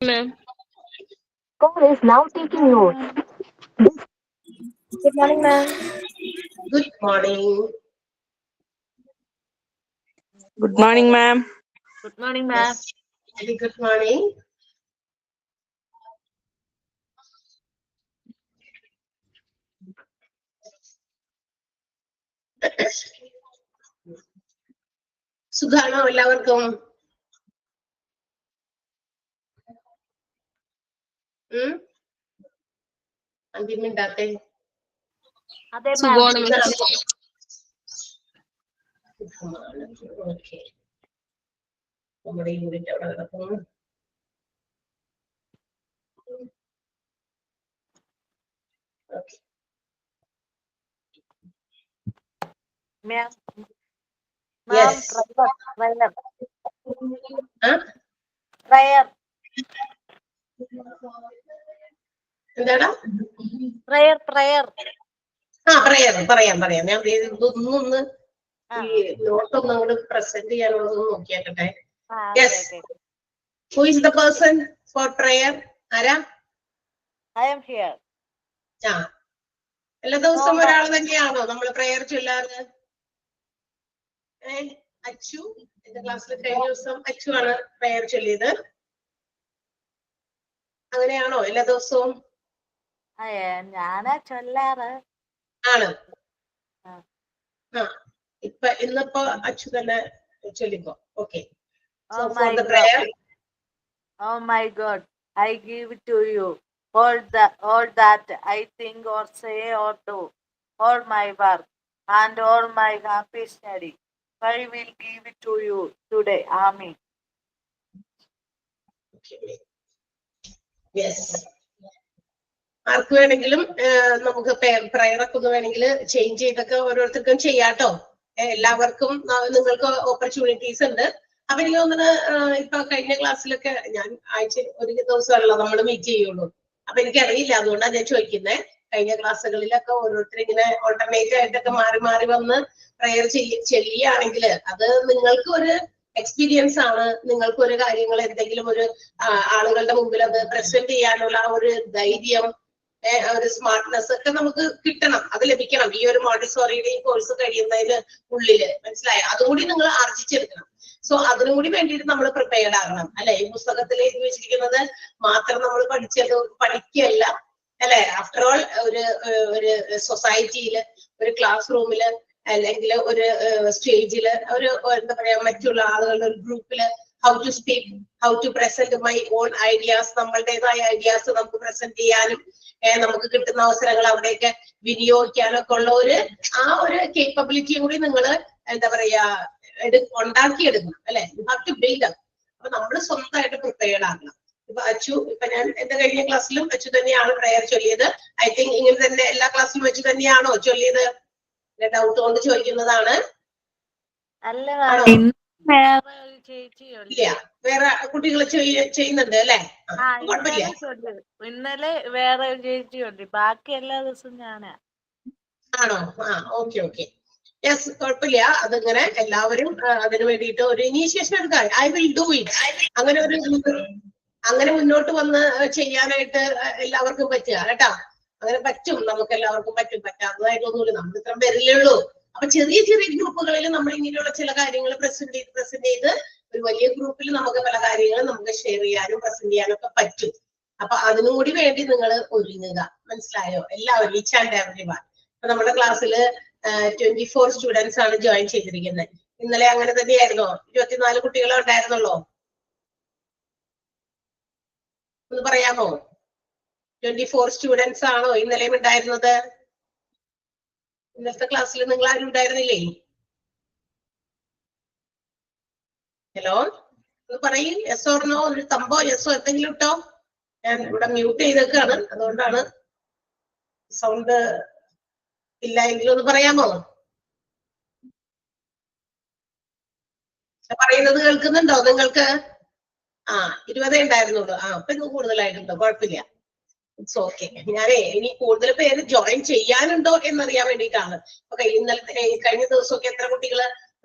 Ma'am. Call is now taking notes. Good morning, ma'am. Good morning. Good morning, ma'am. Good morning, ma'am. Yes, very good morning. സുഖാണോ എല്ലാവർക്കും? അന്തിമിണ്ടാത്തെ അതെ മാം. സുഖമാണ് ma'am. Okay, നമ്മുടെ unit അവിടെ കിടക്കുന്നു. Okay. Ma'am. Yes. Prayer. എന്താടാ? Prayer. പറയാം. ഞാൻ ഇതൊന്ന് ഈ നോട്ടൊന്നും അങ്ങോട്ട് present ചെയ്യാനുള്ളതൊന്നും നോക്കിയാക്കട്ടെ. Yes. Who is the person for prayer? ആരാ? I am here. എല്ലാ ദിവസവും ഒരാൾ തന്നെയാണോ നമ്മൾ പ്രേയർ ചൊല്ലാറ്? അച്ചു എന്റെ ക്ലാസ്സിൽ കഴിഞ്ഞ ദിവസം അച്ചു ആണ് പ്രേയർ ചൊല്ലിയത്. അങ്ങനെയാണോ എല്ലാ ദിവസവും? ഞാനാ ചൊല്ലാറ്. ആണ്. ഇന്നിപ്പോ അച്ചു തന്നെ ചൊല്ലിക്കോ. Okay. Oh my God, I give to you all that I think or say or do, all my work and all my happy study. I will give it to you today. Amen. Yes. ആർക്ക് വേണമെങ്കിലും നമുക്ക് prayer ഒക്കെ ഒന്ന് വേണമെങ്കിൽ change ചെയ്തൊക്കെ ഓരോരുത്തർക്കും ചെയ്യാട്ടോ. എല്ലാവർക്കും നിങ്ങൾക്ക് ഓപ്പർച്യൂണിറ്റീസ് ഉണ്ട്. അപ്പൊ എനിക്ക് തോന്നുന്നത് ഇപ്പൊ കഴിഞ്ഞ ക്ലാസ്സിലൊക്കെ ഞാൻ ആഴ്ച ഒരു ദിവസമല്ലോ നമ്മൾ മീറ്റ് ചെയ്യുള്ളൂ. അപ്പൊ എനിക്കറിയില്ല, അതുകൊണ്ടാണ് ഞാൻ ചോദിക്കുന്നത്. കഴിഞ്ഞ ക്ലാസ്സുകളിലൊക്കെ ഓരോരുത്തർ ഇങ്ങനെ ഓൾട്ടർനേറ്റ് ആയിട്ടൊക്കെ മാറി വന്ന് പ്രയർ ചെയ്യുകയാണെങ്കിൽ അത് നിങ്ങൾക്ക് ഒരു എക്സ്പീരിയൻസ് ആണ്. നിങ്ങൾക്ക് ഒരു കാര്യങ്ങൾ എന്തെങ്കിലും ഒരു ആളുകളുടെ മുമ്പിൽ അത് പ്രസന്റ് ചെയ്യാനുള്ള ഒരു ധൈര്യം, ഒരു സ്മാർട്ട്നെസ് ഒക്കെ നമുക്ക് കിട്ടണം, അത് ലഭിക്കണം ഈ ഒരു മോണ്ടിസോറിയുടെ ഈ കോഴ്സ് കഴിയുന്നതിന് ഉള്ളില്. മനസ്സിലായോ? അതുകൂടി നിങ്ങൾ ആർജിച്ചെടുക്കണം. സോ അതിനും കൂടി വേണ്ടിയിട്ട് നമ്മൾ പ്രിപ്പയർഡ് ആകണം അല്ലെ? ഈ പുസ്തകത്തിൽ എഴുതി വെച്ചിരിക്കുന്നത് മാത്രം നമ്മൾ പഠിക്കല്ല അല്ലെ? ആഫ്റ്റർ ഓൾ ഒരു സൊസൈറ്റിയില്, ഒരു ക്ലാസ് റൂമില്, അല്ലെങ്കിൽ ഒരു സ്റ്റേജില്, ഒരു എന്താ പറയാ മറ്റുള്ള ആളുകളുടെ ഒരു ഗ്രൂപ്പില് how to speak, how to present my own ideas, നമ്മളുടേതായ ഐഡിയാസ് നമുക്ക് പ്രസന്റ് ചെയ്യാനും നമുക്ക് കിട്ടുന്ന അവസരങ്ങൾ അവിടെയൊക്കെ വിനിയോഗിക്കാനൊക്കെ ഉള്ള ഒരു കേപ്പബിലിറ്റിയും കൂടി നിങ്ങൾ എന്താ പറയാ ഉണ്ടാക്കിയെടുക്കണം അല്ലെ? You have to build up. അപ്പൊ നമ്മൾ സ്വന്തമായിട്ട് പ്രിപ്പയർഡ് ആകണം. ഇപ്പൊ ഞാൻ എന്റെ കഴിഞ്ഞ ക്ലാസ്സിലും അച്ചു തന്നെയാണ് പ്രയർ ചൊല്ലിയത്. ഐ തിങ്ക് ഇങ്ങനെ തന്നെ എല്ലാ ക്ലാസ്സിലും വെച്ച് തന്നെയാണോ ചൊല്ലിയത്? ഡൗട്ട് കൊണ്ട് ചോദിക്കുന്നതാണ്. ഇല്ല, വേറെ കുട്ടികൾ ചെയ്യുന്നുണ്ട് അല്ലെ? കുഴപ്പമില്ല. ഇന്നലെ വേറെ ഒരു ചേച്ചി ഉണ്ട്, ബാക്കി എല്ലാ ദിവസവും ഞാനാ. ആണോ? ഓക്കെ. യെസ്, കുഴപ്പമില്ല. അതിങ്ങനെ എല്ലാവരും അതിന് വേണ്ടിയിട്ട് ഒരു ഇനീഷ്യേഷൻ എടുക്കാൻ, ഐ വിൽ ഡു ഇറ്റ്, അങ്ങനെ മുന്നോട്ട് വന്ന് ചെയ്യാനായിട്ട് എല്ലാവർക്കും പറ്റുക കേട്ടാ. അങ്ങനെ പറ്റും, നമുക്ക് എല്ലാവർക്കും പറ്റും. പറ്റാത്തതായിട്ടൊന്നുമില്ല, നമുക്ക് ഇത്ര പേരല്ലേ ഉള്ളൂ. അപ്പൊ ചെറിയ ഗ്രൂപ്പുകളിൽ നമ്മൾ ഇങ്ങനെയുള്ള ചില കാര്യങ്ങൾ പ്രസന്റ് ചെയ്ത് ഒരു വലിയ ഗ്രൂപ്പിൽ നമുക്ക് പല കാര്യങ്ങളും നമുക്ക് ഷെയർ ചെയ്യാനും പ്രസന്റ് ചെയ്യാനും ഒക്കെ പറ്റും. അപ്പൊ അതിനും കൂടി വേണ്ടി നിങ്ങൾ ഒരുങ്ങുക. മനസ്സിലായോ? എല്ലാവരും, ഈച്ച് ആൻഡ് എവരി വൺ. അപ്പൊ നമ്മുടെ ക്ലാസ്സില് 24 സ്റ്റുഡൻസ് ആണ് ജോയിൻ ചെയ്തിരിക്കുന്നത്. ഇന്നലെ അങ്ങനെ തന്നെയായിരുന്നോ? 24 കുട്ടികളെ ഉണ്ടായിരുന്നുള്ളൂ? ഒന്ന് പറയാമോ? 24 സ്റ്റുഡൻസ് ആണോ ഇന്നലെയും ഉണ്ടായിരുന്നത്? ഇന്നത്തെ ക്ലാസ്സിൽ നിങ്ങൾ ആരും ഉണ്ടായിരുന്നില്ലേ? ഹലോ, ഒന്ന് പറയൂ. Yes or no? ഒരു തമ്പോ യെസോ എന്തെങ്കിലും ഇട്ടോ. ഞാൻ ഇവിടെ മ്യൂട്ട് ചെയ്തേക്കാണ്, അതുകൊണ്ടാണ് സൗണ്ട് ഇല്ല. എങ്കിലും ഒന്ന് പറയാമോ? പറയുന്നത് കേൾക്കുന്നുണ്ടോ നിങ്ങൾക്ക്? 20 ഉണ്ടായിരുന്നുള്ളൂ. അപ്പൊ ഇത് കൂടുതലായിട്ടുണ്ടോ? കുഴപ്പമില്ല, ഇറ്റ്സ് ഓക്കെ. ഞാനേ ഇനി കൂടുതൽ പേര് ജോയിൻ ചെയ്യാനുണ്ടോ എന്നറിയാൻ വേണ്ടിയിട്ടാണ്. അപ്പൊ കഴിഞ്ഞ ദിവസമൊക്കെ എത്ര കുട്ടികള്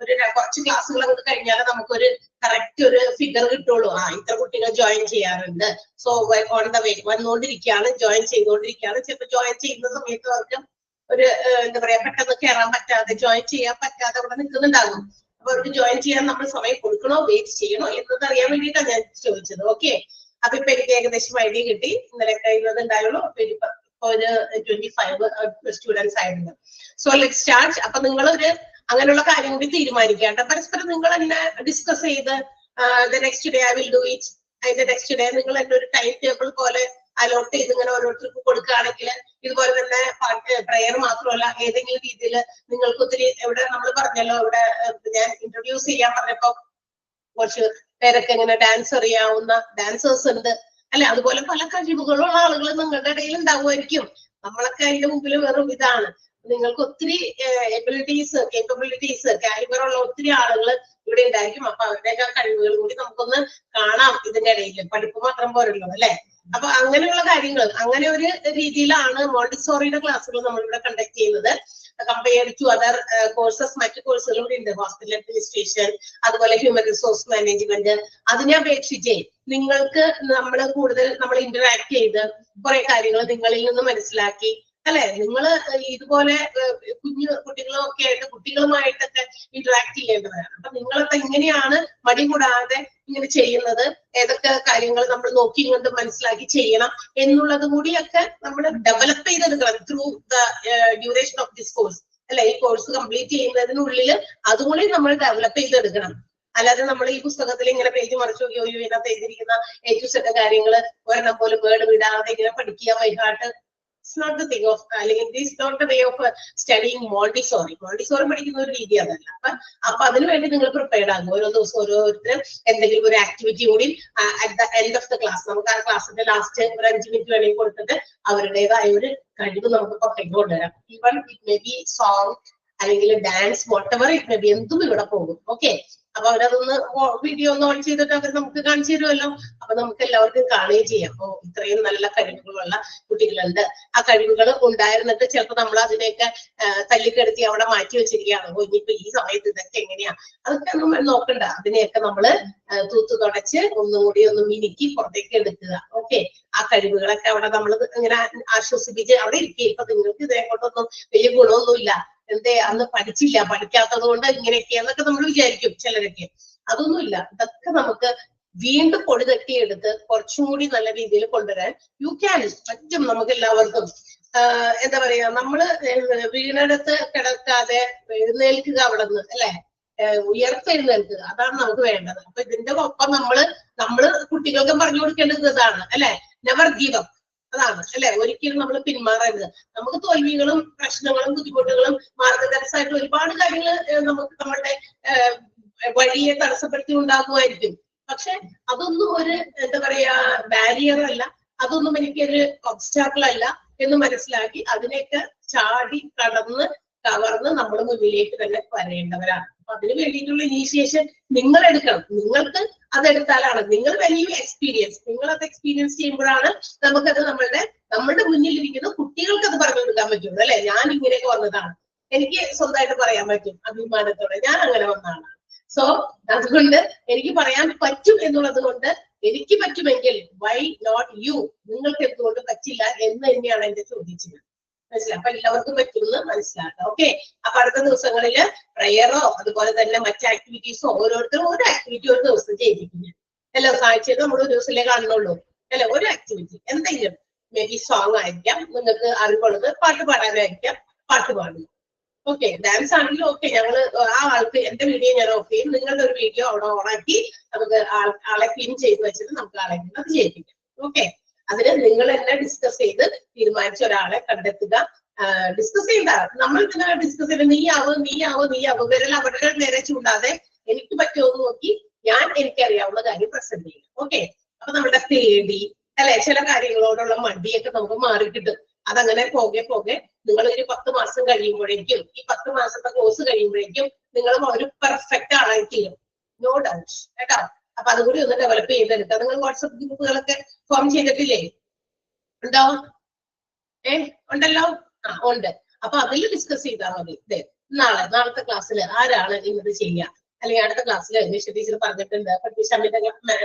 കുറച്ച് ക്ലാസ്സുകൾ അങ്ങോട്ട് കഴിഞ്ഞാൽ നമുക്കൊരു കറക്റ്റ് ഒരു ഫിഗർ കിട്ടുള്ളൂ. ഇത്ര കുട്ടികൾ ജോയിൻ ചെയ്യാറുണ്ട്. സോ ഓൺ ദ വേ വന്നുകൊണ്ടിരിക്കുകയാണ്, ജോയിൻ ചെയ്തുകൊണ്ടിരിക്കുകയാണ്. ചിലപ്പോൾ ജോയിൻ ചെയ്യുന്ന സമയത്ത് അവർക്ക് ഒരു എന്താ പറയാ പെട്ടെന്ന് കയറാൻ പറ്റാതെ, ജോയിൻ ചെയ്യാൻ പറ്റാതെ അവിടെ നിൽക്കുന്നുണ്ടാകും. അപ്പൊ അവർക്ക് ജോയിൻ ചെയ്യാൻ നമ്മൾ സമയം കൊടുക്കണോ വെയിറ്റ് ചെയ്യണോ എന്നത് അറിയാൻ വേണ്ടിയിട്ടാണ് ഞാൻ ചോദിച്ചത്. ഓക്കെ, അപ്പൊ ഇപ്പൊ എനിക്ക് ഏകദേശം ഐഡിയ കിട്ടി. ഇന്നലെ കഴിയുന്നത് ഉണ്ടായുള്ളൂ. അപ്പൊ ഒരു 25 സ്റ്റുഡൻസ് ആയിരുന്നു. So let start. അപ്പൊ നിങ്ങളൊരു അങ്ങനെയുള്ള കാര്യം കൂടി തീരുമാനിക്കാണ്ട് പരസ്പരം നിങ്ങൾ തന്നെ ഡിസ്കസ് ചെയ്ത് next day I will do it, അതിന്റെ നെക്സ്റ്റ് ഡേ നിങ്ങൾ എന്റെ ഒരു ടൈം ടേബിൾ പോലെ അലോട്ട് ചെയ്ത് ഇങ്ങനെ ഓരോരുത്തർക്ക് കൊടുക്കുകയാണെങ്കിൽ, ഇതുപോലെ തന്നെ പ്രയർ മാത്രമല്ല ഏതെങ്കിലും രീതിയിൽ നിങ്ങൾക്ക് ഒത്തിരി, ഇവിടെ നമ്മൾ പറഞ്ഞല്ലോ, ഇവിടെ ഞാൻ ഇൻട്രൊഡ്യൂസ് ചെയ്യാൻ പറഞ്ഞപ്പോ കുറച്ച് പേരൊക്കെ ഇങ്ങനെ ഡാൻസ് അറിയാവുന്ന ഡാൻസേഴ്സ് ഉണ്ട് അല്ലെ, അതുപോലെ പല കഴിവുകളുള്ള ആളുകൾ നിങ്ങളുടെ ഇടയിൽ ഉണ്ടാവുമായിരിക്കും. നമ്മളൊക്കെ അതിന്റെ മുമ്പിൽ വെറും ഇതാണ്. നിങ്ങൾക്ക് ഒത്തിരി കേപ്പബിലിറ്റീസ് കാലിബറുള്ള ഒത്തിരി ആളുകൾ ഇവിടെ ഉണ്ടായിരിക്കും. അപ്പൊ അവരുടെയൊക്കെ കഴിവുകൾ കൂടി നമുക്കൊന്ന് കാണാം ഇതിന്റെ ഇടയിൽ. പഠിപ്പ് മാത്രം പോരല്ലോ അല്ലെ. അപ്പൊ അങ്ങനെയുള്ള കാര്യങ്ങൾ, അങ്ങനെ ഒരു രീതിയിലാണ് മോണ്ടിസോറിയുടെ ക്ലാസ്സുകൾ നമ്മളിവിടെ കണ്ടക്ട് ചെയ്യുന്നത്. കമ്പയർ ടു അതർ കോഴ്സസ്, മറ്റു കോഴ്സുകൾ ഇവിടെ ഉണ്ട്. ഹോസ്പിറ്റൽ അഡ്മിനിസ്ട്രേഷൻ, അതുപോലെ ഹ്യൂമൻ റിസോഴ്സ് മാനേജ്മെന്റ്. അതിനെ അപേക്ഷിച്ച് നിങ്ങൾക്ക് നമ്മൾ ഇന്ററാക്ട് ചെയ്ത് കുറെ കാര്യങ്ങൾ നിങ്ങളിൽ നിന്ന് മനസ്സിലാക്കി അല്ലെ, നിങ്ങൾ ഇതുപോലെ കുട്ടികളൊക്കെ ആയിട്ട് കുട്ടികളുമായിട്ടൊക്കെ ഇന്ററാക്ട് ചെയ്യേണ്ടവരാണ്. അപ്പൊ നിങ്ങളൊക്കെ ഇങ്ങനെയാണ് മടി കൂടാതെ ഇങ്ങനെ ചെയ്യുന്നത്, ഏതൊക്കെ കാര്യങ്ങൾ നമ്മൾ നോക്കി കൊണ്ട് മനസ്സിലാക്കി ചെയ്യണം എന്നുള്ളത് കൂടിയൊക്കെ നമ്മൾ ഡെവലപ്പ് ചെയ്തെടുക്കണം through the duration of this course അല്ലെ. ഈ കോഴ്സ് കംപ്ലീറ്റ് ചെയ്യുന്നതിനുള്ളിൽ അതുകൂടി നമ്മൾ ഡെവലപ്പ് ചെയ്തെടുക്കണം. അല്ലാതെ നമ്മൾ ഈ പുസ്തകത്തിൽ ഇങ്ങനെ പേജ് മറിച്ചു നോക്കിയോ ഇതിനകത്ത് എഴുതിയിരിക്കുന്ന ഏറ്റവും കാര്യങ്ങൾ ഒരെണ്ണം പോലും വേർഡ് വിടാതെ ഇങ്ങനെ പഠിക്കുക വൈകാട്ട്. It's not the thing of, this is not the way of studying Montessori. Montessori പഠിക്കുന്ന ഒരു രീതി അതല്ല. അപ്പൊ അതിനുവേണ്ടി നിങ്ങൾ പ്രിപ്പയർഡ് ആകും. ഓരോ ദിവസം ഓരോരുത്തരും എന്തെങ്കിലും ഒരു ആക്ടിവിറ്റി കൂടി at the end of the class, നമുക്ക് ആ ക്ലാസ്സിന്റെ ലാസ്റ്റ് ഒരു 5 മിനിറ്റ് വേണമെങ്കിൽ കൊടുത്തിട്ട് അവരുടേതായ ഒരു കഴിവ് നമുക്ക് പുറത്തേക്ക് കൊണ്ടുവരാം. Even it may be song അല്ലെങ്കിൽ dance, whatever it may be, എന്തും ഇവിടെ പോകും. ഓക്കെ, അപ്പൊ അവരതൊന്ന് വീഡിയോ ഒന്ന് ഓൺ ചെയ്തിട്ട് അവർ നമുക്ക് കാണിച്ചു തരുമല്ലോ. അപ്പൊ നമുക്ക് എല്ലാവർക്കും കാണുകയും ചെയ്യാം. ഓ, ഇത്രയും നല്ല കഴിവുകളുള്ള കുട്ടികളുണ്ട്. ആ കഴിവുകൾ ഉണ്ടായിരുന്നിട്ട് ചിലപ്പോൾ നമ്മൾ അതിനെയൊക്കെ തല്ലിക്കെടുത്തി അവിടെ മാറ്റി വെച്ചിരിക്കുകയാണ്. ഓ, ഇനിയിപ്പോ ഈ സമയത്ത് ഇതൊക്കെ എങ്ങനെയാ, അതൊക്കെ നമ്മൾ നോക്കണ്ട. അതിനെയൊക്കെ നമ്മള് തൂത്തു തുടച്ച് ഒന്നുകൂടി ഒന്ന് മിനുക്കി പുറത്തേക്ക് എടുക്കുക. ഓക്കെ, ആ കഴിവുകളൊക്കെ അവിടെ നമ്മൾ ഇങ്ങനെ ആശ്വസിപ്പിച്ച് അവിടെ ഇരിക്കുക. ഇപ്പൊ നിങ്ങൾക്ക് ഇതിനെ കൊണ്ടൊന്നും വലിയ ഗുണമൊന്നുമില്ല, എന്തേ അന്ന് പഠിച്ചില്ല, പഠിക്കാത്തത് കൊണ്ട് ഇങ്ങനെയൊക്കെ എന്നൊക്കെ നമ്മൾ വിചാരിക്കും ചിലരൊക്കെ. അതൊന്നുമില്ല. ഇതൊക്കെ നമുക്ക് വീണ്ടും പൊടി തട്ടിയെടുത്ത് കുറച്ചും കൂടി നല്ല രീതിയിൽ കൊണ്ടുവരാൻ പറ്റും നമുക്ക് എല്ലാവർക്കും. എന്താ പറയാ, നമ്മള് വീണെടുത്ത് കിടക്കാതെ എഴുന്നേൽക്കുക അവിടെ നിന്ന് അല്ലെ, ഉയർത്തെഴുന്നേൽക്കുക, അതാണ് നമുക്ക് വേണ്ടത്. അപ്പൊ ഇതിന്റെ ഒപ്പം നമ്മള് കുട്ടികൾക്കും പറഞ്ഞു കൊടുക്കേണ്ടത് ഇതാണ് അല്ലെ, നെവർ ഗീവ് അപ്പ്. അതാണ് അല്ലെ, ഒരിക്കലും നമ്മൾ പിന്മാറരുത്. നമുക്ക് തോൽവികളും പ്രശ്നങ്ങളും ബുദ്ധിമുട്ടുകളും മാർഗദർശനമായിട്ട് ഒരുപാട് കാര്യങ്ങൾ നമുക്ക് നമ്മളുടെ വഴിയെ തടസ്സപ്പെടുത്തി ഉണ്ടാകുമായിരിക്കും. പക്ഷെ അതൊന്നും ഒരു എന്താ പറയാ ബാരിയർ അല്ല, അതൊന്നും എനിക്കൊരു ഒബ്സ്റ്റാക്കിൾ അല്ല എന്ന് മനസ്സിലാക്കി അതിനെയൊക്കെ ചാടി കടന്ന് കവർന്ന് നമ്മൾ മുന്നിലേക്ക് തന്നെ വരേണ്ടവരാണ്. അപ്പൊ അതിന് വേണ്ടിയിട്ടുള്ള ഇനീഷ്യേഷൻ നിങ്ങൾ എടുക്കണം. നിങ്ങൾക്ക് അതെടുത്താലാണ് നിങ്ങൾ വലിയ എക്സ്പീരിയൻസ്, നിങ്ങൾ അത് എക്സ്പീരിയൻസ് ചെയ്യുമ്പോഴാണ് നമുക്കത് നമ്മളുടെ മുന്നിലിരിക്കുന്ന കുട്ടികൾക്ക് അത് പറഞ്ഞു കൊടുക്കാൻ പറ്റുള്ളൂ അല്ലെ. ഞാൻ ഇങ്ങനെയൊക്കെ വന്നതാണ്, എനിക്ക് സ്വന്തമായിട്ട് പറയാൻ പറ്റും അഭിമാനത്തോടെ, ഞാൻ അങ്ങനെ വന്നതാണ്. സോ അതുകൊണ്ട് എനിക്ക് പറയാൻ പറ്റും എന്നുള്ളത് കൊണ്ട്, എനിക്ക് പറ്റുമെങ്കിൽ വൈ നോട്ട് യു, നിങ്ങൾക്ക് എന്തുകൊണ്ട് പറ്റില്ല എന്ന് തന്നെയാണ് എന്റെ ചോദിച്ചത്. മനസ്സിലായി? അപ്പൊ എല്ലാവർക്കും പറ്റുമെന്ന് മനസ്സിലാക്കാം. ഓക്കെ, അപ്പൊ അടുത്ത ദിവസങ്ങളില് പ്രയറോ അതുപോലെ തന്നെ മറ്റു ആക്ടിവിറ്റീസോ ഓരോരുത്തരും ഒരു ആക്ടിവിറ്റി ഒരു ദിവസം ചെയ്യിപ്പിക്കുന്നു. എല്ലാ ആഴ്ചയിലും നമ്മൾ ഒരു ദിവസത്തിലേ കാണുന്നുള്ളൂ അല്ലെ. ഒരു ആക്ടിവിറ്റി എന്തെങ്കിലും, മേ ബി സോങ് ആയിരിക്കാം, നിങ്ങൾക്ക് അറിവുള്ളത്, പാട്ട് പാടാനായിരിക്കാം, പാട്ട് പാടുന്നു. ഓക്കെ, ഡാൻസ് ആണെങ്കിലും ഓക്കെ, ഞങ്ങള് ആ ആൾക്ക് എന്റെ വീഡിയോ ഞാൻ ഓഫ് ചെയ്യും, നിങ്ങളുടെ ഒരു വീഡിയോ അവിടെ ഓണാക്കി നമുക്ക് ആളെ പിൻ ചെയ്ത് വെച്ചിട്ട് നമുക്ക് ആളെ അത് ചെയ്യിപ്പിക്കാം. ഓക്കെ, അതിന് നിങ്ങൾ തന്നെ ഡിസ്കസ് ചെയ്ത് തീരുമാനിച്ച ഒരാളെ കണ്ടെത്തുക. ഡിസ്കസ് ചെയ്യണ്ട, നമ്മൾ ഇങ്ങനെ ഡിസ്കസ് ചെയ്ത് നീ ആവും വിരൽ അവരുടെ നേരെ ചൂണ്ടാതെ എനിക്ക് പറ്റുമെന്ന് നോക്കി ഞാൻ എനിക്കറിയാവുന്ന കാര്യം പ്രസന്റ് ചെയ്യും. ഓക്കെ, അപ്പൊ നമ്മുടെ പേടി അല്ലെ, ചില കാര്യങ്ങളോടുള്ള മടിയൊക്കെ നമുക്ക് മാറിക്കിട്ടും. അതങ്ങനെ പോകെ നിങ്ങൾ ഒരു 10 മാസം കഴിയുമ്പോഴേക്കും, ഈ 10 മാസത്തെ കോഴ്സ് കഴിയുമ്പോഴേക്കും നിങ്ങൾ ഒരു പെർഫെക്റ്റ് ആളായി തീരും. നോ ഡൗട്ട് കേട്ടോ. അപ്പൊ അതുകൂടി ഒന്ന് ഡെവലപ്പ് ചെയ്തെടുക്കുക. നിങ്ങൾ വാട്സപ്പ് ഗ്രൂപ്പുകളൊക്കെ ഫോം ചെയ്തിട്ടില്ലേ? ഉണ്ടോ? ഉണ്ടല്ലോ. ഉണ്ട്. അപ്പൊ അതിൽ ഡിസ്കസ് ചെയ്താൽ മതി. നാളത്തെ ക്ലാസ്സിൽ ആരാണ് ഇന്നത് ചെയ്യുക, അല്ലെങ്കിൽ അടുത്ത ക്ലാസ്സിൽ നിഷ ടീച്ചർ പറഞ്ഞിട്ടുണ്ട്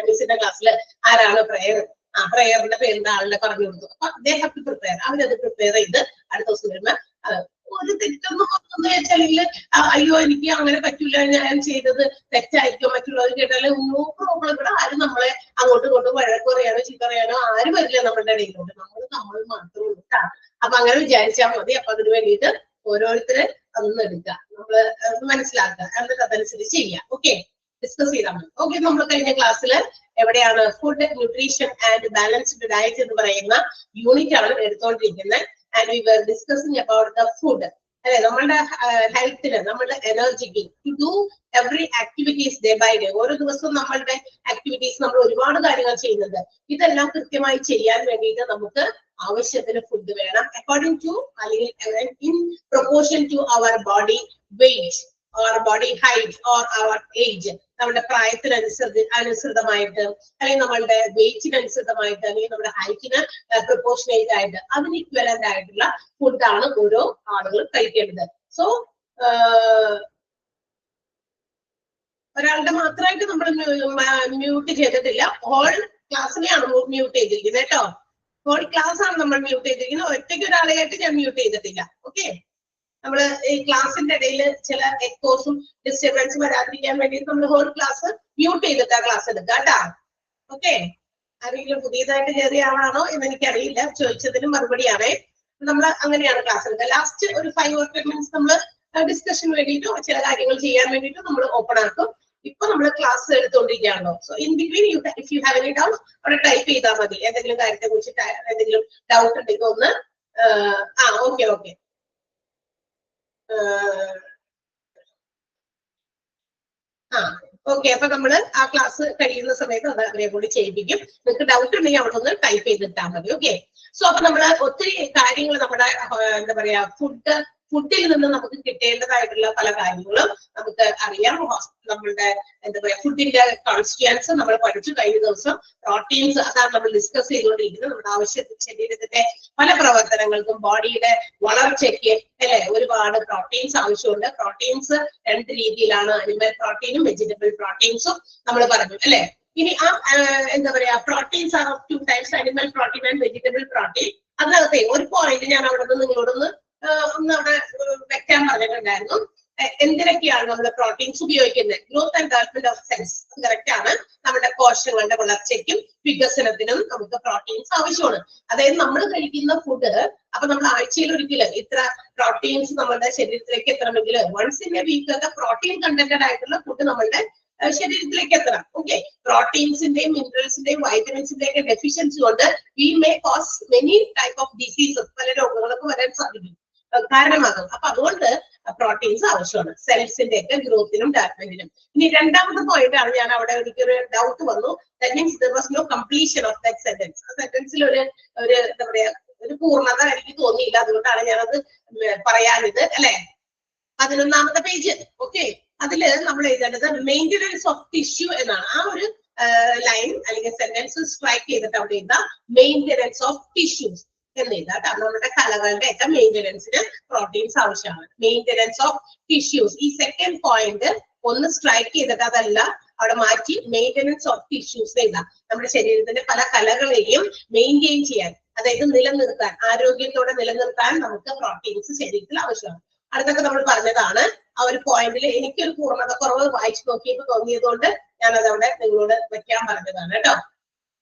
മിസ്സിന്റെ ക്ലാസ്സിൽ ആരാണ് പ്രയർ, പ്രയറിന്റെ പേരിന്റെ ആളിനെ പറഞ്ഞു കൊടുത്തു. അപ്പൊ അദ്ദേഹം പ്രിപ്പയർ, അവരത് പ്രിപ്പയർ ചെയ്ത് അടുത്ത ദിവസം വരുമ്പോ ഒരു തെറ്റൊന്നും വന്നു വെച്ചാൽ അയ്യോ എനിക്ക് അങ്ങനെ പറ്റൂല, ഞാൻ ചെയ്തത് തെറ്റായിരിക്കും, മറ്റുള്ളവർ കേട്ടാല് നോ പ്രോബ്ലം. ഇവിടെ ആരും നമ്മളെ അങ്ങോട്ടും ഇങ്ങോട്ടും വഴക്ക് പറയാനോ ചീത്ത പറയാനോ ആരും വരില്ല നമ്മുടെ ഇടയിലോട്ട്, നമ്മൾ മാത്രം ഉണ്ടാ. അപ്പൊ അങ്ങനെ വിചാരിച്ചാൽ മതി. അപ്പൊ അതിന് വേണ്ടിയിട്ട് ഓരോരുത്തര് അതൊന്നും എടുക്കുക, നമ്മള് മനസ്സിലാക്കുക, എന്നിട്ട് അതനുസരിച്ച് ചെയ്യാം. ഓക്കെ, ഡിസ്കസ് ചെയ്താൽ മതി. ഓക്കെ, നമ്മൾ കഴിഞ്ഞ ക്ലാസ്സിൽ എവിടെയാണ് food nutrition and balanced diet എന്ന് പറയുന്ന യൂണിറ്റ് ആണ് എടുത്തോണ്ടിരിക്കുന്നത്. And we were discussing about the food, അല്ലെ, നമ്മുടെ ഹെൽത്തിന്, നമ്മുടെ എനർജിക്ക് to do every activities day by day. ഓരോ ദിവസവും നമ്മളുടെ ആക്ടിവിറ്റീസ് നമ്മൾ ഒരുപാട് കാര്യങ്ങൾ ചെയ്യുന്നുണ്ട്. ഇതെല്ലാം കൃത്യമായി ചെയ്യാൻ വേണ്ടിയിട്ട് നമുക്ക് ആവശ്യത്തിന് ഫുഡ് വേണം. അക്കോർഡിംഗ് ടു അല്ലെങ്കിൽ in proportion to our body weight or body height or our age, നമ്മുടെ പ്രായത്തിനനുസൃതമായിട്ട്, അല്ലെങ്കിൽ നമ്മളുടെ വെയിറ്റിനനുസൃതമായിട്ട്, അല്ലെങ്കിൽ നമ്മുടെ ഹൈറ്റിന് പ്രൊപ്പോർഷനേറ്റ് ആയിട്ട്, അതിന് ഇക്വലന്റ് ആയിട്ടുള്ള ഫുഡാണ് ഓരോ ആളുകളും കഴിക്കേണ്ടത്. സോ ഒരാളുടെ മാത്രമായിട്ട് നമ്മൾ മ്യൂട്ട് ചെയ്തിട്ടില്ല, ഹോൾ ക്ലാസ്സിനെയാണ് മ്യൂട്ട് ചെയ്തിരിക്കുന്നത് കേട്ടോ. ഹോൾ ക്ലാസ് ആണ് നമ്മൾ മ്യൂട്ട് ചെയ്തിരിക്കുന്നത്, ഒറ്റയ്ക്ക് ഒരാളെയായിട്ട് ഞാൻ മ്യൂട്ട് ചെയ്തിട്ടില്ല. ഓക്കെ, നമ്മള് ഈ ക്ലാസ്സിന്റെ ഇടയിൽ ചില എക്കോസും ഡിസ്റ്റർബൻസും വരാതിരിക്കാൻ വേണ്ടിയിട്ട് നമ്മൾ ഹോൾ ക്ലാസ് മ്യൂട്ട് ചെയ്തിട്ടാ ക്ലാസ് എടുക്കുക കേട്ടാ. ഓക്കെ, ആരെങ്കിലും പുതിയതായിട്ട് കയറിയ ആളാണോ എന്ന് എനിക്കറിയില്ല, ചോദിച്ചതിന് മറുപടിയാണേ. നമ്മൾ അങ്ങനെയാണ് ക്ലാസ് എടുക്കുക. ലാസ്റ്റ് ഒരു 5 or 10 minutes നമ്മൾ ഡിസ്കഷന് വേണ്ടിയിട്ടോ ചില കാര്യങ്ങൾ ചെയ്യാൻ വേണ്ടിയിട്ട് നമ്മൾ ഓപ്പൺ ആക്കും. ഇപ്പൊ നമ്മൾ ക്ലാസ് എടുത്തുകൊണ്ടിരിക്കുകയാണല്ലോ. So in between if you have any doubt അവിടെ ടൈപ്പ് ചെയ്താൽ മതി. എന്തെങ്കിലും കാര്യത്തെ കുറിച്ച് എന്തെങ്കിലും ഡൗട്ട് ഉണ്ടെങ്കിൽ ഒന്ന് ഓക്കെ ഓക്കെ. അപ്പൊ നമ്മള് ആ ക്ലാസ് കഴിയുന്ന സമയത്ത് അത് അവരെ കൂടി ചെയ്യിപ്പിക്കും. നിങ്ങൾക്ക് ഡൗട്ട് ഉണ്ടെങ്കിൽ അവിടെ ഒന്ന് ടൈപ്പ് ചെയ്തിട്ടാൽ മതി. ഓക്കെ, സോ അപ്പൊ നമ്മള് ഒത്തിരി കാര്യങ്ങൾ നമ്മുടെ എന്താ പറയാ ഫുഡിൽ നിന്ന് നമുക്ക് കിട്ടേണ്ടതായിട്ടുള്ള പല കാര്യങ്ങളും നമുക്ക് അറിയാം. നമ്മളുടെ എന്താ പറയാ ഫുഡിന്റെ കോൺസ്റ്റിറ്റ്യൻസ് നമ്മൾ പഠിച്ചു. കഴിഞ്ഞ ദിവസം പ്രോട്ടീൻസ്, അതാണ് നമ്മൾ ഡിസ്കസ് ചെയ്തുകൊണ്ടിരിക്കുന്നത്. നമ്മുടെ ആവശ്യത്തിന് ശരീരത്തിന്റെ പല പ്രവർത്തനങ്ങൾക്കും ബോഡിയുടെ വളർച്ചയ്ക്ക് അല്ലെ ഒരുപാട് പ്രോട്ടീൻസ് ആവശ്യമുണ്ട്. പ്രോട്ടീൻസ് 2 രീതിയിലാണ്, അനിമൽ പ്രോട്ടീനും വെജിറ്റബിൾ പ്രോട്ടീൻസും നമ്മൾ പറഞ്ഞു അല്ലെ. ഇനി എന്താ പറയാ proteins are of 2 types, animal protein and vegetable protein. അതിനകത്തെ ഒരു പോയിന്റ് ഞാൻ അവിടെ നിന്ന് നിങ്ങളോടൊന്ന് അവിടെ വെക്കാൻ പറഞ്ഞിട്ടുണ്ടായിരുന്നു. എന്തിനൊക്കെയാണ് നമ്മൾ പ്രോട്ടീൻസ് ഉപയോഗിക്കുന്നത്? Growth and development of cells, correct ആണ്. നമ്മുടെ കോശങ്ങളുടെ വളർച്ചയ്ക്കും വികസനത്തിനും നമുക്ക് പ്രോട്ടീൻസ് ആവശ്യമാണ്. അതായത് നമ്മൾ കഴിക്കുന്ന ഫുഡ്, അപ്പൊ നമ്മൾ ആഴ്ചയിൽ ഒരിക്കലും ഇത്ര പ്രോട്ടീൻസ് നമ്മുടെ ശരീരത്തിലേക്ക് എത്തണമെങ്കിൽ വൺസ് ഇൻ എ വീക്ക് ഒക്കെ പ്രോട്ടീൻ കണ്ടന്റഡ് ആയിട്ടുള്ള ഫുഡ് നമ്മളുടെ ശരീരത്തിലേക്ക് എത്തണം. ഓക്കെ, പ്രോട്ടീൻസിന്റെയും മിനറൽസിന്റെയും വൈറ്റമിൻസിന്റെയും ഒക്കെ ഡെഫിഷ്യൻസി കൊണ്ട് we may cos many type of diseases, പല രോഗങ്ങൾക്ക് വരാൻ സാധിക്കും, കാരണമാകും. അപ്പൊ അതുകൊണ്ട് പ്രോട്ടീൻസ് ആവശ്യമാണ് സെൽസിന്റെ ഒക്കെ ഗ്രോത്തിനും ഡെവലപ്മെന്റിനും. ഇനി രണ്ടാമത്തെ പോയിന്റ് ആണ്, ഞാൻ അവിടെ എനിക്കൊരു ഡൗട്ട് വന്നു. That means there was no completion of that sentence. ആ സെന്റൻസിൽ ഒരു എന്താ പറയാ ഒരു പൂർണ്ണത എനിക്ക് തോന്നിയില്ല. അതുകൊണ്ടാണ് ഞാനത് പറയാനിത് അല്ലെ. 11ാമത്തെ പേജ്. ഓക്കെ, അതില് നമ്മൾ എഴുതേണ്ടത് മെയിൻ്റനൻസ് ഓഫ് ടിഷ്യൂ എന്നാണ്. ആ ഒരു ലൈൻ അല്ലെങ്കിൽ സെന്റൻസ് സ്ട്രൈക്ക് ചെയ്തിട്ട് അവിടെ എഴുതാം മെയിൻ്റനൻസ് ഓഫ് ടിഷ്യൂസ് എന്ന് എഴുതാം. കാരണം നമ്മുടെ കലകളുടെ ഒക്കെ മെയിൻ്റനൻസിന് പ്രോട്ടീൻസ് ആവശ്യമാണ്. മെയിൻ്റനൻസ് ഓഫ് ടിഷ്യൂസ്, ഈ സെക്കൻഡ് പോയിന്റ് ഒന്ന് സ്ട്രൈക്ക് ചെയ്തിട്ട് അതല്ല അവിടെ മാറ്റി മെയിൻ്റനൻസ് ഓഫ് ടിഷ്യൂസ് എഴുതാം. നമ്മുടെ ശരീരത്തിന്റെ പല കലകളെയും മെയിൻറ്റെയിൻ ചെയ്യാൻ, അതായത് നിലനിർത്താൻ, ആരോഗ്യത്തോടെ നിലനിർത്താൻ നമുക്ക് പ്രോട്ടീൻസ് ശരീരത്തിൽ ആവശ്യമാണ്. അടുത്തൊക്കെ നമ്മൾ പറഞ്ഞതാണ്. ആ ഒരു പോയിന്റിൽ എനിക്കൊരു പൂർണ്ണത കുറവ് വായിച്ചു നോക്കിയപ്പോൾ തോന്നിയതുകൊണ്ട് ഞാനത് അവിടെ നിങ്ങളോട് വെക്കാൻ പറഞ്ഞതാണ് കേട്ടോ.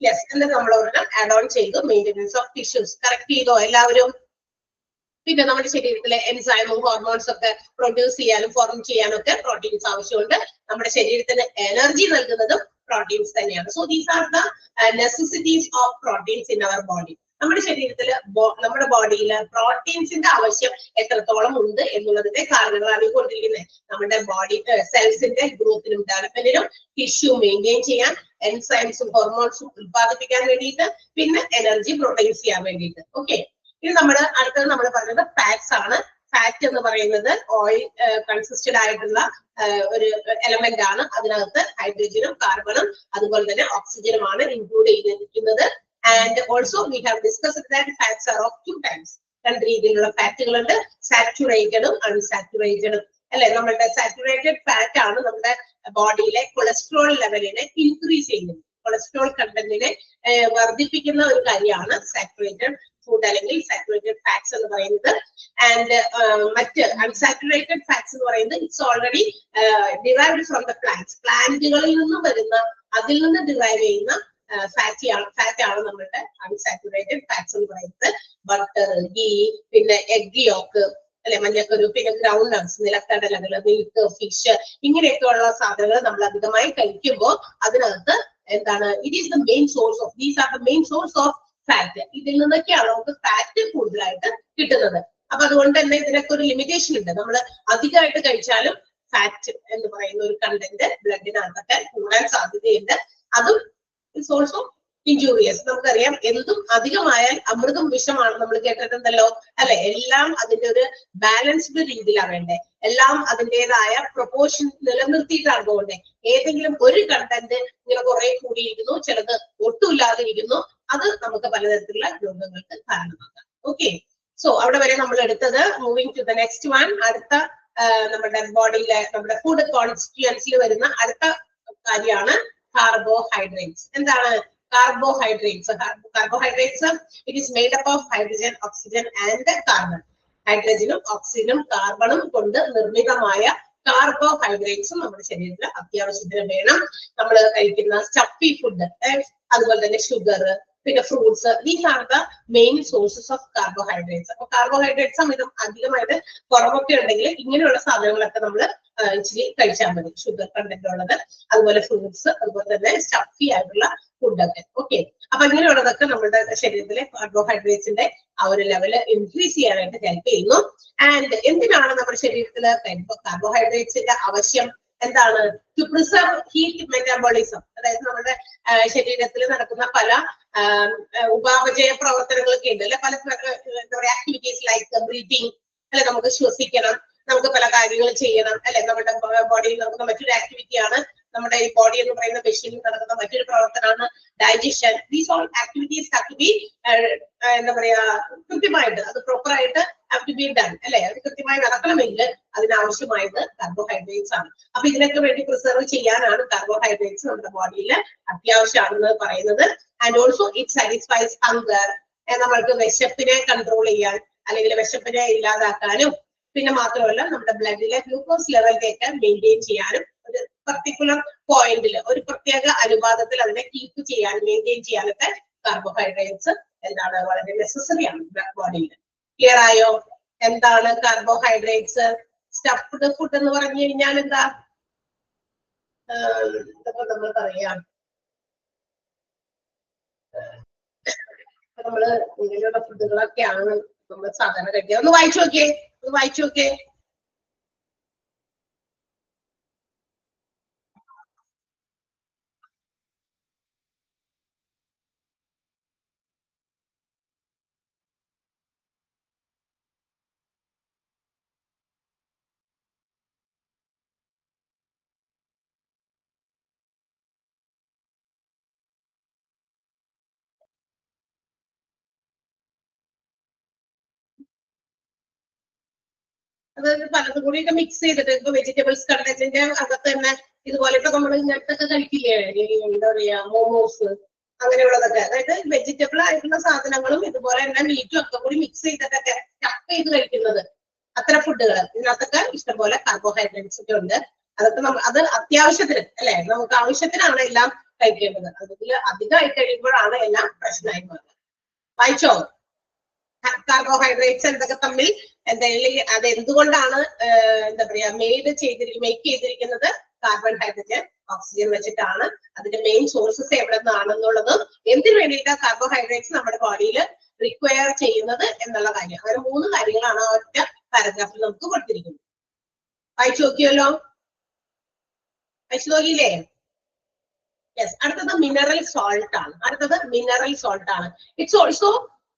യെസ്, എന്നിട്ട് നമ്മൾ ഒരെണ്ണം ആഡ് ഓൺ ചെയ്തു മെയിൻ്റനൻസ് ഓഫ് ടിഷ്യൂസ്. കറക്റ്റ് ചെയ്തോ എല്ലാവരും? പിന്നെ നമ്മുടെ ശരീരത്തിലെ എൻസൈമും ഹോർമോൺസ് ഒക്കെ പ്രൊഡ്യൂസ് ചെയ്യാനും ഫോം ചെയ്യാനും ഒക്കെ പ്രോട്ടീൻസ് ആവശ്യമുണ്ട്. നമ്മുടെ ശരീരത്തിന് എനർജി നൽകുന്നതും പ്രോട്ടീൻസ് തന്നെയാണ്. So these are the necessities of proteins in our body. നമ്മുടെ ശരീരത്തിൽ നമ്മുടെ ബോഡിയിൽ പ്രോട്ടീൻസിന്റെ ആവശ്യം എത്രത്തോളം ഉണ്ട് എന്നുള്ളതിന്റെ കാരണങ്ങളാണ് ഈ കൊടുത്തിരിക്കുന്നത്. നമ്മുടെ ബോഡി സെൽസിന്റെ ഗ്രോത്തിനും ഡെവലപ്മെന്റിനും, ടിഷ്യൂ മെയിൻറ്റെയിൻ ചെയ്യാൻ, എൻസൈംസും ഹോർമോൺസും ഉത്പാദിപ്പിക്കാൻ വേണ്ടിയിട്ട്, പിന്നെ എനർജി പ്രൊഡ്യൂസ് ചെയ്യാൻ വേണ്ടിയിട്ട്. ഓക്കെ, ഇനി അടുത്തത് നമ്മൾ പറഞ്ഞത് ഫാറ്റ്സ് ആണ്. ഫാറ്റ് എന്ന് പറയുന്നത് ഓയിൽ കൺസിസ്റ്റഡ് ആയിട്ടുള്ള ഒരു എലമെന്റ് ആണ്. അതിനകത്ത് ഹൈഡ്രജനും കാർബണും അതുപോലെ തന്നെ ഓക്സിജനുമാണ് ഇൻക്ലൂഡ് ചെയ്തിരിക്കുന്നത്. And also we have discussed that fats are of 2 types. 2 രീതിയിലുള്ള ഫാറ്റുകളുണ്ട്, സാച്ചുറേറ്റഡും അൺസാച്ചുറേറ്റഡും. അല്ലെ, നമ്മളുടെ സാച്ചുറേറ്റഡ് ഫാറ്റ് ആണ് നമ്മുടെ ബോഡിയിലെ കൊളസ്ട്രോൾ ലെവലിനെ ഇൻക്രീസ് ചെയ്യുന്നത്. കൊളസ്ട്രോൾ കണ്ടന്റിനെ വർദ്ധിപ്പിക്കുന്ന ഒരു കാര്യമാണ് സാച്ചുറേറ്റഡ് ഫുഡ് അല്ലെങ്കിൽ സാച്ചുറേറ്റഡ് ഫാറ്റ്സ് എന്ന് പറയുന്നത്. ആൻഡ് മറ്റ് അൺസാച്ചുറേറ്റഡ് ഫാറ്റ്സ് എന്ന് പറയുന്നത് it's already derived from the plants. പ്ലാന്റുകളിൽ നിന്നും വരുന്ന, അതിൽ നിന്ന് ഡിറൈവ് ചെയ്യുന്ന ഫാറ്റ് ആണ് നമ്മളുടെ അൺസാച്ചുറേറ്റഡ് ഫാറ്റ്സ് എന്ന് പറയുന്നത്. ബട്ടർ, ഗീ, പിന്നെ എഗ് യോക്ക് അല്ലെ, മഞ്ഞക്കരു, പിന്നെ ഗ്രൗണ്ട് നട്ട്സ്, നിലക്കടലകൾ, മിൽക്ക്, ഫിഷ്, ഇങ്ങനെയൊക്കെയുള്ള സാധനങ്ങൾ നമ്മൾ അധികമായി കഴിക്കുമ്പോൾ അതിനകത്ത് എന്താണ്, it is the main source of, these are the main source of fat. ഇതിൽ നിന്നൊക്കെയാണ് നമുക്ക് ഫാറ്റ് കൂടുതലായിട്ട് കിട്ടുന്നത്. അപ്പൊ അതുകൊണ്ട് തന്നെ ഇതിനൊക്കെ ഒരു ലിമിറ്റേഷൻ ഉണ്ട്. നമ്മൾ അധികമായിട്ട് കഴിച്ചാലും ഫാറ്റ് എന്ന് പറയുന്ന ഒരു കണ്ടന്റ് ബ്ലഡിനകത്തൊക്കെ കൂടാൻ സാധ്യതയുണ്ട്. അതും ഇറ്റ്സ് ഓൾസോ ഇൻജൂറിയസ്. നമുക്കറിയാം, എന്തും അധികമായാൽ അമൃതും വിഷമാണ്, നമ്മൾ കേട്ടിട്ടുണ്ടല്ലോ അല്ലെ. എല്ലാം അതിന്റെ ഒരു ബാലൻസ്ഡ് രീതിയിലാണ് വേണ്ടേ, എല്ലാം അതിൻ്റെതായ പ്രൊപ്പോർഷൻ നിലനിർത്തിയിട്ടാണ് പോകണ്ടേ. ഏതെങ്കിലും ഒരു കണ്ടന്റ് ഇങ്ങനെ കുറെ കൂടിയിരിക്കുന്നു, ചിലത് ഒട്ടും ഇല്ലാതിരിക്കുന്നു, അത് നമുക്ക് പലതരത്തിലുള്ള രോഗങ്ങൾക്ക് കാരണമാക്കാം. ഓക്കെ, സോ അവിടെ വരെ നമ്മൾ എടുത്തത്. Moving to the next one. അടുത്ത നമ്മുടെ ബോഡിയിലെ നമ്മുടെ ഫുഡ് കോൺസ്റ്റിറ്റ്യുവൻസിൽ വരുന്ന അടുത്ത കാര്യമാണ് കാർബോഹൈഡ്രേറ്റ്സ്. എന്താണ് carbohydrates? Carbohydrates, it is made up of hydrogen, oxygen and carbon. ഹൈഡ്രജനും ഓക്സിജനും കാർബണും കൊണ്ട് നിർമ്മിതമായ കാർബോഹൈഡ്രേറ്റ്സും നമ്മുടെ ശരീരത്തിൽ അത്യാവശ്യത്തിന് വേണം. നമ്മൾ കഴിക്കുന്ന സ്റ്റഫി ഫുഡ്, അതുപോലെ തന്നെ ഷുഗർ, പിന്നെ fruits, these are the main sources of carbohydrates. അപ്പൊ കാർബോഹൈഡ്രേറ്റ്സ് അധികമായിട്ട് കുറവൊക്കെ ഉണ്ടെങ്കിൽ ഇങ്ങനെയുള്ള സാധനങ്ങളൊക്കെ നമ്മൾ ഇച്ചിരി കഴിച്ചാൽ മതി. ഷുഗർ കണ്ടന്റ് ഉള്ളത്, അതുപോലെ ഫ്രൂട്ട്സ്, അതുപോലെ തന്നെ സ്റ്റഫി ആയിട്ടുള്ള ഫുഡൊക്കെ. ഓക്കെ, അപ്പൊ ഇങ്ങനെയുള്ളതൊക്കെ നമ്മുടെ ശരീരത്തിലെ കാർബോഹൈഡ്രേറ്റ്സിന്റെ ആ ഒരു ലെവല് ഇൻക്രീസ് ചെയ്യാനായിട്ട് ഹെൽപ്പ് ചെയ്യുന്നു. ആൻഡ് എന്തിനാണ് നമ്മുടെ ശരീരത്തിൽ കാർബോഹൈഡ്രേറ്റ്സിന്റെ ആവശ്യം? എന്താണ്? To preserve heat metabolism. അതായത് നമ്മുടെ ശരീരത്തിൽ നടക്കുന്ന പല ഉപാപചയ പ്രവർത്തനങ്ങളൊക്കെ ഉണ്ട് അല്ലെ, പല എന്താ പറയാ ആക്ടിവിറ്റീസ് ലൈക്ക് ബ്രീത്തിങ് അല്ലെ, നമുക്ക് ശ്വസിക്കണം, നമുക്ക് പല കാര്യങ്ങൾ ചെയ്യണം അല്ലെ. നമ്മുടെ ബോഡിയിൽ നടക്കുന്ന മറ്റൊരു ആക്ടിവിറ്റിയാണ്, നമ്മുടെ ഈ ബോഡി എന്ന് പറയുന്ന മെഷീനിൽ നടക്കുന്ന മറ്റൊരു പ്രവർത്തനമാണ് digestion. These all activities have to be എന്താ പറയാ കൃത്യമായിട്ട്, അത് പ്രോപ്പറായിട്ട് ഹാവ് ടു ബി ഡൺ അല്ലെ. അത് കൃത്യമായി നടക്കണമെങ്കിൽ അതിനാവശ്യമായത് കാർബോഹൈഡ്രേറ്റ്സ് ആണ്. അപ്പൊ ഇതിനൊക്കെ വേണ്ടി പ്രിസർവ് ചെയ്യാനാണ് കാർബോഹൈഡ്രേറ്റ്സ് നമ്മുടെ ബോഡിയിൽ അത്യാവശ്യമാണെന്ന് പറയുന്നത്. And also it satisfies hunger. നമ്മൾക്ക് വിശപ്പിനെ കൺട്രോൾ ചെയ്യാൻ അല്ലെങ്കിൽ വിശപ്പിനെ ഇല്ലാതാക്കാനും, പിന്നെ മാത്രമല്ല നമ്മുടെ ബ്ലഡിലെ ഗ്ലൂക്കോസ് ലെവലിലേക്ക് മെയിൻറ്റെയിൻ ചെയ്യാനും, ഒരു പർട്ടിക്കുലർ പോയിന്റിൽ ഒരു പ്രത്യേക അനുപാതത്തിൽ അതിനെ കീപ്പ് ചെയ്യാനും മെയിൻറ്റെയിൻ ചെയ്യാനൊക്കെ കാർബോഹൈഡ്രേറ്റ്സ് എന്താണ് വളരെ നെസസറി ആണ് ബോഡിയിൽ. ക്ലിയർ ആയോ? എന്താണ് കാർബോഹൈഡ്രേറ്റ്സ്? സ്റ്റഫ്ഡ് ഫുഡ് എന്ന് പറഞ്ഞു കഴിഞ്ഞാൽ എന്താ നമ്മൾ പറയാം, നമ്മള് ഇങ്ങനെയുള്ള ഫുഡുകളൊക്കെയാണ് നമ്മൾ സാധാരണ കഴിക്കുക. ഒന്ന് വായിച്ചു നോക്കിയേ, ഒന്ന് വായിച്ചു നോക്കിയേ. അതായത് പലതും കൂടിയൊക്കെ മിക്സ് ചെയ്തിട്ട് ഇപ്പൊ വെജിറ്റബിൾസ് കണ്ടന്റിന്റെ അകത്ത് തന്നെ ഇതുപോലെ ഇപ്പൊ നമ്മൾ ഇങ്ങനത്തൊക്കെ കഴിക്കില്ലേ, എന്താ പറയാ മോമോസ് അങ്ങനെയുള്ളതൊക്കെ. അതായത് വെജിറ്റബിൾ ആയിട്ടുള്ള സാധനങ്ങളും ഇതുപോലെ തന്നെ മീറ്റും ഒക്കെ കൂടി മിക്സ് ചെയ്തിട്ടൊക്കെ സ്റ്റഫ് ചെയ്ത് കഴിക്കുന്നത്, അത്തരം ഫുഡുകൾ. ഇതിനകത്തൊക്കെ ഇഷ്ടംപോലെ കാർബോഹൈഡ്രേറ്റ്സ് ഒക്കെ ഉണ്ട്. അതൊക്കെ അത് അത്യാവശ്യത്തിന് അല്ലെ, നമുക്ക് ആവശ്യത്തിനാണ് എല്ലാം കഴിക്കേണ്ടത്. അതിൽ അധികമായി കഴിയുമ്പോഴാണ് എല്ലാം പ്രശ്നമായി മാറുന്നത്. വായിച്ചോ? കാർബോഹൈഡ്രേറ്റ്സ് എന്തൊക്കെ തമ്മിൽ എന്തെങ്കിലും അത് എന്തുകൊണ്ടാണ് എന്താ പറയാ മേക്ക് ചെയ്തിരിക്കുന്നത്? കാർബൺ, ഹൈഡ്രജൻ, ഓക്സിജൻ വെച്ചിട്ടാണ്. അതിന്റെ മെയിൻ സോഴ്സസ് എവിടെ നിന്നാണെന്നുള്ളതും എന്തിനു വേണ്ടിയിട്ടാണ് കാർബോഹൈഡ്രേറ്റ്സ് നമ്മുടെ ബോഡിയിൽ റിക്വയർ ചെയ്യുന്നത് എന്നുള്ള കാര്യം. അങ്ങനെ 3 കാര്യങ്ങളാണ് ഒറ്റ പാരഗ്രാഫിൽ നമുക്ക് കൊടുത്തിരിക്കുന്നത്. വായിച്ചു നോക്കിയല്ലോ? വായിച്ചു നോക്കിയില്ലേ? യെസ്. അടുത്തത് മിനറൽ സോൾട്ട് ആണ്. It's also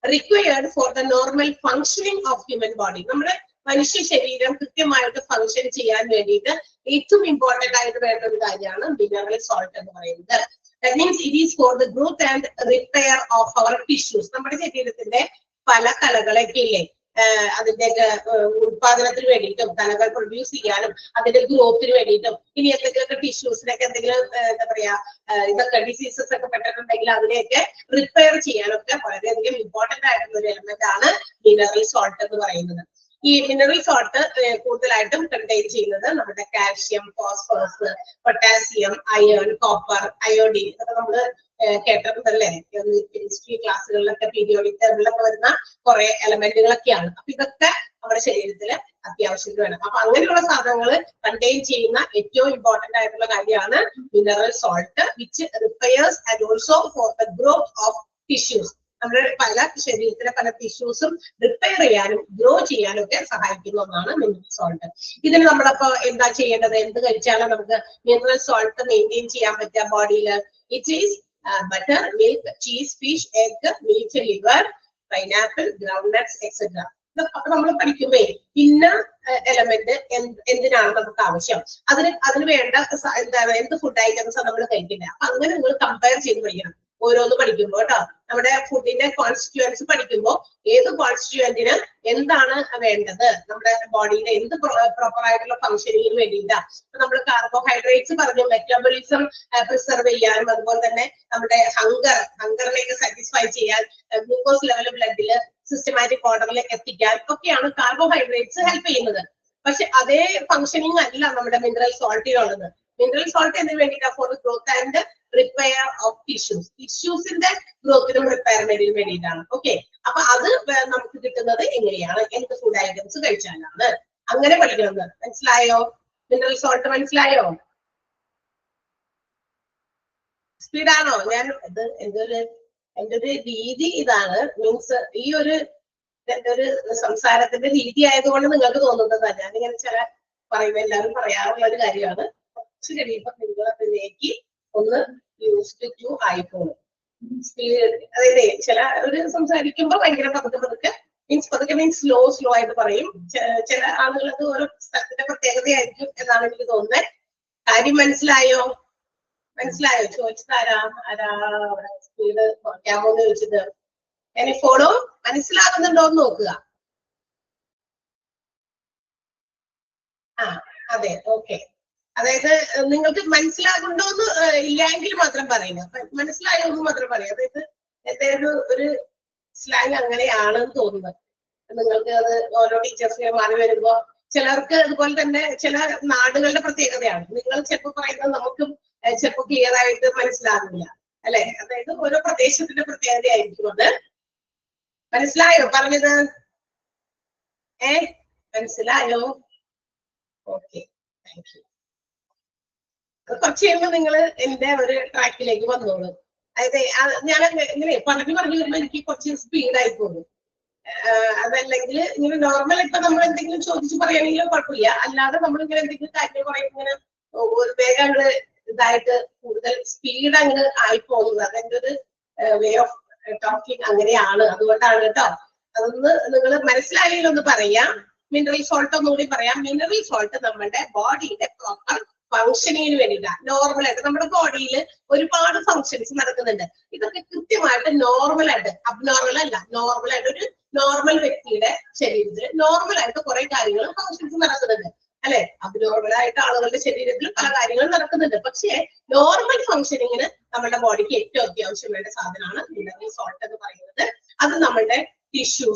required for the normal functioning of human body. നമ്മുടെ മനുഷ്യ ശരീരം കൃത്യമായിട്ട് ഫങ്ഷൻ ചെയ്യാൻ വേണ്ടിയിട്ട് ഏറ്റവും ഇമ്പോർട്ടന്റ് ആയിട്ട് വേണ്ട ഒരു കാര്യമാണ് മിനറൽ സോൾട്ട് എന്ന് പറയുന്നത്. That means it is for the growth and repair of our tissues. നമ്മുടെ ശരീരത്തിന്റെ പല കലകളൊക്കെ ഇല്ലേ, അതിന്റെയൊക്കെ ഉത്പാദനത്തിന് വേണ്ടിയിട്ടും കലകൾ പ്രൊഡ്യൂസ് ചെയ്യാനും അതിന്റെ ഗ്രോത്തിന് വേണ്ടിയിട്ടും ഇനി എന്തെങ്കിലുമൊക്കെ ടിഷ്യൂസിനൊക്കെ എന്തെങ്കിലും എന്താ പറയാ ഇതൊക്കെ ഡിസീസസ് ഒക്കെ പെട്ടിട്ടുണ്ടെങ്കിൽ അതിനെയൊക്കെ റിപ്പയർ ചെയ്യാനൊക്കെ വളരെയധികം ഇമ്പോർട്ടന്റ് ആയിട്ടുള്ള ഒരു എലമെന്റ് ആണ് മിനറൽ സോൾട്ട് എന്ന് പറയുന്നത്. ഈ മിനറൽ സോൾട്ട് കൂടുതലായിട്ടും കണ്ടെയ്ൻ ചെയ്യുന്നത് നമ്മുടെ calcium, phosphorus, potassium, iron, copper, iodine ഇതൊക്കെ നമ്മള് കേട്ടിട്ടുണ്ടല്ലേ കെമിസ്ട്രി ക്ലാസ്സുകളിലൊക്കെ പീരിയോഡിക് ടേബിളിലൊക്കെ വരുന്ന കുറെ എലമെന്റുകളൊക്കെയാണ്. അപ്പൊ ഇതൊക്കെ നമ്മുടെ ശരീരത്തിൽ അത്യാവശ്യത്തിന് വേണം. അപ്പൊ അങ്ങനെയുള്ള സാധനങ്ങൾ കണ്ടെയ്ൻ ചെയ്യുന്ന ഏറ്റവും ഇമ്പോർട്ടന്റ് ആയിട്ടുള്ള കാര്യമാണ് mineral salt, which repairs and also for the growth of tissues. നമ്മുടെ പല ശരീരത്തിലെ പല ടിഷ്യൂസും റിപ്പയർ ചെയ്യാനും ഗ്രോ ചെയ്യാനും ഒക്കെ സഹായിക്കുന്ന ഒന്നാണ് മിനറൽ സോൾട്ട്. ഇതിന് നമ്മളപ്പോ എന്താ ചെയ്യേണ്ടത്? എന്ത് കഴിച്ചാലും നമുക്ക് മിനറൽ സോൾട്ട് മെയിൻറ്റെയിൻ ചെയ്യാൻ പറ്റുക ബോഡിയിൽ? It is butter, milk, cheese, fish, egg, meat, liver, pineapple, groundnuts etcetera. അപ്പൊ നമ്മൾ പഠിക്കുമ്പോ ഇന്ന എലമെന്റ് എന്തിനാണ് നമുക്ക് ആവശ്യം, അതിന് വേണ്ട എന്താണ് എന്ത് ഫുഡ് ഐറ്റംസ് നമ്മൾ കഴിക്കുന്നത്. അപ്പൊ അങ്ങനെ നിങ്ങൾ കമ്പയർ ചെയ്ത് പഠിക്കണം ഓരോന്ന് പഠിക്കുമ്പോ കേട്ടോ. നമ്മുടെ ഫുഡിന്റെ കോൺസ്റ്റിറ്റ്യുവൻസ് പഠിക്കുമ്പോൾ ഏത് കോൺസ്റ്റിറ്റ്യുവന്റിന് എന്താണ് വേണ്ടത്, നമ്മുടെ ബോഡിയിലെ എന്ത് പ്രോപ്പർ ആയിട്ടുള്ള ഫംഗ്ഷനിങ്ങിന് വേണ്ടിയിട്ടാ. നമ്മൾ കാർബോഹൈഡ്രേറ്റ്സ് പറഞ്ഞു, മെറ്റബോളിസം പ്രിസർവ് ചെയ്യാനും അതുപോലെ തന്നെ നമ്മുടെ ഹങ്കറിലേക്ക് സാറ്റിസ്ഫൈ ചെയ്യാൻ, ഗ്ലൂക്കോസ് ലെവൽ ബ്ലഡിൽ സിസ്റ്റമാറ്റിക് ഓർഡറിലേക്ക് എത്തിക്കാൻ ഒക്കെയാണ് കാർബോഹൈഡ്രേറ്റ്സ് ഹെൽപ്പ് ചെയ്യുന്നത്. പക്ഷെ അതേ ഫംഗ്ഷനിങ് അല്ല നമ്മുടെ മിനറൽ സോൾട്ടിനുള്ളത്. മിനറൽ സോൾട്ട് എന്തിനു വേണ്ടിയിട്ടാ? For growth and repair of ടിഷ്യൂസിന്റെ ഗ്രോത്തിനും റിപ്പയർമെന്റിനും വേണ്ടിയിട്ടാണ്. ഓക്കെ, അപ്പൊ അത് നമുക്ക് കിട്ടുന്നത് എങ്ങനെയാണ്? എന്ത് ഫുഡ് ഐറ്റംസ് കഴിച്ചാലാണ് അങ്ങനെ പഠിക്കുന്നത്. മനസ്സിലായോ? മിനറൽ സോൾട്ട് മനസ്സിലായോ? സ്പീഡാണോ? ഞാൻ ഇത് എന്റെ ഒരു രീതി ഇതാണ്. മീൻസ് ഈ ഒരു എന്റെ ഒരു സംസാരത്തിന്റെ രീതി ആയതുകൊണ്ട് നിങ്ങൾക്ക് തോന്നുന്നതാ. ഞാനിങ്ങനെ ചില പറയുമ്പോൾ എല്ലാവരും പറയാറുള്ള ഒരു കാര്യമാണ്. കുറച്ച് കഴിയുമ്പോൾ നിങ്ങൾ അതിലേക്ക് ഒന്ന് യൂസ്ഡ് ടു ആയിപ്പോകും. സ്പീഡ് അതായത് ചില ഒരു സംസാരിക്കുമ്പോ ഭയങ്കര പതുക്കെ മീൻസ് സ്ലോ ആയിട്ട് പറയും. ചില ആളുകൾക്ക് ഓരോ സ്ഥലത്തിന്റെ പ്രത്യേകതയായിരിക്കും എന്നാണ് എനിക്ക് തോന്നുന്നത്. കാര്യം മനസ്സിലായോ? ചോദിച്ചത് ആരാ സ്പീഡ് കുറയ്ക്കാമോ എന്ന് ചോദിച്ചത്? Any follow? മനസ്സിലാകുന്നുണ്ടോ എന്ന് നോക്കുക. അതെ, ഓക്കെ. അതായത് നിങ്ങൾക്ക് മനസ്സിലാകുന്നുണ്ടോ എന്ന് ഇല്ലെങ്കിൽ മാത്രം പറയുന്നത്, മനസ്സിലായോ എന്ന് മാത്രം പറയും. അതായത് എന്റെ ഒരു സ്ലാങ് അങ്ങനെയാണെന്ന് തോന്നുന്നത്. നിങ്ങൾക്ക് അത് ഓരോ ടീച്ചേഴ്സിനെ മാറി വരുമ്പോ ചിലർക്ക് അതുപോലെ തന്നെ ചില നാടുകളുടെ പ്രത്യേകതയാണ്. നിങ്ങൾ ചിലപ്പോൾ പറയുന്നത് നമുക്കും ചിലപ്പോൾ ക്ലിയർ ആയിട്ട് മനസ്സിലാകുന്നില്ല അല്ലെ? അതായത് ഓരോ പ്രദേശത്തിന്റെ പ്രത്യേകതയായിരിക്കും അത്. മനസ്സിലായോ പറഞ്ഞത്? മനസ്സിലായോ? Okay, thank you. കുറച്ച് കഴിയുമ്പോൾ നിങ്ങൾ എന്റെ ഒരു ട്രാക്കിലേക്ക് വന്നോളൂ. അതായത് ഞാൻ ഇങ്ങനെ പറഞ്ഞു വരുമ്പോ എനിക്ക് കുറച്ച് സ്പീഡായി പോകും. അതല്ലെങ്കിൽ ഇങ്ങനെ നോർമൽ ഇപ്പൊ നമ്മൾ എന്തെങ്കിലും ചോദിച്ചു പറയുകയാണെങ്കിലും കുഴപ്പമില്ല. അല്ലാതെ നമ്മളിങ്ങനെ എന്തെങ്കിലും കാര്യം പറയും ഇങ്ങനെ വേഗം അങ്ങ് ഇതായിട്ട് കൂടുതൽ സ്പീഡ് അങ്ങ് ആയി പോകുന്നത് അതെന്റെ ഒരു വേ ഓഫ് ടോക്കിംഗ് അങ്ങനെയാണ്. അതുകൊണ്ടാണ് കേട്ടോ. അതൊന്ന് നിങ്ങൾ മനസ്സിലായെങ്കിൽ ഒന്ന് പറയാം. മിനറൽ സോൾട്ട് ഒന്നുകൂടി പറയാം. മിനറൽ സോൾട്ട് നമ്മുടെ ബോഡിയുടെ പ്രോപ്പർ ഫംഗ്ഷനിങ്ങിന് വേണ്ടിയിട്ടാണ്. നോർമലായിട്ട് നമ്മുടെ ബോഡിയിൽ ഒരുപാട് ഫങ്ഷൻസ് നടക്കുന്നുണ്ട്. ഇതൊക്കെ കൃത്യമായിട്ട് നോർമലായിട്ട്, അബ്നോർമൽ അല്ല, നോർമലായിട്ട് ഒരു നോർമൽ വ്യക്തിയുടെ ശരീരത്തിൽ നോർമലായിട്ട് കുറെ കാര്യങ്ങൾ ഫങ്ഷൻസ് നടക്കുന്നുണ്ട് അല്ലെ? അബ്നോർമലായിട്ട് ആളുകളുടെ ശരീരത്തിൽ പല കാര്യങ്ങളും നടക്കുന്നുണ്ട്. പക്ഷേ നോർമൽ ഫങ്ഷനിങ്ങിന് നമ്മുടെ ബോഡിക്ക് ഏറ്റവും അത്യാവശ്യം വേണ്ട സാധനമാണ് മിനറൽ സോൾട്ട് എന്ന് പറയുന്നത്. അത് നമ്മുടെ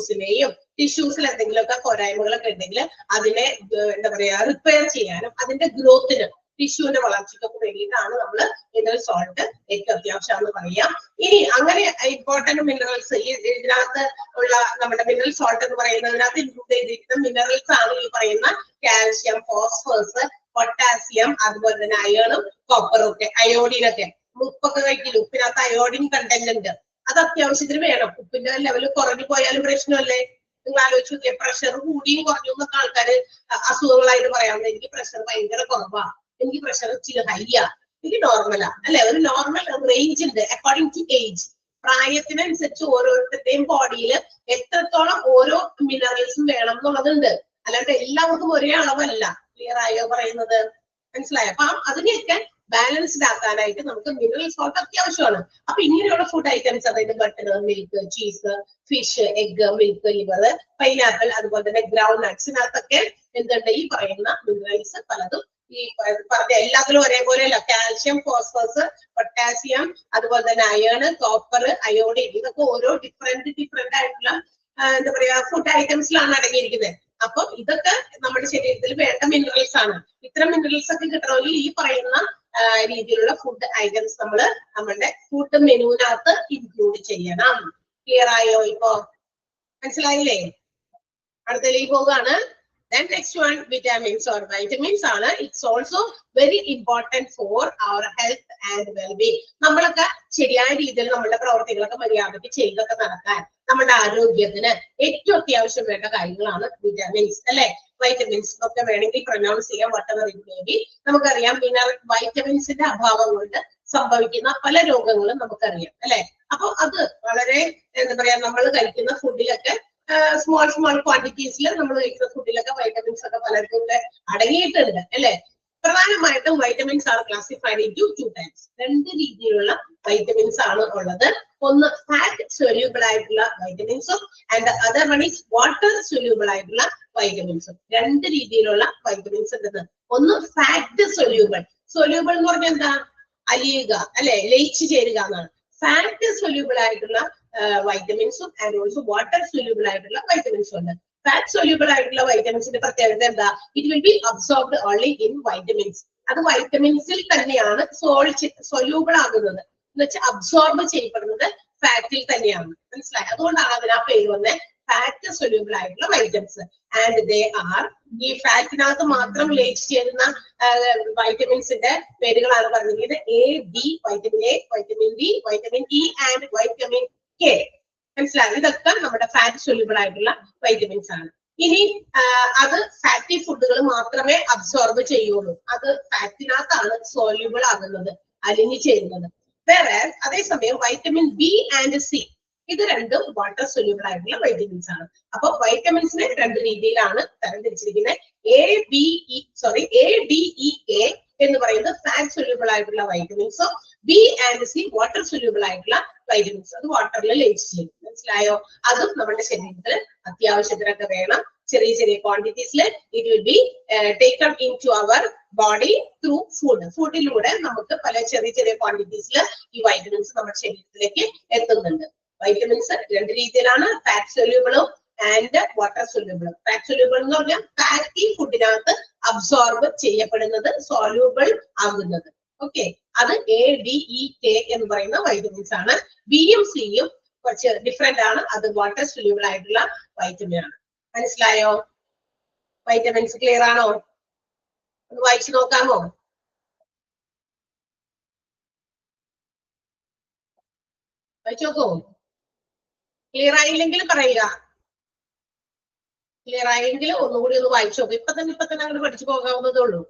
ടിഷ്യൂസിൽ എന്തെങ്കിലുമൊക്കെ പോരായ്മകളൊക്കെ ഉണ്ടെങ്കിൽ അതിനെ എന്താ പറയാ റിപ്പയർ ചെയ്യാനും അതിന്റെ ഗ്രോത്തിനും ടിഷ്യൂവിന്റെ വളർച്ചയ്ക്കൊക്കെ വേണ്ടിയിട്ടാണ് നമ്മൾ മിനറൽ സോൾട്ട് ഏറ്റവും അത്യാവശ്യമാണെന്ന് പറയാം. ഇനി അങ്ങനെ ഇമ്പോർട്ടന്റ് മിനറൽസ് ഇതിനകത്ത് ഉള്ള നമ്മുടെ മിനറൽ സോൾട്ട് എന്ന് പറയുന്നതിനകത്ത് ഇൻക്ലൂഡ് ചെയ്തിരിക്കുന്ന മിനറൽസ് ആണ് ഈ പറയുന്ന കാൽഷ്യം, ഫോസ്ഫറസ്, പൊട്ടാസ്യം, അതുപോലെ തന്നെ അയണും കോപ്പറും ഒക്കെ, അയോഡിനൊക്കെ. ഉപ്പൊക്കെ കഴിക്കില്ല, ഉപ്പിനകത്ത് അയോഡിൻ കണ്ടന്റ് ഉണ്ട്. അത് അത്യാവശ്യത്തിന് വേണം. ഉപ്പിന്റെ ലെവൽ കുറഞ്ഞു പോയാലും പ്രശ്നമല്ലേ? നിങ്ങൾ ആലോചിച്ച് നോക്കിയാൽ പ്രഷർ കൂടിയും കുറഞ്ഞു എന്നൊക്കെ ആൾക്കാര് അസുഖങ്ങളായിട്ട് പറയാറുണ്ട്. എനിക്ക് പ്രഷർ ഭയങ്കര കുറവാ, എനിക്ക് പ്രഷർ ഇച്ചിരി ഹൈയാ, എനിക്ക് നോർമലാ അല്ലെ? ഒരു നോർമൽ റേഞ്ച് ഉണ്ട് അക്കോർഡിംഗ് ടു ഏജ്. പ്രായത്തിനനുസരിച്ച് ഓരോരുത്തരുടെയും ബോഡിയിൽ എത്രത്തോളം ഓരോ മിനറൽസും വേണം എന്നുള്ളതുണ്ട്. അല്ലാണ്ട് എല്ലാവർക്കും ഒരേ അളവല്ല. ക്ലിയർ ആയോ പറയുന്നത്? മനസ്സിലായോ? അപ്പൊ അതിനെയൊക്കെ ബാലൻസ്ഡ് ആക്കാനായിട്ട് നമുക്ക് മിനറൽ സോൾട്ട് അത്യാവശ്യമാണ്. അപ്പൊ ഇങ്ങനെയുള്ള ഫുഡ് ഐറ്റംസ്, അതായത് butter, milk, cheese, fish, egg, milk, liver, pineapple, അതുപോലെ തന്നെ ഗ്രൗണ്ട് നട്ട്സിനകത്തൊക്കെ എന്തുണ്ട്, ഈ പറയുന്ന മിനറൽസ് പലതും ഈ പറഞ്ഞ എല്ലാത്തിലും ഒരേപോലെ അല്ല. കാൽഷ്യം, ഫോസ്ഫറസ്, പൊട്ടാസ്യം, അതുപോലെ തന്നെ അയേൺ, കോപ്പർ, അയോഡിൻ, ഇതൊക്കെ ഓരോ ഡിഫറെന്റ് ആയിട്ടുള്ള എന്താ പറയാ ഫുഡ് ഐറ്റംസിലാണ് അടങ്ങിയിരിക്കുന്നത്. അപ്പൊ ഇതൊക്കെ നമ്മുടെ ശരീരത്തിൽ വേണ്ട മിനറൽസ് ആണ്. ഇത്തരം മിനറൽസ് ഒക്കെ കിട്ടണമെങ്കിൽ ഈ പറയുന്ന രീതിയിലുള്ള ഫുഡ് ഐറ്റംസ് നമ്മൾ നമ്മുടെ ഫുഡ് മെനുവിനകത്ത് ഇൻക്ലൂഡ് ചെയ്യണം. ക്ലിയർ ആയോ? ഇപ്പോ മനസ്സിലായില്ലേ? അടുത്തതിലേക്ക് പോവുകയാണ്. Then next one, vitamins or vitamins ആണ്. It's also very important for our health and well-being. നമ്മളൊക്കെ ശരിയായ രീതിയിൽ നമ്മുടെ പ്രവർത്തികളൊക്കെ മര്യാദയ്ക്ക് ചെയ്തൊക്കെ നടക്കാൻ നമ്മുടെ ആരോഗ്യത്തിന് ഏറ്റവും അത്യാവശ്യം വേണ്ട കാര്യങ്ങളാണ് വിറ്റാമിൻസ്, അല്ലെ? വൈറ്റമിൻസ് ഒക്കെ വേണമെങ്കിൽ പ്രൊനൗൺസ് ചെയ്യാം, whatever it may be. നമുക്കറിയാം വൈറ്റമിൻസിന്റെ അഭാവം കൊണ്ട് സംഭവിക്കുന്ന പല രോഗങ്ങളും നമുക്കറിയാം, അല്ലെ? അപ്പൊ അത് വളരെ എന്താ പറയാ നമ്മൾ കഴിക്കുന്ന ഫുഡിലൊക്കെ സ്മോൾ ക്വാണ്ടിറ്റീസിൽ നമ്മൾ കഴിക്കുന്ന ഫുഡിലൊക്കെ വൈറ്റമിൻസ് ഒക്കെ പലർക്കും അടങ്ങിയിട്ടുണ്ട്, അല്ലെ? പ്രധാനമായിട്ടും vitamins R classified into 2 types. 2 രീതിയിലുള്ള വൈറ്റമിൻസ് ആണ് ഉള്ളത്. ഒന്ന് ഫാറ്റ് സൊല്യൂബിൾ ആയിട്ടുള്ള വൈറ്റമിൻസും and other one is water soluble ആയിട്ടുള്ള വൈറ്റമിൻസും. 2 രീതിയിലുള്ള വൈറ്റമിൻസ് ഉണ്ടെന്ന്. ഒന്ന് ഫാറ്റ് സൊല്യൂബിൾ എന്ന് പറഞ്ഞാൽ എന്താ? അലിയുക, അല്ലെ? ലയിച്ചു ചേരുക എന്നാണ്. ഫാറ്റ് സൊല്യൂബിൾ ആയിട്ടുള്ള വൈറ്റമിൻസും ആൻഡ് ഓൾസോ വാട്ടർ സൊല്യൂബിൾ ആയിട്ടുള്ള വൈറ്റമിൻസും ഉണ്ട്. ഫാറ്റ് സൊല്യൂബിൾ ആയിട്ടുള്ള വൈറ്റമിൻസിന്റെ പ്രത്യേകത എന്താ? It will B absorbed only in vitamins. അത് വൈറ്റമിൻസിൽ തന്നെയാണ് സൊല്യൂബിൾ ആകുന്നത്, എന്ന് വെച്ചാൽ അബ്സോർബ് ചെയ്യപ്പെടുന്നത് ഫാറ്റിൽ തന്നെയാണ്. മനസ്സിലായി? അതുകൊണ്ടാണ് അതിന് ആ പേര് വന്നത് ഫാറ്റ് സൊല്യൂബിൾ ആയിട്ടുള്ള വൈറ്റമിൻസ്. ആൻഡ് ദേ ആർ, ഈ ഫാറ്റിനകത്ത് മാത്രം ലയിച്ചു ചേരുന്ന വൈറ്റമിൻസിന്റെ പേരുകളാണ് പറഞ്ഞിരിക്കുന്നത്. A, B, vitamin A, vitamin B, vitamin E and vitamin K. മനസ്സിലായി? ഇതൊക്കെ നമ്മുടെ ഫാറ്റ് സൊല്യൂബിൾ ആയിട്ടുള്ള വൈറ്റമിൻസ് ആണ്. ഇനി അത് ഫാറ്റി ഫുഡുകൾ മാത്രമേ അബ്സോർബ് ചെയ്യുള്ളൂ. അത് ഫാറ്റിനകത്താണ് സോല്യൂബിൾ ആകുന്നത്, അലിഞ്ഞു ചേരുന്നത്. വേറെ അതേസമയം വൈറ്റമിൻ ബി ആൻഡ് സി, ഇത് രണ്ടും വാട്ടർ സൊല്യൂബിൾ ആയിട്ടുള്ള വൈറ്റമിൻസ് ആണ്. അപ്പൊ വൈറ്റമിൻസിനെ 2 രീതിയിലാണ് തരംതിരിച്ചിരിക്കുന്നത്. എ, ഡി, ഇ, കെ എന്ന് പറയുന്നത് ഫാറ്റ് സൊല്യൂബിൾ ആയിട്ടുള്ള വൈറ്റമിൻസും B and C water soluble ആയിട്ടുള്ള വൈറ്റമിൻസ്. അത് വാട്ടറിൽ ലയിച്ച് ചെയ്യും. മനസ്സിലായോ? അതും നമ്മുടെ ശരീരത്തിൽ അത്യാവശ്യത്തിനൊക്കെ വേണം. ചെറിയ ക്വാണ്ടിറ്റീസിൽ it will be taken into our body through food. ഫുഡിലൂടെ നമുക്ക് പല ചെറിയ ക്വാണ്ടിറ്റീസിൽ ഈ വൈറ്റമിൻസ് നമ്മുടെ ശരീരത്തിലേക്ക് എത്തുന്നുണ്ട്. വൈറ്റമിൻസ് 2 രീതിയിലാണ്, ഫാറ്റ് സൊല്യൂബിളും ആൻഡ് വാട്ടർ സൊല്യൂബിളും. ഫാറ്റ് സൊല്യൂബിൾ എന്ന് പറഞ്ഞാൽ ഫാറ്റി ഫുഡിനകത്ത് അബ്സോർബ് ചെയ്യപ്പെടുന്നത്, സോല്യൂബിൾ ആകുന്നത്. ഓക്കെ, അത് എ, ഡി, ഇ, കെ എന്ന് പറയുന്ന വൈറ്റമിൻസ് ആണ്. ബിയും സിയും കുറച്ച് ഡിഫറെന്റ് ആണ്, അത് വാട്ടർ സൊല്യൂബിൾ ആയിട്ടുള്ള വൈറ്റമിൻ ആണ്. മനസ്സിലായോ? വൈറ്റമിൻസ് ക്ലിയർ ആണോ? ഒന്ന് വായിച്ചു നോക്കാമോ? വായിച്ചു നോക്കൂ. ക്ലിയർ ആയില്ലെങ്കിൽ പറയുക. ക്ലിയർ ആയെങ്കിൽ ഒന്നുകൂടി ഒന്ന് വായിച്ചു നോക്കും. ഇപ്പൊ തന്നെ അങ്ങനെ പഠിച്ചു പോകാവുന്നതേ ഉള്ളൂ.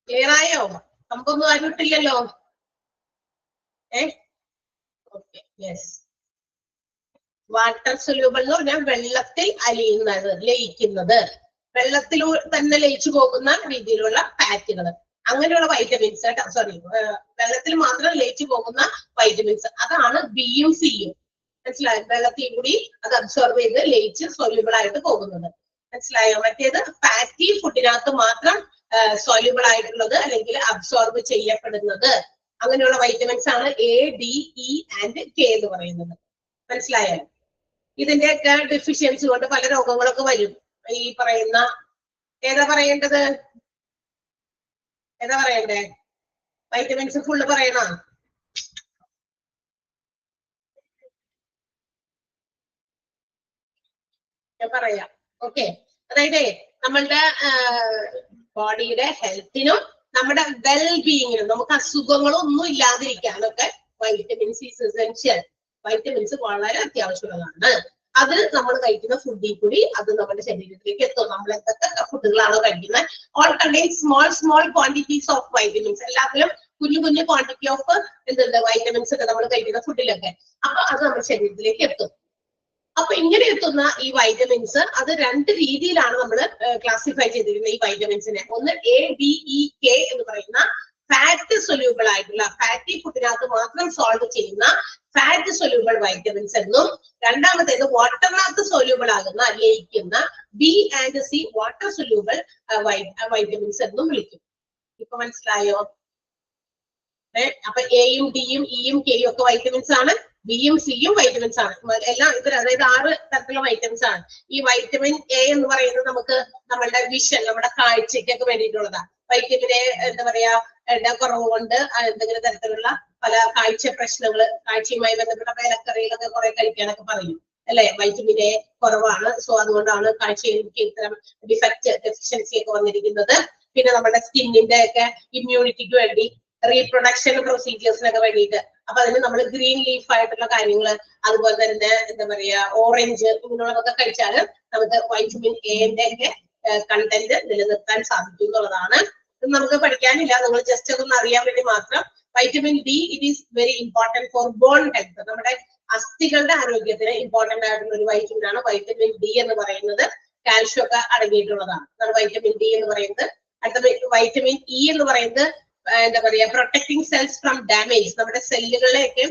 ക്ലിയർ ആയോ? നമുക്കൊന്നും ആരും ഇട്ടില്ലല്ലോ. Okay, yes. വാട്ടർ സൊല്യൂബിൾ എന്ന് പറഞ്ഞാൽ വെള്ളത്തിൽ അലിയുന്നത്, ലയിക്കുന്നത്, വെള്ളത്തിലൂടെ തന്നെ ലയിച്ചു പോകുന്ന രീതിയിലുള്ള ഫാറ്റുകൾ, അങ്ങനെയുള്ള വൈറ്റമിൻസ്, വെള്ളത്തിൽ മാത്രം ലയിച്ചു പോകുന്ന വൈറ്റമിൻസ്, അതാണ് ബിയും സിയും. മനസ്സിലായോ? വെള്ളത്തിൽ കൂടി അത് അബ്സോർബ് ചെയ്ത് ലയിച്ച് സൊല്യൂബിൾ ആയിട്ട് പോകുന്നത്. മനസ്സിലായോ? മറ്റേത് ഫാറ്റി ഫുഡിനകത്ത് മാത്രം സോല്യൂബിൾ ആയിട്ടുള്ളത് അല്ലെങ്കിൽ അബ്സോർബ് ചെയ്യപ്പെടുന്നത്, അങ്ങനെയുള്ള വൈറ്റമിൻസ് ആണ് A, D, E and K എന്ന് പറയുന്നത്. മനസ്സിലായോ? ഇതിന്റെയൊക്കെ ഡെഫിഷ്യൻസി കൊണ്ട് പല രോഗങ്ങളൊക്കെ വരും. ഈ പറയുന്ന ഏതാ പറയേണ്ടത്? ഏതാ പറയണ്ടേ? വൈറ്റമിൻസ് ഫുള്ള് പറയണോ? ഞാൻ പറയാം. ഓക്കെ, അതായത് നമ്മളുടെ ബോഡിയുടെ ഹെൽത്തിനും നമ്മുടെ വെൽബീയിങ്ങിനും, നമുക്ക് അസുഖങ്ങളൊന്നും ഇല്ലാതിരിക്കാനൊക്കെ വൈറ്റമിൻസ് ഈസ് എസെൻഷ്യൽ. വൈറ്റമിൻസ് വളരെ അത്യാവശ്യമുള്ളതാണ്. അത് നമ്മൾ കഴിക്കുന്ന ഫുഡിൽ കൂടി അത് നമ്മുടെ ശരീരത്തിലേക്ക് എത്തും. നമ്മൾ എന്തൊക്കെ ഫുഡുകളാണോ കഴിക്കുന്നത്, all contain small quantities of vitamins. എല്ലാത്തിലും കുഞ്ഞു ക്വാണ്ടിറ്റി ഓഫ് എന്തുണ്ട് വൈറ്റമിൻസ് ഒക്കെ നമ്മൾ കഴിക്കുന്ന ഫുഡിലൊക്കെ. അപ്പൊ അത് നമ്മുടെ ശരീരത്തിലേക്ക് എത്തും. അപ്പൊ ഇങ്ങനെ എത്തുന്ന ഈ വൈറ്റമിൻസ് അത് രണ്ട് രീതിയിലാണ് നമ്മൾ ക്ലാസിഫൈ ചെയ്തിരിക്കുന്നത് ഈ വൈറ്റമിൻസിനെ. ഒന്ന് ADEK എന്ന് പറയുന്ന ഫാറ്റ് സൊല്യൂബിൾ ആയിട്ടുള്ള ഫാറ്റി ഫുഡിനകത്ത് മാത്രം സോൾവ് ചെയ്യുന്ന ഫാറ്റ് സൊല്യൂബിൾ വൈറ്റമിൻസ് എന്നും, രണ്ടാമത്തേത് വാട്ടറിനകത്ത് സൊല്യൂബിൾ ആകുന്ന ലയിക്കുന്ന B&C വാട്ടർ സൊല്യൂബിൾ വൈറ്റമിൻസ് എന്നും വിളിക്കും. ഇപ്പൊ മനസ്സിലായോ? അപ്പൊ എയും ഡിയും ഇയും കെയും ഒക്കെ വൈറ്റമിൻസ് ആണ്, ബിയും സിയും വൈറ്റമിൻസ് ആണ്. എല്ലാം ഇതിൽ അതായത് 6 തരത്തിലുള്ള വൈറ്റമിൻസ് ആണ്. ഈ വൈറ്റമിൻ എ എന്ന് പറയുന്നത് നമുക്ക് നമ്മുടെ വിഷൻ, നമ്മുടെ കാഴ്ചയ്ക്കൊക്കെ വേണ്ടിയിട്ടുള്ളതാണ്. വൈറ്റമിൻ എ എന്താ പറയാ കുറവ് കൊണ്ട് എന്തെങ്കിലും തരത്തിലുള്ള പല കാഴ്ച പ്രശ്നങ്ങൾ, കാഴ്ചയുമായി ബന്ധപ്പെട്ട പലക്കറികളൊക്കെ കുറെ കഴിക്കാനൊക്കെ പറയും അല്ലെ. വൈറ്റമിൻ എ കുറവാണ്, സോ അതുകൊണ്ടാണ് കാഴ്ചയിൽ ഇത്തരം ഡെഫിഷ്യൻസി ഒക്കെ വന്നിരിക്കുന്നത്. പിന്നെ നമ്മുടെ സ്കിന്നിന്റെ ഒക്കെ ഇമ്മ്യൂണിറ്റിക്ക് വേണ്ടി, റീപ്രൊഡക്ഷൻ പ്രൊസീജിയേഴ്സിനൊക്കെ വേണ്ടിയിട്ട്, അപ്പൊ അതിന് നമ്മൾ ഗ്രീൻ ലീഫ് ആയിട്ടുള്ള കാര്യങ്ങൾ, അതുപോലെ തന്നെ എന്താ പറയാ ഓറഞ്ച് ഇങ്ങനെയുള്ളതൊക്കെ കഴിച്ചാൽ നമുക്ക് വൈറ്റമിൻ എന്റെ ഒക്കെ കണ്ടന്റ് നിലനിർത്താൻ സാധിക്കും എന്നുള്ളതാണ്. ഇത് നമുക്ക് പഠിക്കാനില്ല, നിങ്ങൾ ജസ്റ്റ് അതൊന്ന് അറിയാൻ വേണ്ടി മാത്രം. Vitamin D it is very important for bone health. നമ്മുടെ അസ്ഥികളുടെ ആരോഗ്യത്തിന് ഇമ്പോർട്ടന്റ് ആയിട്ടുള്ള ഒരു വൈറ്റമിൻ ആണ് വൈറ്റമിൻ ഡി എന്ന് പറയുന്നത്. കാൽഷ്യം ഒക്കെ അടങ്ങിയിട്ടുള്ളതാണ് വൈറ്റമിൻ ഡി എന്ന് പറയുന്നത്. അടുത്ത വൈറ്റമിൻ ഇ എന്ന് പറയുന്നത് എന്താ പറയാ പ്രൊട്ടക്ടിങ് സെൽസ് ഫ്രം ഡാമേജ്, നമ്മുടെ സെല്ലുകളെയൊക്കെ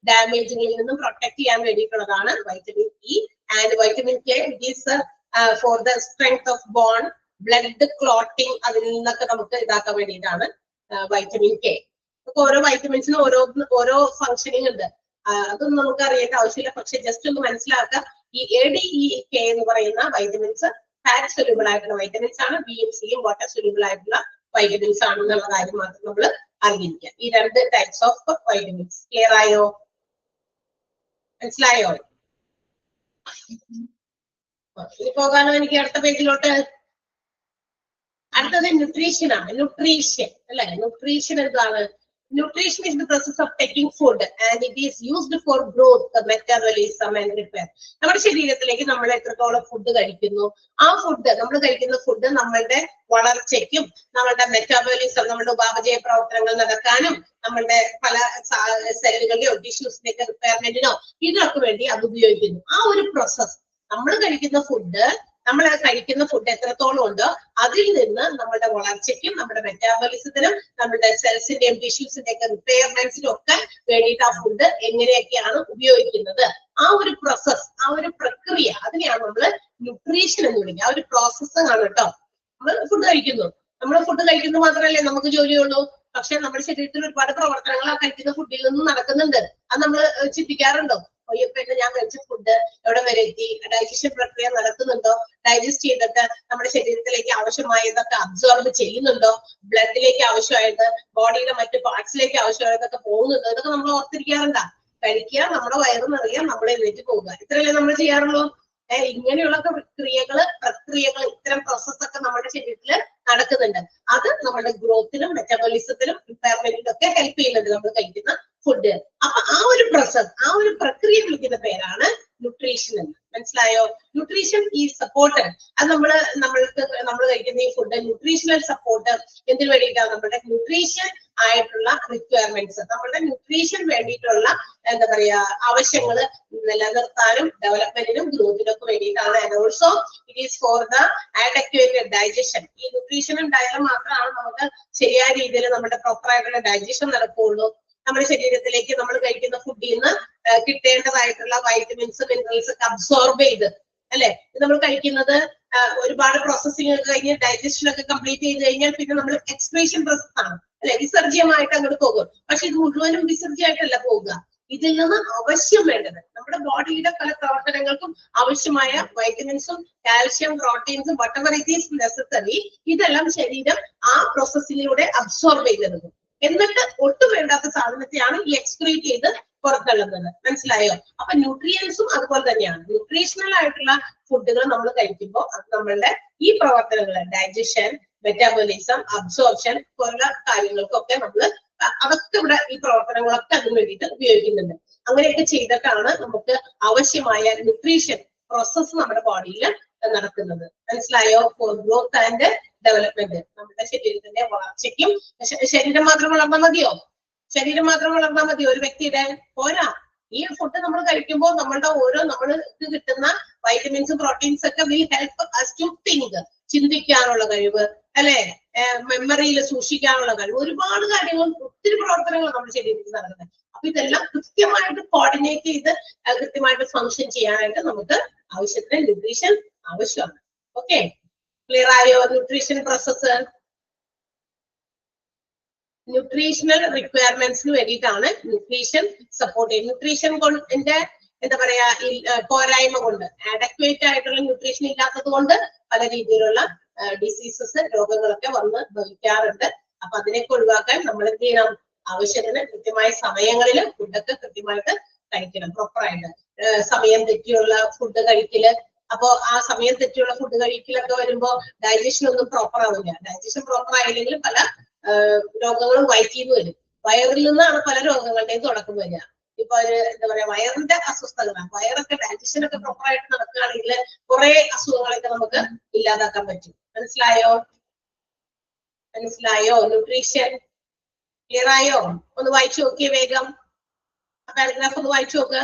ഡാമേജുകളിൽ നിന്നും പ്രൊട്ടക്ട് ചെയ്യാൻ വേണ്ടിയിട്ടുള്ളതാണ് vitamin E. And vitamin K it is for the strength of bone, blood clotting, അതിൽ നിന്നൊക്കെ നമുക്ക് ഇതാക്കാൻ വേണ്ടിയിട്ടാണ് വൈറ്റമിൻ കെ. അപ്പൊ ഓരോ വൈറ്റമിൻസിനും ഓരോ ഫംഗ്ഷനിങ് ഉണ്ട്. അതൊന്നും നമുക്ക് അറിയേണ്ട ആവശ്യമില്ല, പക്ഷെ ജസ്റ്റ് ഒന്ന് മനസ്സിലാക്കുക. ഈ ADEK എന്ന് പറയുന്ന വൈറ്റമിൻസ് ഫാറ്റ് സൊല്യൂബിൾ ആയിട്ടുള്ള വൈറ്റമിൻസ് ആണ്, ബിയും സിയും വാട്ടർ സൊല്യൂബിൾ ആയിട്ടുള്ള വൈറ്റമിൻസ് ആണെന്നുള്ള കാര്യം മാത്രം നമ്മൾ അറിഞ്ഞിരിക്കുക. ഈ 2 ടൈപ്സ് ഓഫ് വൈറ്റമിൻസ്. ക്ലിയർ ആയോ? മനസ്സിലായോ? ഇനി പോകാനോ എനിക്ക് അടുത്ത പേജിലോട്ട്. അടുത്തത് ന്യൂട്രീഷൻ ആണ്. ന്യൂട്രീഷൻ അല്ലെ, ന്യൂട്രീഷൻ എന്താണ്? Nutrition is the process of taking food and it is used for growth, metabolism and repair. നമ്മുടെ ശരീരത്തിലേക്ക് നമ്മൾ എത്രത്തോളം ഫുഡ് കഴിക്കുന്നു, ആ ഫുഡ് നമ്മൾ കഴിക്കുന്ന ഫുഡ് നമ്മളുടെ വളർച്ചയ്ക്കും നമ്മളുടെ മെറ്റാബോളിസം, നമ്മുടെ ഉപാപചയ പ്രവർത്തനങ്ങൾ നടക്കാനും നമ്മളുടെ പല സെല്ലുകളുടെയോ ടിഷ്യൂസിന്റെയൊക്കെ റിപ്പയർമെന്റിനോ ഇതിനൊക്കെ വേണ്ടി അത് ഉപയോഗിക്കുന്നു. ആ ഒരു പ്രോസസ് നമ്മൾ കഴിക്കുന്ന ഫുഡ് എത്രത്തോളം ഉണ്ടോ അതിൽ നിന്ന് നമ്മുടെ വളർച്ചയ്ക്കും നമ്മുടെ മെറ്റാബോളിസത്തിനും നമ്മുടെ സെൽസിന്റെയും ടിഷ്യൂസിന്റെയും ഒക്കെ റിപ്പയർമെന്റ്സിനും ഒക്കെ വേണ്ടിയിട്ട് ആ ഫുഡ് എങ്ങനെയൊക്കെയാണ് ഉപയോഗിക്കുന്നത്, ആ ഒരു പ്രോസസ്, ആ ഒരു പ്രക്രിയ, അതിനെയാണ് നമ്മൾ ന്യൂട്രീഷൻ എന്ന് വിളിക്കുക. ആ ഒരു പ്രോസസ് ആണ് കേട്ടോ. നമ്മൾ ഫുഡ് കഴിക്കുന്നു മാത്രമല്ലേ നമുക്ക് ജോലിയുള്ളൂ. പക്ഷെ നമ്മുടെ ശരീരത്തിൽ ഒരുപാട് പ്രവർത്തനങ്ങൾ ആ കഴിക്കുന്ന ഫുഡിൽ നിന്നും നടക്കുന്നുണ്ട്. അത് നമ്മൾ ചിന്തിക്കാറുണ്ടോ? ഒയ്യപ്പന്നെ ഞാൻ കഴിച്ച ഫുഡ് എവിടെ വരെ എത്തി, ഡൈജഷൻ പ്രക്രിയ നടക്കുന്നുണ്ടോ, ഡൈജസ്റ്റ് ചെയ്തിട്ട് നമ്മുടെ ശരീരത്തിലേക്ക് ആവശ്യമായതൊക്കെ അബ്സോർബ് ചെയ്യുന്നുണ്ടോ, ബ്ലഡിലേക്ക് ആവശ്യമായത്, ബോഡിയുടെ മറ്റു പാർട്സിലേക്ക് ആവശ്യമായതൊക്കെ പോകുന്നുണ്ടോ, ഇതൊക്കെ നമ്മൾ ഓർത്തിരിക്കാറുണ്ടാ? കഴിക്കുക, നമ്മുടെ വയറ് നിറയുക, നമ്മൾ എഴുന്നേറ്റ് പോവുക, ഇത്രയല്ലേ നമ്മൾ ചെയ്യാറുള്ളൂ. ഇങ്ങനെയുള്ള പ്രക്രിയകൾ ഇത്തരം പ്രോസസ് ഒക്കെ നമ്മുടെ ശരീരത്തിൽ നടക്കുന്നുണ്ട്. അത് നമ്മുടെ ഗ്രോത്തിനും മെറ്റബോളിസത്തിനും റിപ്പയർമെന്റിനും ഒക്കെ ഹെൽപ്പ് ചെയ്യുന്നുണ്ട് നമ്മൾ കഴിക്കുന്ന ഫുഡ്. അപ്പൊ ആ ഒരു പ്രോസസ്, ആ ഒരു പ്രക്രിയ വിളിക്കുന്ന പേരാണ് ന്യൂട്രീഷൻ എന്ന്. മനസ്സിലായോ? ന്യൂട്രീഷൻ ഈ സപ്പോർട്ട്, അത് നമ്മൾ കഴിക്കുന്ന ഈ ഫുഡ് ന്യൂട്രീഷണൽ സപ്പോർട്ട് എന്തിനു വേണ്ടിയിട്ടാണ്? നമ്മുടെ ന്യൂട്രീഷൻ ആയിട്ടുള്ള റിക്വയർമെന്റ്സ്, നമ്മുടെ ന്യൂട്രീഷൻ വേണ്ടിയിട്ടുള്ള എന്താ പറയാ ആവശ്യങ്ങൾ നിലനിർത്താനും ഡെവലപ്മെന്റിനും ഗ്രോത്തിനും ഒക്കെ വേണ്ടിയിട്ടാണ്. And also it is for the adequate digestion. ഈ ന്യൂട്രീഷനും ഡയറ്റും മാത്രമാണ് നമുക്ക് ശരിയായ രീതിയിൽ നമ്മുടെ പ്രോപ്പർ ആയിട്ടുള്ള ഡൈജഷൻ നടക്കുകയുള്ളൂ. നമ്മുടെ ശരീരത്തിലേക്ക് നമ്മൾ കഴിക്കുന്ന ഫുഡിൽ നിന്ന് കിട്ടേണ്ടതായിട്ടുള്ള വൈറ്റമിൻസ്, മിനറൽസ് ഒക്കെ അബ്സോർബ് ചെയ്ത് അല്ലെ നമ്മൾ കഴിക്കുന്നത്. ഒരുപാട് പ്രോസസ്സിംഗ് ഒക്കെ കഴിഞ്ഞ് ഡൈജഷൻ ഒക്കെ കംപ്ലീറ്റ് ചെയ്ത് കഴിഞ്ഞാൽ പിന്നെ നമ്മൾ എക്സ്ക്രീഷൻ പ്രോസസ് ആണ് അല്ലെ, വിസർജ്യമായിട്ട് അങ്ങോട്ട് പോകും. പക്ഷെ ഇത് മുഴുവനും വിസർജ്യമായിട്ടല്ല പോകുക. ഇതിൽ നിന്ന് ആവശ്യം വേണ്ടത് നമ്മുടെ ബോഡിയുടെ പല പ്രവർത്തനങ്ങൾക്കും ആവശ്യമായ വൈറ്റമിൻസും കാൽഷ്യം, പ്രോട്ടീൻസും വട്ടവർ ഇറ്റ് ഈസ് നെസസറി, ഇതെല്ലാം ശരീരം ആ പ്രോസസ്സിലൂടെ അബ്സോർബ് ചെയ്തെടുക്കും. എന്നിട്ട് ഒട്ടും വേണ്ടാത്ത സാധനത്തെയാണ് ഈ എക്സ്ക്രീറ്റ് ചെയ്ത് പുറത്തള്ളുന്നത്. മനസ്സിലായോ? അപ്പൊ ന്യൂട്രിയൻസും അതുപോലെ തന്നെയാണ്. ന്യൂട്രീഷണൽ ആയിട്ടുള്ള ഫുഡുകൾ നമ്മൾ കഴിക്കുമ്പോൾ അത് നമ്മളുടെ ഈ പ്രവർത്തനങ്ങൾ, ഡൈജഷൻ, മെറ്റാബോളിസം, അബ്സോർപ്ഷൻ പോലുള്ള കാര്യങ്ങൾക്കൊക്കെ അതൊക്കെ ഇവിടെ ഈ പ്രവർത്തനങ്ങളൊക്കെ അതിന് വേണ്ടിയിട്ട് ഉപയോഗിക്കുന്നുണ്ട്. അങ്ങനെയൊക്കെ ചെയ്തിട്ടാണ് നമുക്ക് ആവശ്യമായ ന്യൂട്രീഷൻ പ്രോസസ് നമ്മുടെ ബോഡിയിൽ നടക്കുന്നത്. മനസ്സിലായോ? ഫോർ ഗ്രോത്ത് ആൻഡ് ഡെവലപ്മെന്റ്, നമ്മുടെ ശരീരത്തിന്റെ വളർച്ചയ്ക്കും. ശരീരം മാത്രം വളർന്നാൽ മതിയോ? ഒരു വ്യക്തിയുടെ പോരാ. ഈ ഫുഡ് നമ്മൾ കഴിക്കുമ്പോൾ നമ്മളുടെ നമ്മൾക്ക് കിട്ടുന്ന വൈറ്റമിൻസും പ്രോട്ടീൻസ് ഒക്കെ will help us to think, ചിന്തിക്കാനുള്ള കഴിവ്, അല്ലെ, മെമ്മറിയിൽ സൂക്ഷിക്കാനുള്ള കഴിവ്, ഒരുപാട് കാര്യങ്ങൾ, ഒത്തിരി പ്രവർത്തനങ്ങൾ നമ്മുടെ ശരീരത്തിൽ നടക്കുന്നത്. അപ്പൊ ഇതെല്ലാം കൃത്യമായിട്ട് കോർഡിനേറ്റ് ചെയ്ത് കൃത്യമായിട്ട് ഫങ്ഷൻ ചെയ്യാനായിട്ട് നമുക്ക് ആവശ്യത്തിന് ന്യൂട്രീഷൻ ആവശ്യമാണ്. ഓക്കെ, ക്ലിയർ ആയോ? ന്യൂട്രീഷൻ പ്രോസസ്, ന്യൂട്രീഷണൽ റിക്വയർമെന്റ്സിന് വേണ്ടിയിട്ടാണ് ന്യൂട്രീഷൻ സപ്പോർട്ട് ചെയ്യുന്നത്. ന്യൂട്രീഷൻ കൊണ്ടിന്റെ എന്താ പറയാ പോരായ്മ കൊണ്ട്, ആഡക്വേറ്റ് ആയിട്ടുള്ള ന്യൂട്രീഷൻ ഇല്ലാത്തത് കൊണ്ട് പല രീതിയിലുള്ള ഡിസീസസ്, രോഗങ്ങളൊക്കെ വന്ന് ഭവിക്കാറുണ്ട്. അപ്പൊ അതിനൊക്കെ ഒഴിവാക്കാൻ നമ്മൾ എന്ത് ചെയ്യണം? ആവശ്യത്തിന് കൃത്യമായ സമയങ്ങളിൽ ഫുഡൊക്കെ കൃത്യമായിട്ട് കഴിക്കണം, പ്രോപ്പറായിട്ട്. സമയം തെറ്റിയുള്ള ഫുഡ് കഴിക്കല്, അപ്പൊ ആ സമയം തെറ്റിയുള്ള ഫുഡ് കഴിക്കലൊക്കെ വരുമ്പോ ഡൈജഷൻ ഒന്നും പ്രോപ്പർ ആവില്ല. ഡൈജഷൻ പ്രോപ്പർ ആയില്ലെങ്കിൽ പല രോഗങ്ങളും വയറ്റിൽ നിന്ന് വരും. വയറിൽ നിന്നാണ് പല രോഗങ്ങളുടെയും തുടക്കം വരിക. ഇപ്പൊ എന്താ പറയാ, വയറിന്റെ അസ്വസ്ഥതകളാണ്. വയറൊക്കെ ഡൈജഷൻ ഒക്കെ പ്രോപ്പർ ആയിട്ട് നടക്കുകയാണെങ്കിൽ കുറെ അസുഖങ്ങളൊക്കെ നമുക്ക് ഇല്ലാതാക്കാൻ പറ്റും. മനസ്സിലായോ? ന്യൂട്രീഷൻ ക്ലിയർ ആയോ? ഒന്ന് വായിച്ചു നോക്കിയേ വേഗം, പാരഗ്രാഫ് ഒന്ന് വായിച്ചു നോക്ക്.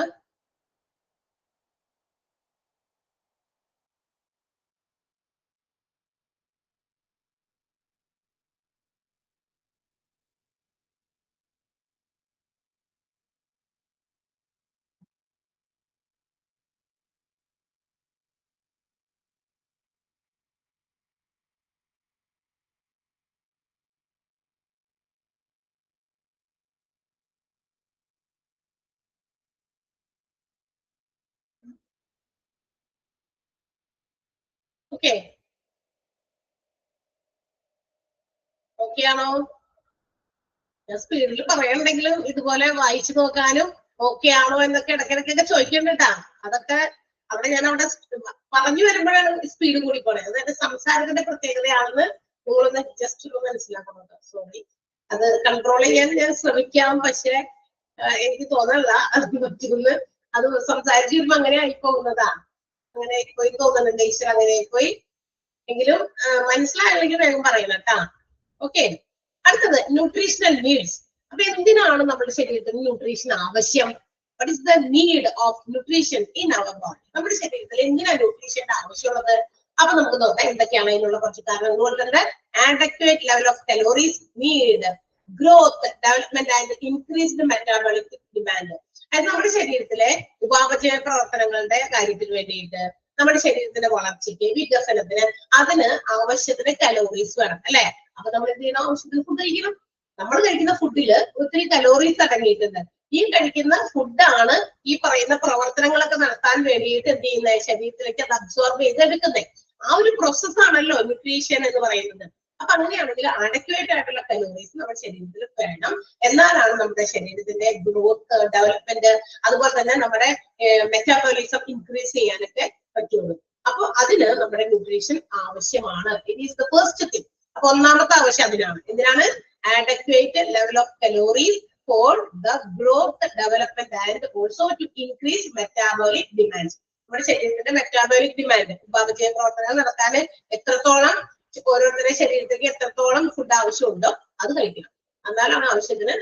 ഓക്കെ, ഓക്കെ ആണോ? സ്പീഡിൽ പറയണ്ടെങ്കിലും ഇതുപോലെ വായിച്ചു നോക്കാനും ഓക്കെ ആണോ എന്നൊക്കെ ഇടയ്ക്കിടയ്ക്കൊക്കെ ചോദിക്കണ്ടാ. അതൊക്കെ അവിടെ ഞാൻ പറഞ്ഞു വരുമ്പോഴാണ് സ്പീഡ് കൂടി പോണേ. അതായത് സംസാരത്തിന്റെ പ്രത്യേകതയാണെന്ന് നിങ്ങളൊന്ന് ജസ്റ്റ് ഒന്ന് മനസ്സിലാക്കണം. സോറി, അത് കൺട്രോൾ ചെയ്യാൻ ഞാൻ ശ്രമിക്കാം, പക്ഷെ എനിക്ക് തോന്നല്ല അത് പറ്റുമെന്ന്. അത് സംസാരിച്ചു വരുമ്പോ അങ്ങനെ ആയിപ്പോകുന്നതാ. അങ്ങനെ ആയിപ്പോയി തോന്നുന്നുണ്ട്, ഈശ്വരൻ അങ്ങനെ ആയിപ്പോയി. എങ്കിലും മനസ്സിലായില്ലെങ്കിൽ വേഗം പറയണം കേട്ടാ. ഓക്കെ, അടുത്തത് ന്യൂട്രീഷണൽ നീഡ്സ്. അപ്പൊ എന്തിനാണ് നമ്മുടെ ശരീരത്തിന് ന്യൂട്രീഷൻ ആവശ്യം? What is the need of nutrition in our body? നമ്മുടെ ശരീരത്തിൽ എന്തിനാണ് ന്യൂട്രീഷന്റെ ആവശ്യമുള്ളത്? അപ്പൊ നമുക്ക് നോക്കാം എന്തൊക്കെയാണ് അതിനുള്ള കുറച്ച് കാരണങ്ങൾ. തന്നെ adequate level of calories, need, growth, development and increased metabolic demand. അതായത് നമ്മുടെ ശരീരത്തിലെ ഉപാപചയ പ്രവർത്തനങ്ങളുടെ കാര്യത്തിന് വേണ്ടിയിട്ട്, നമ്മുടെ ശരീരത്തിന്റെ വളർച്ചയ്ക്ക്, വികസനത്തിന്, അതിന് ആവശ്യത്തിന് കലോറീസ് വേണം, അല്ലെ? അപ്പൊ നമ്മൾ എന്ത് ചെയ്യണം? ആവശ്യത്തിന് ഫുഡ് കഴിക്കണം. നമ്മൾ കഴിക്കുന്ന ഫുഡില് ഒത്തിരി കലോറീസ് അടങ്ങിയിട്ടുണ്ട്. ഈ കഴിക്കുന്ന ഫുഡാണ് ഈ പറയുന്ന പ്രവർത്തനങ്ങളൊക്കെ നടത്താൻ വേണ്ടിയിട്ട് എന്ത് ചെയ്യുന്നത്? ശരീരത്തിലേക്ക് അത് അബ്സോർബ് ചെയ്തെടുക്കുന്നത്. ആ ഒരു പ്രോസസ്സാണല്ലോ ന്യൂട്രീഷൻ എന്ന് പറയുന്നത്. അപ്പൊ അങ്ങനെയാണെങ്കിൽ അഡക്വേറ്റ് ആയിട്ടുള്ള കലോറീസ് നമ്മുടെ ശരീരത്തിൽ വേണം. എന്നാലാണ് നമ്മുടെ ശരീരത്തിന്റെ ഗ്രോത്ത്, ഡെവലപ്മെന്റ്, അതുപോലെ തന്നെ നമ്മുടെ മെറ്റാബോളിസം ഇൻക്രീസ് ചെയ്യാനൊക്കെ പറ്റുള്ളൂ. അപ്പൊ അതിന് നമ്മുടെ ന്യൂട്രീഷൻ ആവശ്യമാണ്. It is the first thing. അപ്പൊ ഒന്നാമത്തെ ആവശ്യം അതിനാണ്. എന്തിനാണ്? adequate level of calories for the growth, development and also to increase metabolic demands. നമ്മുടെ ശരീരത്തിന്റെ മെറ്റാബോളിക് ഡിമാൻഡ്, ഉപാപചയ പ്രവർത്തനങ്ങൾ നടത്താൻ എത്രത്തോളം ഓരോരുത്തരുടെ ശരീരത്തിലേക്ക് എത്രത്തോളം ഫുഡ് ആവശ്യമുണ്ടോ അത് കഴിക്കണം. എന്നാലാണ് ആവശ്യത്തിന്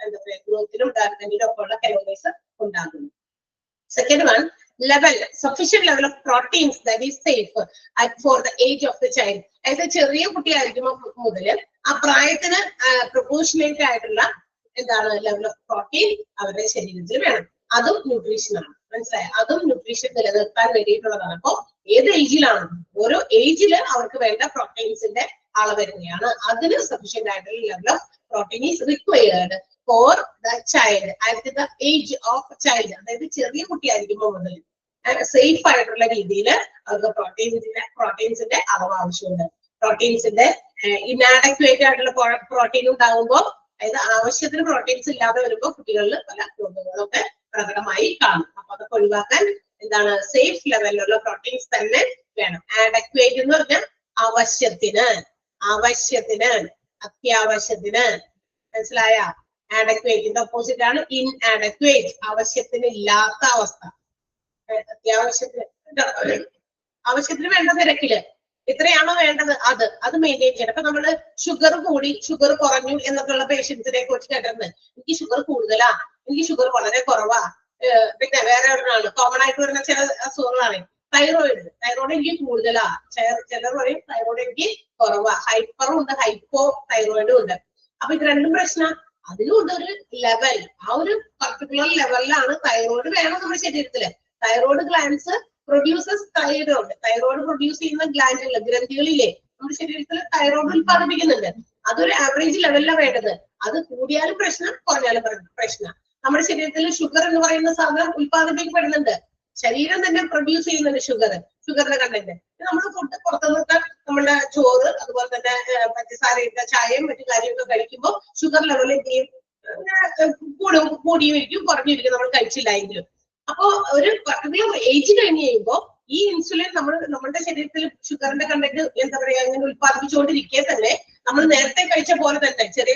എന്താ പറയുക ഗ്രോത്തിനും ഡെവലപ്മെന്റിനും ഒക്കെ ഉള്ള കലോറീസ് ഉണ്ടാകുന്നത്. Second one, level, sufficient level of proteins that is safe for the age of the child. അതായത് ചെറിയ കുട്ടിയായിരിക്കുമ്പോൾ മുതൽ ആ പ്രായത്തിന് പ്രൊപ്പോർഷനേറ്റ് ആയിട്ടുള്ള എന്താണ് ലെവൽ ഓഫ് പ്രോട്ടീൻ അവരുടെ ശരീരത്തിൽ വേണം. അതും ന്യൂട്രീഷനാണ്. മനസ്സിലായോ? അതും ന്യൂട്രീഷൻ നിലനിർത്താൻ വേണ്ടിയിട്ടുള്ളതാണ്. അപ്പൊ ഏത് ഏജിലാണ്, ഓരോ ഏജില് അവർക്ക് വേണ്ട പ്രോട്ടീൻസിന്റെ അളവ് തന്നെയാണ്. അതിന് സഫീഷ്യന്റ് ആയിട്ടുള്ള level of protein is required for the child at the age of child. അതായത് ചെറിയ കുട്ടിയായിരിക്കുമ്പോൾ മുതൽ സേഫ് ആയിട്ടുള്ള രീതിയിൽ അവർക്ക് പ്രോട്ടീൻസിന്റെ അളവ് ആവശ്യമുണ്ട്. പ്രോട്ടീൻസിന്റെ ഇനാഡക്വേറ്റ് ആയിട്ടുള്ള പ്രോട്ടീൻ ഉണ്ടാകുമ്പോൾ, അതായത് ആവശ്യത്തിന് പ്രോട്ടീൻസ് ഇല്ലാതെ വരുമ്പോൾ കുട്ടികളിൽ പല രോഗങ്ങളൊക്കെ പ്രകടമായി കാണും. അപ്പൊ അതൊക്കെ ഒഴിവാക്കാൻ എന്താണ് സേഫ് ലെവലിലുള്ള പ്രോട്ടീൻസ് തന്നെ വേണം. ആഡക്വേറ്റ് എന്ന് പറഞ്ഞാൽ ആവശ്യത്തിന്, അത്യാവശ്യത്തിന്. മനസ്സിലായ? ആഡക്വേറ്റിന്റെ ഓപ്പോസിറ്റ് ആണ് ഇൻആഡക്വേറ്റ്, ആവശ്യത്തിന് ഇല്ലാത്ത അവസ്ഥ. ആവശ്യത്തിന് വേണ്ട നിരക്കില് എത്രയാണോ വേണ്ടത് അത് മെയിൻറ്റെയിൻ ചെയ്യണം. അപ്പൊ നമ്മള് ഷുഗർ കൂടി, ഷുഗർ കുറഞ്ഞു എന്നൊക്കെയുള്ള പേഷ്യൻസിനെ കുറിച്ച് കേട്ടിരുന്നത്. എനിക്ക് ഷുഗർ കൂടുതലാ, എനിക്ക് ഷുഗർ വളരെ കുറവാ, പിന്നെ വേറെ ഒരെണ്ണമാണ് കോമൺ ആയിട്ട് വരുന്ന ചില അസുഖങ്ങളാണ് തൈറോയ്ഡ് എനിക്ക് കൂടുതലാ, ചിലർ പറയും തൈറോയ്ഡ് എനിക്ക് കുറവാ, ഹൈപ്പറും ഉണ്ട് ഹൈപ്പോ തൈറോയിഡും ഉണ്ട്. അപ്പൊ ഇത് രണ്ടും പ്രശ്നം. അതിനും ഉണ്ട് ഒരു ലെവൽ, ആ ഒരു പർട്ടിക്കുലർ ലെവലിലാണ് തൈറോയ്ഡ് വേണം നമ്മുടെ ശരീരത്തില്. Thyroid glands produces thyroid produce ചെയ്യുന്ന ഗ്രന്ഥികളിലെ നമ്മുടെ ശരീരത്തിൽ തൈറോയ്ഡ് ഉത്പാദിപ്പിക്കുന്നുണ്ട്. അതൊരു ആവറേജ് ലെവലിലാണ് വേണ്ടത്. അത് കൂടിയാലും പ്രശ്നം, കുറഞ്ഞാലും പ്രശ്നം. നമ്മുടെ ശരീരത്തിൽ ഷുഗർ എന്ന് പറയുന്ന സാധനം ഉത്പാദിപ്പിക്കപ്പെടുന്നുണ്ട്, ശരീരം തന്നെ പ്രൊഡ്യൂസ് ചെയ്യുന്നുണ്ട് ഷുഗറിന്റെ കണ്ടന്റ്. നമ്മൾ ഫുഡ് പുറത്തുനിന്നൊക്കെ നമ്മുടെ ചോറ് അതുപോലെ തന്നെ പഞ്ചസാരയിട്ട ചായയും മറ്റു കാര്യങ്ങളൊക്കെ കഴിക്കുമ്പോൾ ഷുഗർ ലെവൽ എന്ത് ചെയ്യും, കൂടിയിരിക്കും കുറഞ്ഞിരിക്കും നമ്മൾ കഴിച്ചില്ലായെങ്കിലും. അപ്പോ ഒരു പർട്ടിക്കുലർ ഏജ് കഴിഞ്ഞ് കഴിയുമ്പോൾ ഈ ഇൻസുലിൻ നമ്മളുടെ ശരീരത്തിൽ ഷുഗറിന്റെ കണ്ടന്റ് എന്താ പറയാ ഇങ്ങനെ ഉത്പാദിപ്പിച്ചുകൊണ്ടിരിക്കെ തന്നെ നമ്മൾ നേരത്തെ കഴിച്ച പോലെ തന്നെ ചെറിയ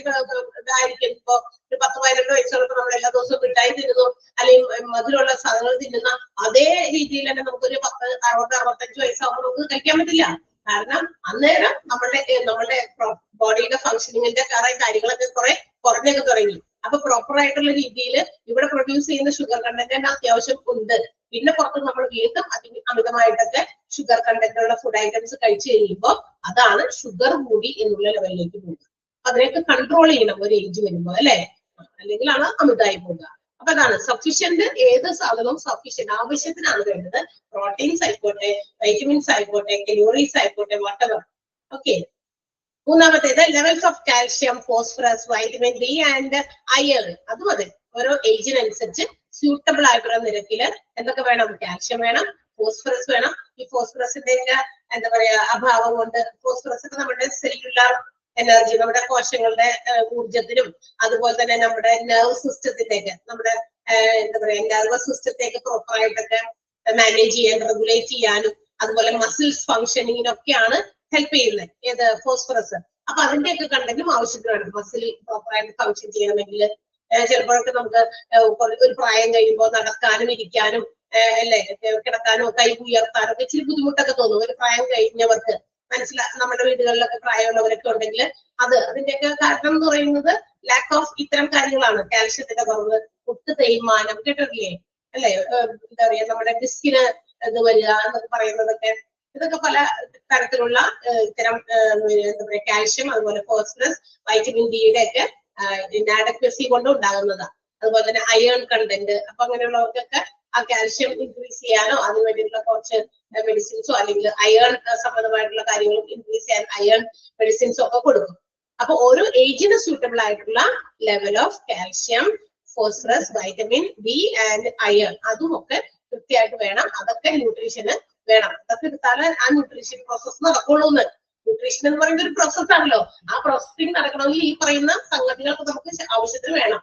ഇതായിരിക്കും. ഇപ്പൊ ഒരു 10-12 വയസ്സുള്ളപ്പോൾ നമ്മൾ എല്ലാ ദിവസവും മിഠായി തിന്നുന്നു അല്ലെങ്കിൽ മധുരമുള്ള സാധനങ്ങൾ തിന്നുന്ന അതേ രീതിയിൽ തന്നെ നമുക്കൊരു 60-65 വയസ്സാകുമ്പോൾ നമുക്ക് കഴിക്കാൻ പറ്റില്ല. കാരണം അന്നേരം നമ്മളുടെ ബോഡിയുടെ ഫങ്ഷനിങ്ങിന്റെ കുറെ കാര്യങ്ങളൊക്കെ കുറെ കുറഞ്ഞൊക്കെ തുടങ്ങി. അപ്പൊ പ്രോപ്പർ ആയിട്ടുള്ള രീതിയിൽ ഇവിടെ പ്രൊഡ്യൂസ് ചെയ്യുന്ന ഷുഗർ കണ്ടന്റ് അത്യാവശ്യം ഉണ്ട്. പിന്നെ പുറത്ത് നമ്മൾ വീണ്ടും അമിതമായിട്ടൊക്കെ ഷുഗർ കണ്ടന്റ് ഉള്ള ഫുഡ് ഐറ്റംസ് കഴിച്ചു കഴിയുമ്പോൾ അതാണ് ഷുഗർ കൂടി എന്നുള്ള ലെവലിലേക്ക് പോകുന്നത്. അതിനൊക്കെ കൺട്രോൾ ചെയ്യണം ഒരു ഏജ് വരുമ്പോൾ, അല്ലെ? അല്ലെങ്കിലാണ് അമിതമായി പോകുക. അപ്പൊ അതാണ് സഫീഷ്യന്റ്. ഏത് സാധനവും സഫീഷ്യന്റ് ആവശ്യത്തിനാണ് വേണ്ടത്. പ്രോട്ടീൻസ് ആയിക്കോട്ടെ, വൈറ്റമിൻസ് ആയിക്കോട്ടെ, കലോറീസ് ആയിക്കോട്ടെ, വാട്ടവർ. ഓക്കെ. മൂന്നാമത്തേത് levels of calcium, phosphorus, vitamin D and iron. അതും അതെ, ഓരോ ഏജിനനുസരിച്ച് സ്യൂട്ടബിൾ ആയിട്ടുള്ള നിരക്കില് എന്തൊക്കെ വേണം? കാൽഷ്യം വേണം, ഫോസ്ഫറസ് വേണം. ഈ ഫോസ്ഫറസിന്റെ എന്താ പറയാ അഭാവം കൊണ്ട് ഫോസ്ഫറസ് ഒക്കെ നമ്മുടെ സെല്ലുലാർ എനർജി, നമ്മുടെ കോശങ്ങളുടെ ഊർജത്തിനും അതുപോലെ തന്നെ നമ്മുടെ നെർവ് സിസ്റ്റത്തിലേക്ക്, നമ്മുടെ എന്താ പറയാ നെർവസ് സിസ്റ്റത്തേക്ക് പ്രോപ്പർ ആയിട്ടൊക്കെ മാനേജ് ചെയ്യാൻ, റെഗുലേറ്റ് ചെയ്യാനും അതുപോലെ മസിൽസ് ഫങ്ഷനിങ്ങിനൊക്കെയാണ് ഹെൽപ്പ് ചെയ്യുന്നത് ഏത് ഫോസ്ഫറസ്. അപ്പൊ അതിന്റെയൊക്കെ കണ്ടന്റും ആവശ്യത്തിന് വേണം മസിൽ പ്രോപ്പർ ആയിട്ട് ഫങ്ഷൻ ചെയ്യണമെങ്കിൽ. ചിലപ്പോഴൊക്കെ നമുക്ക് ഒരു പ്രായം കഴിയുമ്പോൾ നടക്കാനും ഇരിക്കാനും അല്ലെ കിടക്കാനും കൈ ഉയർത്താനും ഒക്കെ ഇച്ചിരി ബുദ്ധിമുട്ടൊക്കെ തോന്നും ഒരു പ്രായം കഴിഞ്ഞവർക്ക്. നമ്മുടെ വീടുകളിലൊക്കെ പ്രായമുള്ളവരൊക്കെ ഉണ്ടെങ്കിൽ അതിന്റെയൊക്കെ കാരണം എന്ന് പറയുന്നത് ലാക്ക് ഓഫ് ഇത്തരം കാര്യങ്ങളാണ്. കാൽഷ്യത്തിന്റെ കുറവ്, മുട്ട് തേയ്മാനം, കേട്ടിട്ടില്ലേ അല്ലെ? എന്താ പറയാ നമ്മുടെ ഡിസ്കിന് ഇത് വരിക എന്നൊക്കെ പറയുന്നതൊക്കെ, ഇതൊക്കെ പല തരത്തിലുള്ള ഇത്തരം എന്താ പറയാ കാൽഷ്യം അതുപോലെ ഫോസ്ഫറസ് വൈറ്റമിൻ ഡിയുടെ ഒക്കെ ഇനാഡക്വസി കൊണ്ട് ഉണ്ടാകുന്നതാണ്. അതുപോലെ തന്നെ അയൺ കണ്ടന്റ്. അപ്പൊ അങ്ങനെയുള്ളവർക്കൊക്കെ ആ കാൽഷ്യം ഇൻക്രീസ് ചെയ്യാനോ അതിന് വേണ്ടിയിട്ടുള്ള കുറച്ച് മെഡിസിൻസോ അല്ലെങ്കിൽ അയൺ സംബന്ധമായിട്ടുള്ള കാര്യങ്ങൾ ഇൻക്രീസ് ചെയ്യാൻ അയൺ മെഡിസിൻസോ ഒക്കെ കൊടുക്കും. അപ്പൊ ഓരോ ഏജിന് സൂട്ടബിൾ ആയിട്ടുള്ള level of calcium, phosphorus, vitamin D and iron അതും ഒക്കെ കൃത്യമായിട്ട് വേണം. അതൊക്കെ ന്യൂട്രീഷന് വേണം. അതൊക്കെ എടുത്താൽ ആ ന്യൂട്രീഷൻ പ്രോസസ് നടക്കുള്ളൂ. ന്യൂട്രീഷൻ എന്ന് പറയുന്ന ഒരു പ്രോസസ് ആണല്ലോ. ആ പ്രോസസ്സിംഗ് നടക്കണമെങ്കിൽ ഈ പറയുന്ന സംഗതികൾക്ക് നമുക്ക് ആവശ്യത്തിന് വേണം.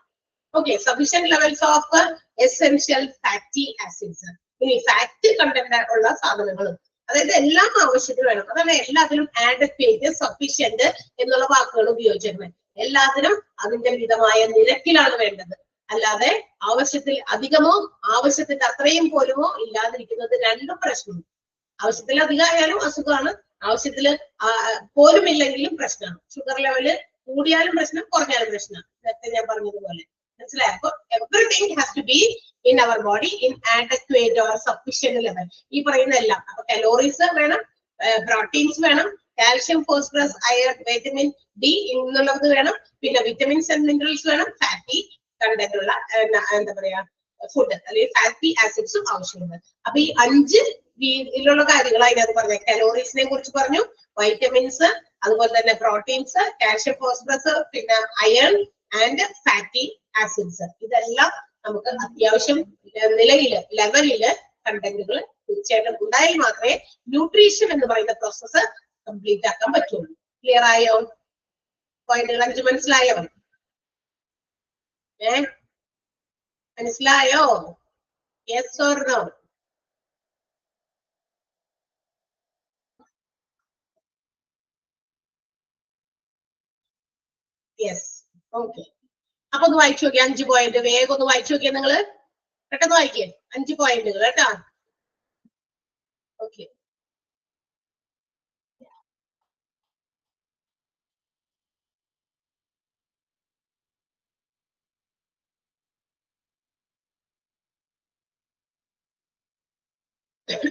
Okay. Sufficient levels of essential fatty acids. ഇനി ഫാറ്റ് കണ്ടന്റ് ഉള്ള സാധനങ്ങളും, അതായത് എല്ലാം ആവശ്യത്തിന് വേണം. അതാണ് എല്ലാത്തിനും ആഡക്വേറ്റ്, സഫീഷ്യന്റ് എന്നുള്ള വാക്കുകൾ ഉപയോഗിച്ചിരുന്നത്. എല്ലാത്തിനും അതിന്റെ മിതമായ നിരക്കിലാണ് വേണ്ടത്. അല്ലാതെ ആവശ്യത്തിൽ അധികമോ ആവശ്യത്തിന്റെ അത്രയും പോലുമോ ഇല്ലാതിരിക്കുന്നത് രണ്ടും പ്രശ്നമാണ്. ആവശ്യത്തിൽ അധികമായാലും അസുഖമാണ്, ആവശ്യത്തിൽ പോലും ഇല്ലെങ്കിലും പ്രശ്നമാണ്. ഷുഗർ ലെവല് കൂടിയാലും പ്രശ്നം, കുറഞ്ഞാലും പ്രശ്നമാണ്. നേരത്തെ ഞാൻ പറഞ്ഞതുപോലെ മനസ്സിലായോ? അപ്പൊ everything has to be in our body in adequate or sufficient level. ഈ പറയുന്ന എല്ലാം. അപ്പൊ കലോറീസ് വേണം, പ്രോട്ടീൻസ് വേണം, calcium, phosphorus, iron, vitamin D എന്നുള്ളത് വേണം, പിന്നെ വിറ്റമിൻസ് ആൻഡ് മിനറൽസ് വേണം, ഫാറ്റി കണ്ടന്റ് ഉള്ള എന്താ പറയാ ഫുഡ് അല്ലെങ്കിൽ ഫാറ്റി ആസിഡ്സും ആവശ്യമുണ്ട്. അപ്പൊ ഈ 5 രീതിയിലുള്ള കാര്യങ്ങൾ അതിനകത്ത് പറഞ്ഞത്. കലോറീസിനെ കുറിച്ച് പറഞ്ഞു, വൈറ്റമിൻസ്, അതുപോലെ തന്നെ പ്രോട്ടീൻസ്, കാൽഷ്യം, ഫോസ്ഫറസ്, പിന്നെ അയൺ ആൻഡ് ഫാറ്റി ആസിഡ്സ്. ഇതെല്ലാം നമുക്ക് അത്യാവശ്യം ലെവലില് കണ്ടന്റുകൾ തീർച്ചയായിട്ടും ഉണ്ടായാൽ മാത്രമേ ന്യൂട്രീഷൻ എന്ന് പറയുന്ന പ്രോസസ്സ് കംപ്ലീറ്റ് ആക്കാൻ പറ്റുള്ളൂ. ക്ലിയർ ആയോ? പോയിന്റുകൾ 5 മനസ്സിലായോ? മനസ്സിലായോ? Yes or no? Yes. Okay. അപ്പൊ ഒന്ന് വായിച്ചു നോക്കിയേ 5 പോയിന്റ്. വേഗം ഒന്ന് വായിച്ചു നോക്കിയേ നിങ്ങള്. പെട്ടെന്ന് വായിക്കേ 5 പോയിന്റുകൾ കേട്ടാ. ഓക്കെ. ഓക്കെ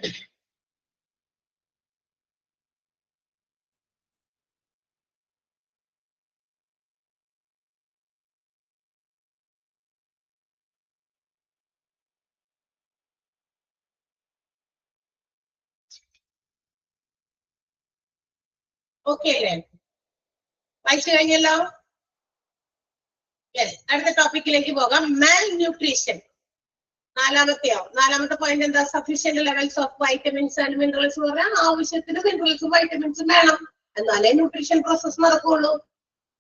അല്ലേ? വായിച്ചു കഴിഞ്ഞല്ലോ? യെസ്. അടുത്ത ടോപ്പിക്കിലേക്ക് പോകാം. മാൽ ന്യൂട്രീഷൻ. നാലാമത്തെ പോയിന്റ് എന്താ? Sufficient levels of vitamins and minerals എന്ന് പറഞ്ഞാൽ ആവശ്യത്തിന് മിനറൽസും വൈറ്റമിൻസും വേണം, എന്നാലേ ന്യൂട്രീഷൻ പ്രോസസ് നടക്കുള്ളൂ.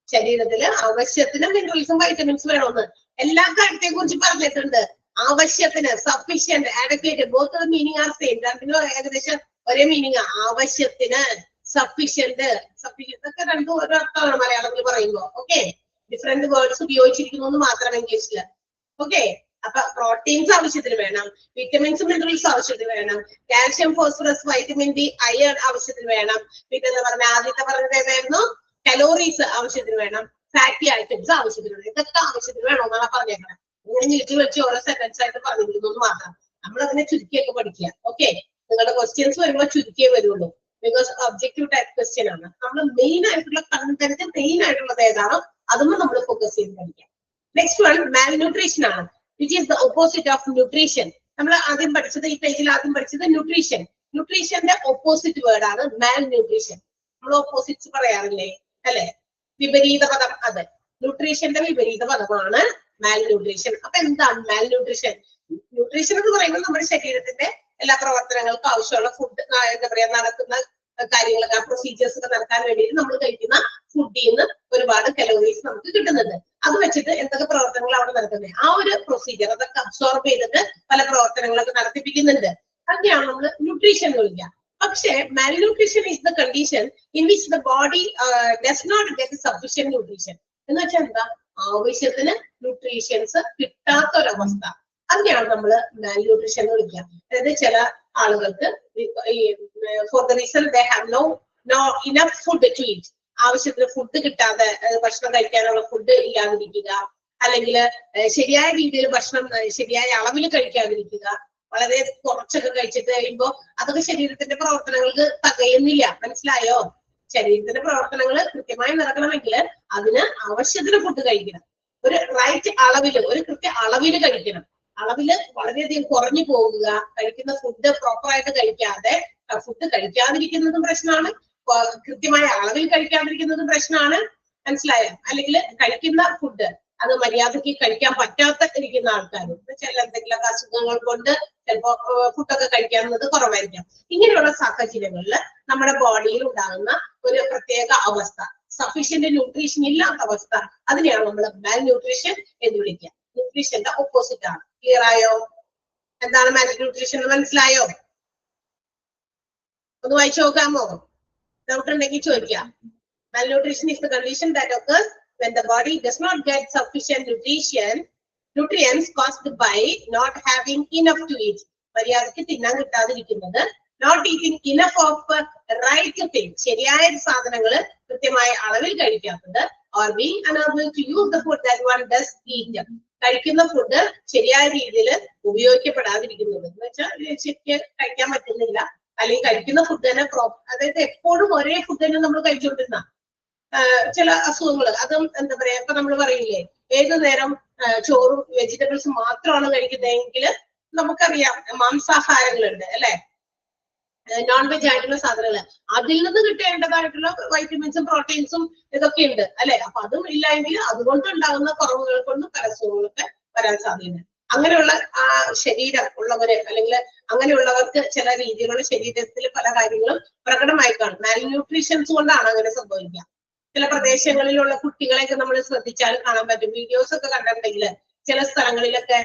ശരീരത്തില് ആവശ്യത്തിന് മിനറൽസും വൈറ്റമിൻസും വേണമെന്ന് എല്ലാ കാര്യത്തെ കുറിച്ച് പറഞ്ഞിട്ടുണ്ട്. ആവശ്യത്തിന്, sufficient, അഡക്വേറ്റ്, both meaning are same. രണ്ടിനും ഏകദേശം ഒരേ മീനിങ്. ആവശ്യത്തിന്, സഫീഷ്യന്റ് ഒക്കെ രണ്ടും ഓരോ അർത്ഥമാണ് മലയാളത്തിൽ പറയുമ്പോ. ഓക്കെ, ഡിഫറെന്റ് വേർഡ്സ് ഉപയോഗിച്ചിരിക്കുന്നു മാത്രം ഇംഗ്ലീഷില്. ഓക്കെ, അപ്പൊ പ്രോട്ടീൻസ് ആവശ്യത്തിന് വേണം, വിറ്റമിൻസ് മിനറൽസ് ആവശ്യത്തിന് വേണം, calcium, phosphorus, vitamin D, iron ആവശ്യത്തിന് വേണം. പിന്നെ എന്താ പറഞ്ഞ ആദ്യത്തെ പറഞ്ഞത് ഏതായിരുന്നു? കലോറീസ് ആവശ്യത്തിന് വേണം, ഫാറ്റി ഐറ്റംസ് ആവശ്യത്തിന് വേണം. ഇതൊക്കെ ആവശ്യത്തിന് വേണം എന്നാണ് പറഞ്ഞേക്കണം. ഇങ്ങനെ നീട്ടി വെച്ച് ഓരോ സെന്റൻസ് ആയിട്ട് പറഞ്ഞിരിക്കുന്നു മാത്രം. നമ്മൾ അതിനെ ചുരുക്കിയൊക്കെ പഠിക്കുക. ഓക്കെ, നിങ്ങളുടെ ക്വസ്റ്റ്യൻസ് വരുമ്പോൾ ചുരുക്കിയേ വരുള്ളൂ. ബിക്കോസ് ഒബ്ജക്റ്റീവ് ടൈപ്പ് ക്വസ്റ്റ്യൻ ആണ്. നമ്മൾ മെയിൻ ആയിട്ടുള്ള കണ്ടന്റ്, മെയിൻ ആയിട്ടുള്ളത് ഏതാണോ അതുമ്പോൾ നമ്മൾ ഫോക്കസ് ചെയ്ത് പഠിക്കാം. നെക്സ്റ്റ് വൺ മാൽ ന്യൂട്രീഷൻ ആണ്, which is the opposite of nutrition. നമ്മൾ ആദ്യം പഠിച്ചത്, ഈ പേജിൽ ആദ്യം പഠിച്ചത് ന്യൂട്രീഷൻ. ന്യൂട്രീഷന്റെ ഓപ്പോസിറ്റ് വേർഡ് ആണ് മാൽ ന്യൂട്രീഷൻ. നമ്മൾ ഓപ്പോസിറ്റ്സ് പറയാറില്ലേ, അല്ലെ? വിപരീത പദം. അതെ, ന്യൂട്രീഷന്റെ വിപരീത പദമാണ് മാൽ ന്യൂട്രീഷൻ. അപ്പൊ എന്താണ് മാൽ ന്യൂട്രീഷൻ? ന്യൂട്രീഷൻ എന്ന് പറയുന്നത് നമ്മുടെ ശരീരത്തിന്റെ എല്ലാ പ്രവർത്തനങ്ങൾക്കും ആവശ്യമുള്ള ഫുഡ്, എന്താ പറയാ, നടക്കുന്ന കാര്യങ്ങളൊക്കെ, പ്രൊസീജിയേഴ്സ് ഒക്കെ നടക്കാൻ വേണ്ടിയിട്ട് നമ്മൾ കഴിക്കുന്ന ഫുഡിൽ നിന്ന് ഒരുപാട് കലോറീസ് നമുക്ക് കിട്ടുന്നുണ്ട്. അത് വെച്ചിട്ട് എന്തൊക്കെ പ്രവർത്തനങ്ങൾ അവിടെ നടക്കുന്നത്, ആ ഒരു പ്രൊസീജിയർ അതൊക്കെ അബ്സോർബ് ചെയ്തിട്ട് പല പ്രവർത്തനങ്ങളൊക്കെ നടത്തിപ്പിക്കുന്നുണ്ട്. അതിനെയാണ് നമ്മൾ ന്യൂട്രീഷൻ എന്ന് വിളിക്കുക. പക്ഷേ malnutrition is the condition in which the body does not get sufficient nutrition. എന്ന് വെച്ചാൽ എന്താ? ആവശ്യത്തിന് ന്യൂട്രീഷ്യൻസ് കിട്ടാത്തൊരവസ്ഥ. അതിനെയാണ് നമ്മൾ മാൽന്യൂട്രീഷൻ എന്ന് വിളിക്കുക. അതായത് ചില ആളുകൾക്ക് for the reason they have no enough food to eat, ആവശ്യത്തിന് ഫുഡ് കിട്ടാതെ, ഭക്ഷണം കഴിക്കാനുള്ള ഫുഡ് ഇല്ലാതിരിക്കുക, അല്ലെങ്കിൽ ശരിയായ രീതിയിൽ ഭക്ഷണം ശരിയായ അളവിൽ കഴിക്കാതിരിക്കുക, വളരെ കുറച്ചൊക്കെ കഴിച്ചിട്ട് കഴിയുമ്പോൾ അതൊക്കെ ശരീരത്തിന്റെ പ്രവർത്തനങ്ങൾക്ക് തികയുന്നില്ല. മനസ്സിലായോ? ശരീരത്തിന്റെ പ്രവർത്തനങ്ങൾ കൃത്യമായി നടക്കണമെങ്കിൽ അതിന് ആവശ്യത്തിന് ഫുഡ് കഴിക്കണം. ഒരു റൈറ്റ് അളവില്, ഒരു കൃത്യ അളവില് കഴിക്കണം. അളവില് വളരെയധികം കുറഞ്ഞു പോകുക, കഴിക്കുന്ന ഫുഡ് പ്രോപ്പറായിട്ട് കഴിക്കാതെ ഫുഡ് കഴിക്കാതിരിക്കുന്നതും പ്രശ്നമാണ്, കൃത്യമായ അളവിൽ കഴിക്കാതിരിക്കുന്നതും പ്രശ്നമാണ്. മനസ്സിലായോ? അല്ലെങ്കിൽ കഴിക്കുന്ന ഫുഡ് അത് മര്യാദയ്ക്ക് കഴിക്കാൻ പറ്റാത്ത ഇരിക്കുന്ന ആൾക്കാർ, ചില എന്തെങ്കിലുമൊക്കെ അസുഖങ്ങൾ കൊണ്ട് ചിലപ്പോ ഫുഡൊക്കെ കഴിക്കാവുന്നത് കുറവായിരിക്കാം. ഇങ്ങനെയുള്ള സാഹചര്യങ്ങളിൽ നമ്മുടെ ബോഡിയിൽ ഉണ്ടാകുന്ന ഒരു പ്രത്യേക അവസ്ഥ, സഫീഷ്യന്റ് ന്യൂട്രീഷൻ ഇല്ലാത്ത അവസ്ഥ, അതിനെയാണ് നമ്മൾ മാൽ ന്യൂട്രീഷൻ എന്ന് വിളിക്കുക. ന്യൂട്രീഷന്റെ ഓപ്പോസിറ്റ് ആണ്. ക്ലിയർ ആയോ? എന്താണ് മാൽ ന്യൂട്രീഷൻ എന്ന് മനസ്സിലായോ? ഒന്ന് വായിച്ചു നോക്കാമോ? ഡൗട്ട് ഉണ്ടെങ്കിൽ ചോദിക്കാം. Malnutrition is the condition that occurs when the body does not get sufficient nutrients caused by not having enough to eat. മര്യാദയ്ക്ക് തിന്നാൻ കിട്ടാതിരിക്കുന്നത്, not eating enough of right things, ശരിയായ സാധനങ്ങൾ കൃത്യമായ അളവിൽ കഴിക്കാത്തത്, or being unable to use the food that one does eat. കഴിക്കുന്ന food ശരിയായ രീതിയിൽ ഉപയോഗിക്കപ്പെടാതിരിക്കുന്നത് എന്ന് വെച്ചാൽ ശരിക്ക് കഴിക്കാൻ പറ്റുന്നില്ല, അല്ലെങ്കിൽ കഴിക്കുന്ന ഫുഡ് തന്നെ അതായത് എപ്പോഴും ഒരേ ഫുഡ് തന്നെ നമ്മൾ കഴിച്ചുകൊണ്ടിരുന്ന ചില അസുഖങ്ങൾ. അതും എന്താ പറയാ, ഇപ്പൊ നമ്മൾ പറയില്ലേ, ഏതു നേരം ചോറും വെജിറ്റബിൾസും മാത്രമാണ് കഴിക്കുന്നതെങ്കിൽ നമുക്കറിയാം മാംസാഹാരങ്ങളുണ്ട് അല്ലെ, നോൺ വെജ് ആയിട്ടുള്ള സാധനങ്ങൾ, അതിൽ നിന്ന് കിട്ടേണ്ടതായിട്ടുള്ള വൈറ്റമിൻസും പ്രോട്ടീൻസും ഇതൊക്കെ ഉണ്ട് അല്ലെ. അപ്പൊ അതും ഇല്ലെങ്കിൽ അതുകൊണ്ടുണ്ടാകുന്ന കുറവുകൾ കൊണ്ട് പല അസുഖങ്ങളൊക്കെ വരാൻ സാധ്യത. അങ്ങനെയുള്ള ആ ശരീരം ഉള്ളവര്, അല്ലെങ്കിൽ അങ്ങനെയുള്ളവർക്ക് ചില രീതിയിലുള്ള ശരീരത്തിൽ പല കാര്യങ്ങളും പ്രകടമായി കാണും. മാൽന്യൂട്രീഷൻസ് കൊണ്ടാണ് അങ്ങനെ സംഭവിക്കുക. ചില പ്രദേശങ്ങളിലുള്ള കുട്ടികളെയൊക്കെ നമ്മൾ ശ്രദ്ധിച്ചാൽ കാണാൻ പറ്റും. വീഡിയോസ് ഒക്കെ കണ്ടിട്ടുണ്ടെങ്കിൽ ചില സ്ഥലങ്ങളിലൊക്കെ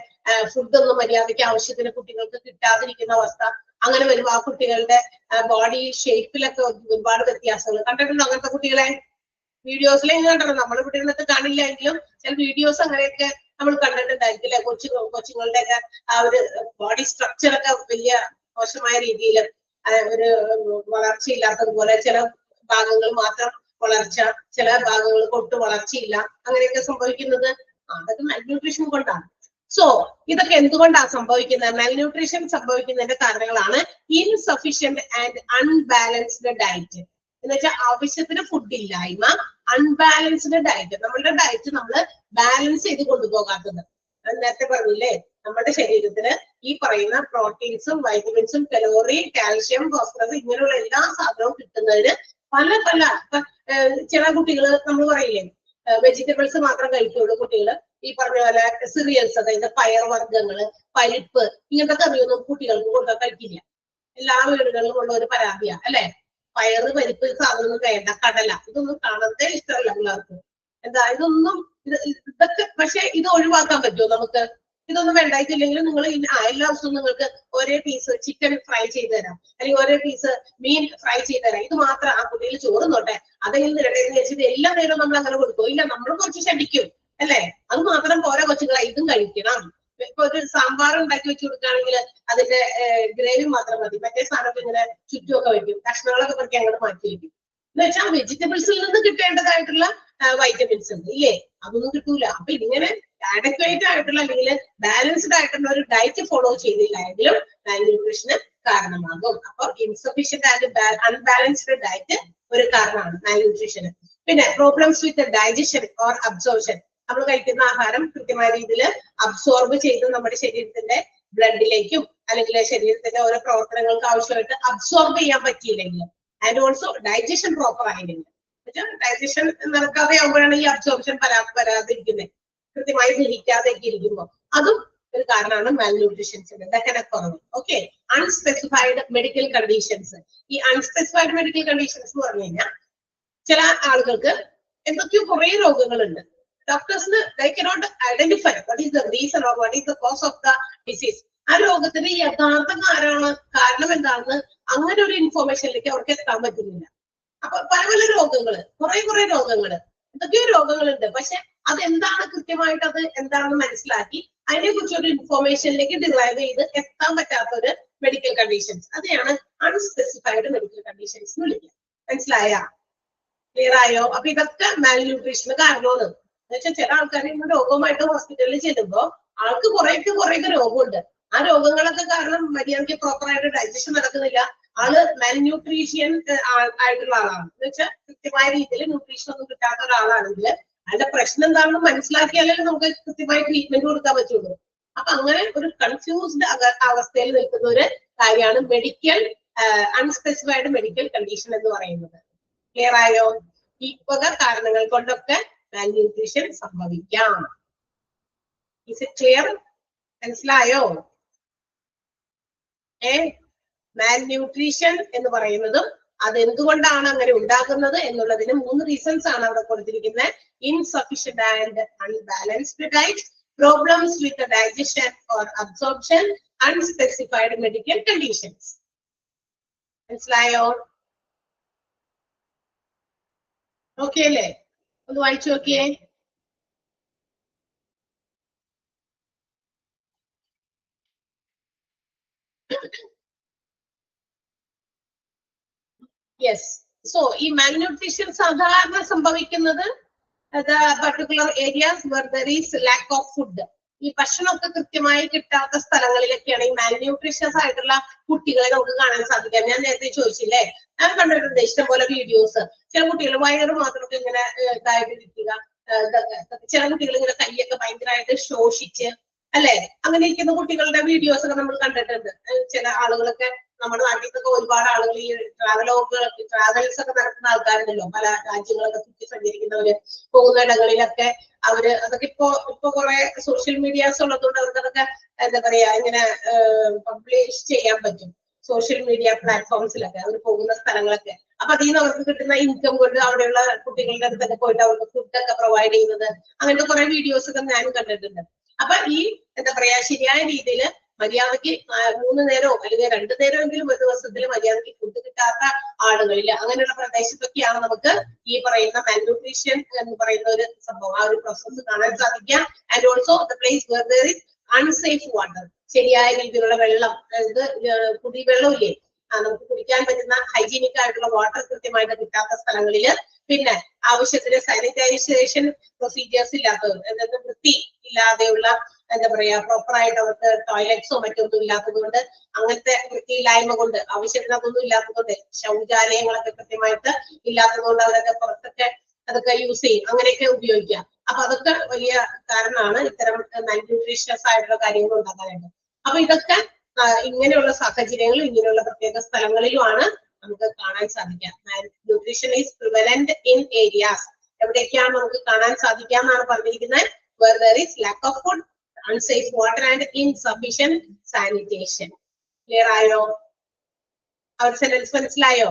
ഫുഡൊന്നും മര്യാദയ്ക്ക് ആവശ്യത്തിന് കുട്ടികൾക്ക് കിട്ടാതിരിക്കുന്ന അവസ്ഥ. അങ്ങനെ വരുമ്പോൾ ആ കുട്ടികളുടെ ബോഡി ഷേപ്പിലൊക്കെ ഒരുപാട് വ്യത്യാസങ്ങൾ കണ്ടിട്ടുണ്ടോ? അങ്ങനത്തെ കുട്ടികളെ വീഡിയോസിലേക്ക് കണ്ടല്ലോ. നമ്മുടെ കുട്ടികളൊക്കെ കാണില്ല എങ്കിലും ചില വീഡിയോസ് അങ്ങനെയൊക്കെ നമ്മൾ കണ്ടിട്ടുണ്ടായിരിക്കും അല്ലെ. കൊച്ചുങ്ങളുടെ ഒക്കെ ആ ഒരു ബോഡി സ്ട്രക്ചർ ഒക്കെ വലിയ മോശമായ രീതിയിൽ, ഒരു വളർച്ചയില്ലാത്തതുപോലെ, ചില ഭാഗങ്ങൾ മാത്രം വളർച്ച, ചില ഭാഗങ്ങൾക്ക് ഒട്ടും വളർച്ചയില്ല, അങ്ങനെയൊക്കെ സംഭവിക്കുന്നത് അതൊക്കെ മാൽന്യൂട്രീഷൻ കൊണ്ടാണ്. സോ ഇതൊക്കെ എന്തുകൊണ്ടാണ് സംഭവിക്കുന്നത്? മാൽന്യൂട്രീഷൻ സംഭവിക്കുന്നതിന്റെ കാരണങ്ങളാണ് ഇൻസഫിഷ്യന്റ് ആൻഡ് അൺബാലൻസ്ഡ് ഡയറ്റ്. എന്ന് വെച്ചാൽ ആവശ്യത്തിന് ഫുഡ് ഇല്ലായ്മ, അൺബാലൻസ്ഡ് ഡയറ്റ്. നമ്മളുടെ ഡയറ്റ് നമ്മൾ ബാലൻസ് ചെയ്ത് കൊണ്ടുപോകാത്തത്. നേരത്തെ പറഞ്ഞില്ലേ, നമ്മുടെ ശരീരത്തിന് ഈ പറയുന്ന പ്രോട്ടീൻസും വൈറ്റമിൻസും കലോറി, കാൽഷ്യം, ഫോസ്ഫറസ് ഇങ്ങനെയുള്ള എല്ലാ സാധനവും കിട്ടുന്നതിന് പല ചില കുട്ടികൾ നമ്മൾ പറയില്ലേ വെജിറ്റബിൾസ് മാത്രം കഴിക്കുള്ളൂ കുട്ടികൾ. ഈ പറഞ്ഞ പോലെ സിറിയൽസ്, അതായത് പയർവർഗ്ഗങ്ങള്, പരിപ്പ്, ഇങ്ങനത്തെ കറിയൊന്നും കുട്ടികൾക്ക് കൊണ്ടു കഴിക്കില്ല. എല്ലാ വീടുകളിലും ഉള്ള ഒരു പരാതിയാ അല്ലെ. പയറ്, പരിപ്പ് സാധനമൊന്നും വേണ്ട, കടല ഇതൊന്നും കാണാതെ ഇഷ്ടമല്ല പിള്ളേർക്ക്. എന്താ ഇതൊന്നും ഇതൊക്കെ. പക്ഷെ ഇത് ഒഴിവാക്കാൻ പറ്റുമോ നമുക്ക്? ഇതൊന്നും വേണ്ടായിട്ടില്ലെങ്കിൽ നിങ്ങൾ എല്ലാ ദിവസവും നിങ്ങൾക്ക് ഒരേ പീസ് ചിക്കൻ ഫ്രൈ ചെയ്ത് തരാം, അല്ലെങ്കിൽ ഒരേ പീസ് മീൻ ഫ്രൈ ചെയ്ത് തരാം. ഇത് മാത്രം ആ കുട്ടിയിൽ ചോറ് നോട്ടെ, അതെങ്കിലും നിരടേന്ന് വെച്ചിട്ട് എല്ലാ നേരവും നമ്മൾ അങ്ങനെ കൊടുക്കും? ഇല്ല, നമ്മൾ കുറച്ച് ശടിക്കും അല്ലെ. അത് മാത്രം പോരാ കൊച്ചുങ്ങളെ, ഇതും കഴിക്കണം. ഇപ്പൊ ഒരു സാമ്പാർ ഉണ്ടാക്കി വെച്ച് കൊടുക്കുകയാണെങ്കിൽ അതിന്റെ ഗ്രേവി മാത്രം മതി, മറ്റേ സാധനമൊക്കെ ഇങ്ങനെ ചുറ്റുമൊക്കെ വെക്കും, കഷ്ണങ്ങളൊക്കെ പൊറുക്കി അങ്ങോട്ട് മാറ്റി വെക്കും. എന്ന് വെച്ചാൽ വെജിറ്റബിൾസിൽ നിന്ന് കിട്ടേണ്ടതായിട്ടുള്ള വൈറ്റമിൻസ് ഉണ്ട് ഇല്ലേ, അതൊന്നും കിട്ടൂല. അപ്പൊ ഇതിങ്ങനെ അഡക്വേറ്റ് ആയിട്ടുള്ള അല്ലെങ്കിൽ ബാലൻസ്ഡ് ആയിട്ടുള്ള ഒരു ഡയറ്റ് ഫോളോ ചെയ്തില്ല എങ്കിലും മാൽന്യൂട്രീഷന് കാരണമാകും. അപ്പൊ ഇൻസഫിഷ്യന്റ് ആൻഡ് അൺബാലൻസ്ഡ് ഡയറ്റ് ഒരു കാരണമാണ് മാൽന്യൂട്രീഷന്. പിന്നെ problems with digestion or absorption. നമ്മൾ കഴിക്കുന്ന ആഹാരം കൃത്യമായ രീതിയിൽ അബ്സോർബ് ചെയ്ത് നമ്മുടെ ശരീരത്തിന്റെ ബ്ലഡിലേക്കും അല്ലെങ്കിൽ ശരീരത്തിന്റെ ഓരോ പ്രവർത്തനങ്ങൾക്ക് ആവശ്യമായിട്ട് അബ്സോർബ് ചെയ്യാൻ പറ്റിയില്ലെങ്കിൽ, ആൻഡ് ഓൾസോ ഡൈജഷൻ പ്രോപ്പർ ആയില്ലെങ്കിൽ, ഡൈജഷൻ നടക്കാതെ ആകുമ്പോഴാണ് ഈ അബ്സോർപ്ഷൻ വരാതിരിക്കുന്നത്, കൃത്യമായി ദഹിക്കാതെയൊക്കെ ഇരിക്കുമ്പോൾ. അതും ഒരു കാരണമാണ് മാൽന്യൂട്രീഷൻസിന്റെ ദഹനക്കുറവ്. ഓക്കെ. Unspecified medical conditions. ഈ അൺസ്പെസിഫൈഡ് മെഡിക്കൽ കണ്ടീഷൻസ് എന്ന് പറഞ്ഞു കഴിഞ്ഞാൽ ചില ആളുകൾക്ക് എന്തൊക്കെയോ കുറെ രോഗങ്ങളുണ്ട്. ഡോക്ടേഴ്സിന് they cannot identify what is the reason or what is the cause of the disease. ആ രോഗത്തിന്റെ യഥാർത്ഥ കാരണം എന്താണെന്ന് അങ്ങനെ ഒരു ഇൻഫോർമേഷനിലേക്ക് അവർക്ക് എത്താൻ പറ്റുന്നില്ല. അപ്പൊ പല രോഗങ്ങള്, കുറെ രോഗങ്ങള്, എന്തൊക്കെയോ രോഗങ്ങളുണ്ട്. പക്ഷെ അതെന്താണ് കൃത്യമായിട്ട് അത് എന്താണെന്ന് മനസ്സിലാക്കി അതിനെ കുറിച്ച് ഒരു ഇൻഫോർമേഷനിലേക്ക് ഡിറൈവ് ചെയ്ത് എത്താൻ പറ്റാത്ത ഒരു മെഡിക്കൽ കണ്ടീഷൻസ്, അതെയാണ് അൺസ്പെസിഫൈഡ് മെഡിക്കൽ കണ്ടീഷൻസ് എന്ന് വിളിക്കുക. മനസ്സിലായ? ക്ലിയർ ആയോ? അപ്പൊ ഇതൊക്കെ മാൽന്യൂട്രീഷന് കാരണമാണ്. എന്നുവെച്ചാൽ ചില ആൾക്കാർ ഇന്ന് രോഗവുമായിട്ട് ഹോസ്പിറ്റലിൽ ചെല്ലുമ്പോൾ ആൾക്ക് കുറെയൊക്കെ രോഗമുണ്ട്. ആ രോഗങ്ങളൊക്കെ കാരണം മര്യാദയ്ക്ക് പ്രോപ്പറായിട്ട് ഡൈജഷൻ നടക്കുന്നില്ല. ആള് മാൽന്യൂട്രീഷ്യൻ ആയിട്ടുള്ള ആളാണ്. എന്ന് വെച്ചാൽ കൃത്യമായ രീതിയിൽ ന്യൂട്രീഷൻ ഒന്നും കിട്ടാത്ത ഒരാളാണെങ്കിൽ അതിന്റെ പ്രശ്നം എന്താണെന്ന് മനസ്സിലാക്കിയാലേ നമുക്ക് കൃത്യമായി ട്രീറ്റ്മെന്റ് കൊടുക്കാൻ പറ്റുള്ളൂ. അപ്പൊ അങ്ങനെ ഒരു കൺഫ്യൂസ്ഡ് അവസ്ഥയിൽ നിൽക്കുന്ന ഒരു കാര്യമാണ് മെഡിക്കൽ അൺസ്പെസിഫൈഡ് മെഡിക്കൽ കണ്ടീഷൻ എന്ന് പറയുന്നത്. ക്ലിയർ ആയോ? ഈ വക കാരണങ്ങൾ കൊണ്ടൊക്കെ മാൽന്യൂട്രീഷൻ സംഭവിക്കാം. Is it clear? മനസ്സിലായോ? മാൽന്യൂട്രീഷൻ എന്ന് പറയുന്നതും അതെന്തുകൊണ്ടാണ് അങ്ങനെ ഉണ്ടാകുന്നത് എന്നുള്ളതിന് 3 റീസൺസ് ആണ് അവിടെ കൊടുത്തിരിക്കുന്നത്. Insufficient and unbalanced diet, problems with digestion or absorption, unspecified medical conditions. മനസ്സിലായോ? ഓക്കെ അല്ലേ? ഒന്ന് വായിച്ചു നോക്കിയേ. യെസ്. സോ ഈ മാൽന്യൂട്രീഷൻ സാധാരണ സംഭവിക്കുന്നത് particular areas where there is lack of food. ഈ ഭക്ഷണമൊക്കെ കൃത്യമായി കിട്ടാത്ത സ്ഥലങ്ങളിലൊക്കെയാണ് ഈ മാൽന്യൂട്രീഷ്യസ് ആയിട്ടുള്ള കുട്ടികളെ നമുക്ക് കാണാൻ സാധിക്കാം. ഞാൻ നേരത്തെ ചോദിച്ചില്ലേ, ഞാൻ കണ്ടിട്ടുണ്ട് ഇഷ്ടംപോലെ വീഡിയോസ്. ചില കുട്ടികൾ വയറ് മാത്രമൊക്കെ ഇങ്ങനെ ഇതായിട്ടിരിക്കുക, ചില കുട്ടികൾ ഇങ്ങനെ കൈയൊക്കെ ഭയങ്കരമായിട്ട് ശോഷിച്ച് അല്ലെ, അങ്ങനെ ഇരിക്കുന്ന കുട്ടികളുടെ വീഡിയോസ് ഒക്കെ നമ്മൾ കണ്ടിട്ടുണ്ട്. ചില ആളുകളൊക്കെ നമ്മുടെ നാട്ടിൽ നിന്നൊക്കെ ഒരുപാട് ആളുകൾ ഈ ട്രാവൽസ് ഒക്കെ നടത്തുന്ന ആൾക്കാരുണ്ടല്ലോ, പല രാജ്യങ്ങളൊക്കെ ചുറ്റി സഞ്ചരിക്കുന്നവര്, പോകുന്ന ഇടങ്ങളിലൊക്കെ അവര് അതൊക്കെ ഇപ്പൊ കുറെ സോഷ്യൽ മീഡിയാസ് ഉള്ളതുകൊണ്ട് അവർക്കതൊക്കെ എന്താ പറയാ ഇങ്ങനെ പബ്ലിഷ് ചെയ്യാൻ പറ്റും സോഷ്യൽ മീഡിയ പ്ലാറ്റ്ഫോംസിലൊക്കെ അവർ പോകുന്ന സ്ഥലങ്ങളൊക്കെ. അപ്പൊ അതിൽ നിന്ന് അവർക്ക് കിട്ടുന്ന ഇൻകം കൊണ്ട് അവിടെയുള്ള കുട്ടികളുടെ അടുത്തൊക്കെ പോയിട്ട് അവർക്ക് ഫുഡൊക്കെ പ്രൊവൈഡ് ചെയ്യുന്നത്, അങ്ങനത്തെ കുറെ വീഡിയോസ് ഒക്കെ ഞാനും കണ്ടിട്ടുണ്ട്. അപ്പൊ ഈ എന്താ പറയാ ശരിയായ രീതിയിൽ മര്യാദയ്ക്ക് 3 നേരമോ അല്ലെങ്കിൽ 2 നേരമെങ്കിലും ഒരു ദിവസത്തിൽ മര്യാദയ്ക്ക് ഫുഡ് കിട്ടാത്ത ആളുകളിൽ, അങ്ങനെയുള്ള പ്രദേശത്തൊക്കെയാണ് നമുക്ക് ഈ പറയുന്ന മാൽന്യൂട്രീഷൻ എന്ന് പറയുന്ന ഒരു സംഭവം, ആ ഒരു പ്രോസസ് കാണാൻ സാധിക്കാം. And also the place where there is unsafe water, ശരിയായ രീതിയിലുള്ള വെള്ളം, അതായത് കുടിവെള്ളമില്ലേ, നമുക്ക് കുടിക്കാൻ പറ്റുന്ന ഹൈജീനിക് ആയിട്ടുള്ള വാട്ടർ കൃത്യമായിട്ട് കിട്ടാത്ത സ്ഥലങ്ങളില്, പിന്നെ ആവശ്യത്തിന് സാനിറ്റൈസേഷൻ പ്രൊസീജിയേഴ്സ് ഇല്ലാത്തവർ, അതായത് വൃത്തി ഇല്ലാതെയുള്ള എന്താ പറയാ പ്രോപ്പർ ആയിട്ട് അവർക്ക് ടോയ്ലറ്റ്സോ മറ്റൊന്നും ഇല്ലാത്തത് കൊണ്ട്, അങ്ങനത്തെ വൃത്തിയില്ലായ്മ കൊണ്ട്, ആവശ്യത്തിന് അതൊന്നും ഇല്ലാത്തതുകൊണ്ട്, ശൗചാലയങ്ങളൊക്കെ കൃത്യമായിട്ട് ഇല്ലാത്തത് കൊണ്ട് അവരൊക്കെ പുറത്തൊക്കെ അതൊക്കെ യൂസ് ചെയ്യും, അങ്ങനെയൊക്കെ ഉപയോഗിക്കാം. അപ്പൊ അതൊക്കെ വലിയ കാരണമാണ് ഇത്തരം മാൽന്യൂട്രീഷ്യസ് ആയിട്ടുള്ള കാര്യങ്ങൾ ഉണ്ടാകാനായിട്ട്. അപ്പൊ ഇതൊക്കെ ഇങ്ങനെയുള്ള സാഹചര്യങ്ങളും ഇങ്ങനെയുള്ള പ്രത്യേക സ്ഥലങ്ങളിലുമാണ് നമുക്ക് കാണാൻ സാധിക്കുക. Malnutrition is prevalent in areas, എവിടേക്കാണ് നമുക്ക് കാണാൻ സാധിക്കുക എന്നാണ് പറഞ്ഞിരിക്കുന്നത്. where there is lack of food, unsafe water and insufficient sanitation. Clear ആയോ? അവർ സെന്റൻസ് മനസ്സിലായോ?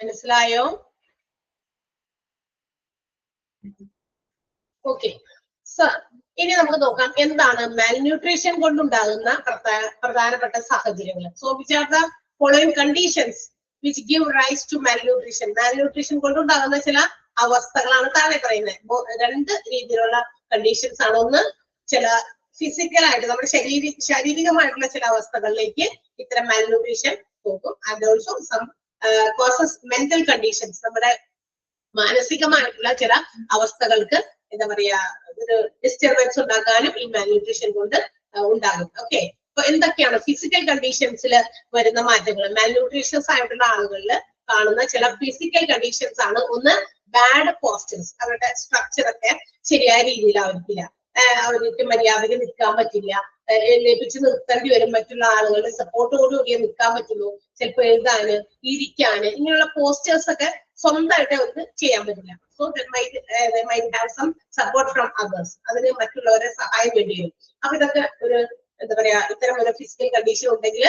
മനസ്സിലായോ? ഓക്കെ സർ, ഇനി നമുക്ക് നോക്കാം എന്താണ് മാൽന്യൂട്രീഷൻ കൊണ്ടുണ്ടാകുന്ന പ്രധാനപ്പെട്ട സാഹചര്യങ്ങൾ. So which are the following conditions which give rise to malnutrition. Malnutrition കൊണ്ടുണ്ടാകുന്ന ചില അവസ്ഥകളാണ് താഴെ പറയുന്നത്. രണ്ട് രീതിയിലുള്ള കണ്ടീഷൻസ് ആണ്. ഒന്ന്, ചില ഫിസിക്കൽ ആയിട്ട് നമ്മുടെ ശാരീരികമായിട്ടുള്ള ചില അവസ്ഥകളിലേക്ക് ഇത്തരം മാൽന്യൂട്രീഷൻ പോകും. And also some causes mental conditions, നമ്മുടെ മാനസികമായിട്ടുള്ള ചില അവസ്ഥകൾക്ക് എന്താ പറയാ ഒരു ഡിസ്റ്റർബൻസ് ഉണ്ടാക്കാനും ഈ മാൽന്യൂട്രീഷൻ കൊണ്ട് ഉണ്ടാകും. ഓക്കെ, അപ്പൊ എന്തൊക്കെയാണ് ഫിസിക്കൽ കണ്ടീഷൻസിൽ വരുന്ന മാറ്റങ്ങൾ? മാൽന്യൂട്രീഷ്യസ് ആയിട്ടുള്ള ആളുകളിൽ കാണുന്ന ചില ഫിസിക്കൽ കണ്ടീഷൻസ് ആണ്. ഒന്ന്, ബാഡ് പോസ്റ്റേഴ്സ്, അവരുടെ സ്ട്രക്ചർ ഒക്കെ ശരിയായ രീതിയിലായിരിക്കില്ല, അവർക്ക് മര്യാദയ്ക്ക് നിൽക്കാൻ പറ്റില്ല, എഴുന്നേപ്പിച്ച് നിർത്തേണ്ടി വരും, മറ്റുള്ള ആളുകളുടെ സപ്പോർട്ടോടുകൂടിയേ നിൽക്കാൻ പറ്റുള്ളൂ, ചിലപ്പോൾ എഴുതാന് ഇരിക്കാന് ഇങ്ങനെയുള്ള പോസ്റ്റേഴ്സ് ഒക്കെ സ്വന്തമായിട്ട് അവർക്ക് ചെയ്യാൻ പറ്റില്ല. So might have some support from others, അതിന് മറ്റുള്ളവരെ സഹായം വേണ്ടി വരും. അപ്പൊ ഇതൊക്കെ ഒരു എന്താ പറയാ ഇത്തരം ഒരു ഫിസിക്കൽ കണ്ടീഷൻ ഉണ്ടെങ്കിൽ